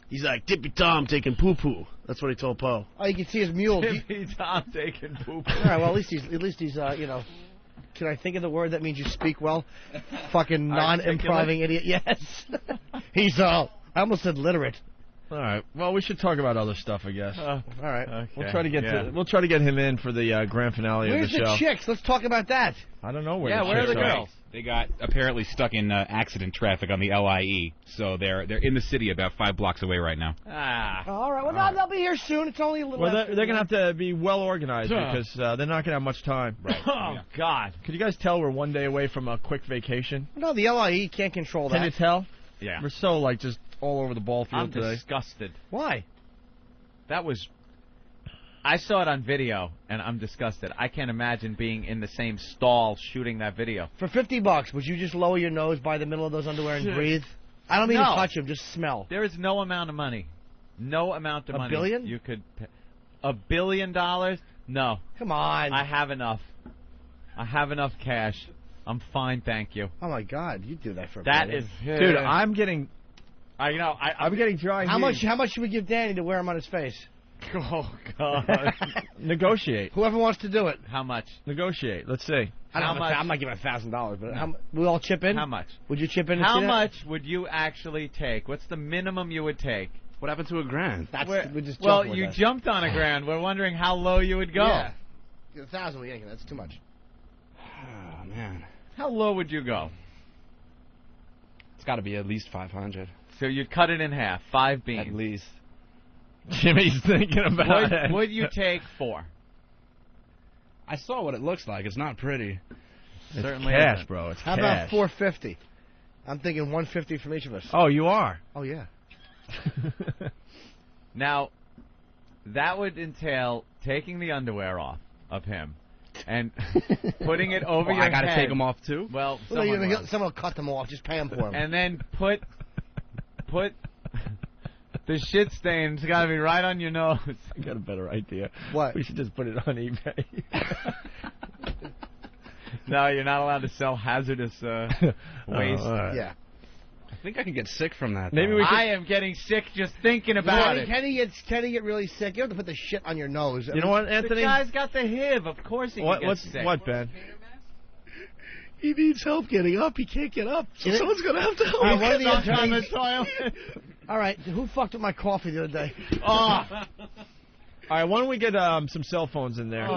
He's like, Tippy Tom taking poo-poo. That's what he told Poe. Oh, you can see his mule. Tippy Tom taking poop. All right, well, at least he's can I think of the word that means you speak well? Fucking non-improving idiot. Yes. He's I almost said literate. All right. Well, we should talk about other stuff, I guess. All right. We'll try to get we'll try to get him in for the grand finale Where's of the show. the chicks? Let's talk about that. I don't know where. Yeah, the where are chicks the girls? They got apparently stuck in accident traffic on the LIE, so they're in the city about 5 blocks away right now. All right. Well, they'll be here soon. It's only a little. Well, after they're going to have to be well organized Yeah. because they're not going to have much time. Oh, God. Could you guys tell we're one day away from a quick vacation? No, the LIE can't control that. Can you tell? Yeah. We're so, like, just all over the ball field I'm today. disgusted. Why? That was... I saw it on video, and I'm disgusted. I can't imagine being in the same stall shooting that video. For $50, would you just lower your nose by the middle of those underwear and breathe? I don't mean to No. touch them, just smell. There is no amount of money. No amount of $1 money. billion? You could... $1 billion? No. Come on. I have enough. I have enough cash. I'm fine, thank you. Oh, my God. You do that for a That billion. is... Dude, I'm getting... I'm getting dry How heat. much should we give Danny to wear him on his face? Oh, God. Negotiate. Whoever wants to do it. How much? Negotiate. Let's see. I'm not giving $1,000, but we all chip in? How much? Would you chip in and How see that? much would you actually take? What's the minimum you would take? What happened to $1,000? We just Well, jumped with you that. jumped on $1,000. We're wondering how low you would go. Yeah. 1,000 we ain't. That's too much. Oh, man. How low would you go? It's got to be at least 500. So you'd cut it in half. 5 beans. At least. Jimmy's thinking about it. Would you take 4? I saw what it looks like. It's not pretty. It's Certainly cash, isn't. bro. It's How cash. about $450? I'm thinking $150 from each of us. Oh, you are? Oh, yeah. Now, that would entail taking the underwear off of him and putting it over your I got to head. take them off, too? Well, Someone will cut them off. Just pay them for them. and then put the shit stain's got to be right on your nose. I got a better idea. What? We should just put it on eBay. No, you're not allowed to sell hazardous waste. right. Yeah. I think I can get sick from that. Maybe though. we could- I am getting sick just thinking about it. Can he get really sick? You have to put the shit on your nose. You know what, The Anthony? guy's got the HIV. Of course he can get sick. What, Ben? He needs help getting up. He can't get up. So Is it- someone's going to have to help All right, him. one of the Stuck on the attorneys- toilet. All right, who fucked with my coffee the other day? Oh. All right, why don't we get some cell phones in there?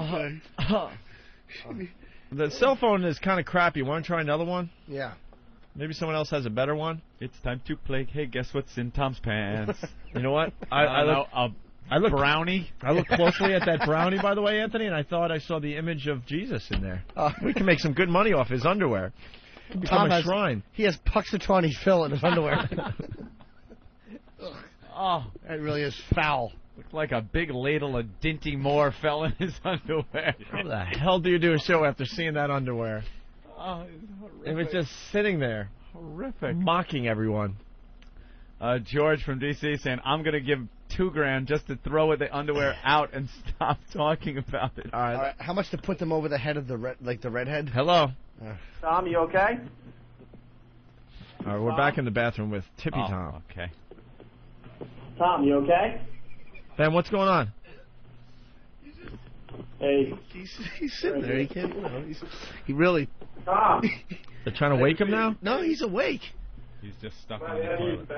The cell phone is kind of crappy. Want to try another one? Yeah. Maybe someone else has a better one? It's time to play. Hey, guess what's in Tom's pants? You know what? I look, know. I look Brownie. I looked closely at that brownie, by the way, Anthony, and I thought I saw the image of Jesus in there. We can make some good money off his underwear. It could become a shrine. He has Puxatawny Phil in his underwear. Oh, that really is foul. Looked like a big ladle of Dinty Moore fell in his underwear. How the hell do you do a show after seeing that underwear? Oh, it's horrific. It was just sitting there, horrific, mocking everyone. George from D.C. saying, I'm going to give $2,000 just to throw the underwear out and stop talking about it. All right. All right, how much to put them over the head of the redhead? Hello. Tom, you okay? All right, we're back in the bathroom with Tippy Tom. Okay. Tom, you okay? Ben, what's going on? Hey. He's sitting there. He can't. He really. Tom. They're trying to wake him now? No, he's awake. He's just stuck on the toilet.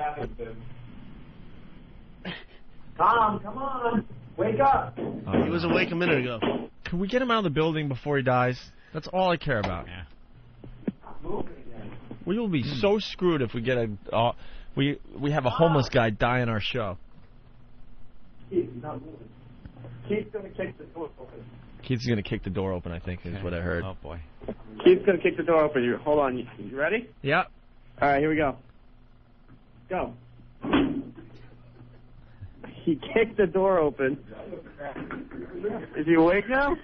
Tom, come on. Wake up. He was awake a minute ago. Can we get him out of the building before he dies? That's all I care about. Yeah. We will be so screwed if we get we have a homeless guy die in our show. Keith's not moving. Keith's going to kick the door open. Keith's going to kick the door open, I think, is what I heard. Oh, boy. Keith's going to kick the door open. Hold on. You ready? Yeah. All right, here we go. Go. He kicked the door open. Is he awake now?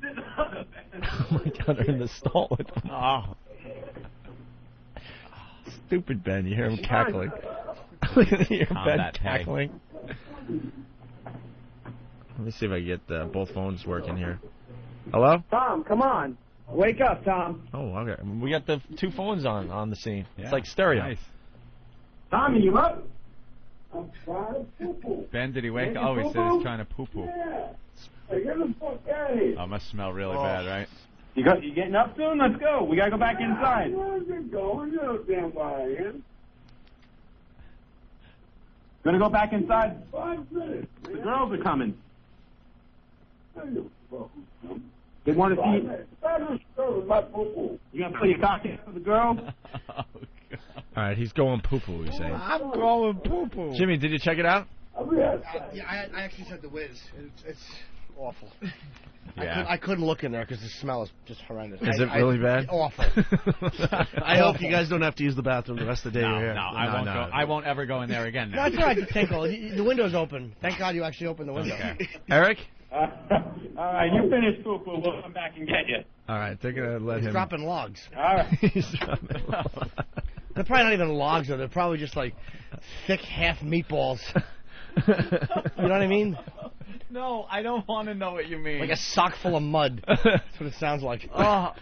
Oh, my God, they're in the stall with him. Oh. Stupid Ben, you hear him cackling. Look at you hear Calm Ben that peg. cackling. Let me see if I can get both phones working here. Hello? Tom, come on. Wake up, Tom. Oh, okay. We got the two phones on the scene. Yeah, It's like stereo. Nice. Tommy, you up? Ben, did he wake up? Oh, he said he's trying to poo-poo. Oh, must smell really bad, right? You getting up soon? Let's go. We got to go back inside. Gonna go back inside? 5 minutes. The girls are coming. They want to see you. You gonna play your cock in for the girls? All right, he's going poo-poo, he's saying. I'm going poo-poo. Jimmy, did you check it out? Yeah, I actually said the whiz. It's awful. Yeah. I couldn't look in there because the smell is just horrendous. Is it really bad? Awful. I hope you guys don't have to use the bathroom the rest of the day No, you're here. no, I won't go. I won't ever go in there again. No, Now. it's all right, Tinkle. The window's open. Thank God you actually opened the window. Okay. Eric? All right, you finish poo-poo. We'll come back and get you. All right, they're going to let He's him. dropping logs. All right. He's dropping logs. They're probably not even logs, though. They're probably just like thick half meatballs. You know what I mean? No, I don't want to know what you mean. Like a sock full of mud. That's what it sounds like. All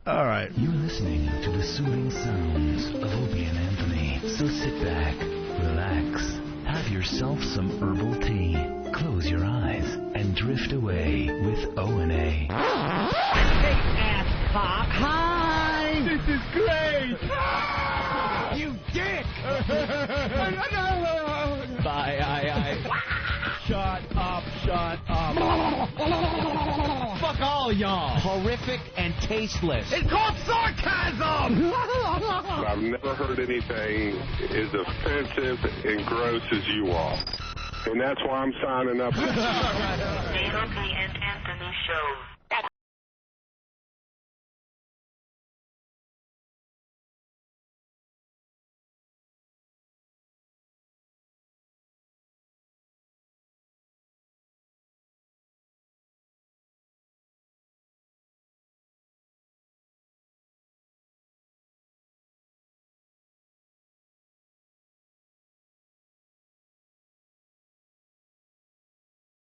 right. You're listening to the soothing sounds of Opie and Anthony. So sit back, relax, have yourself some herbal tea, close your eyes, and drift away with O&A. Ass cock. Hi! This is great! You dick! Bye. Shut up, shut up. Fuck all y'all. Horrific and tasteless. It's called sarcasm! I've never heard anything as offensive and gross as you are. And that's why I'm signing up. The Opie and Anthony Show.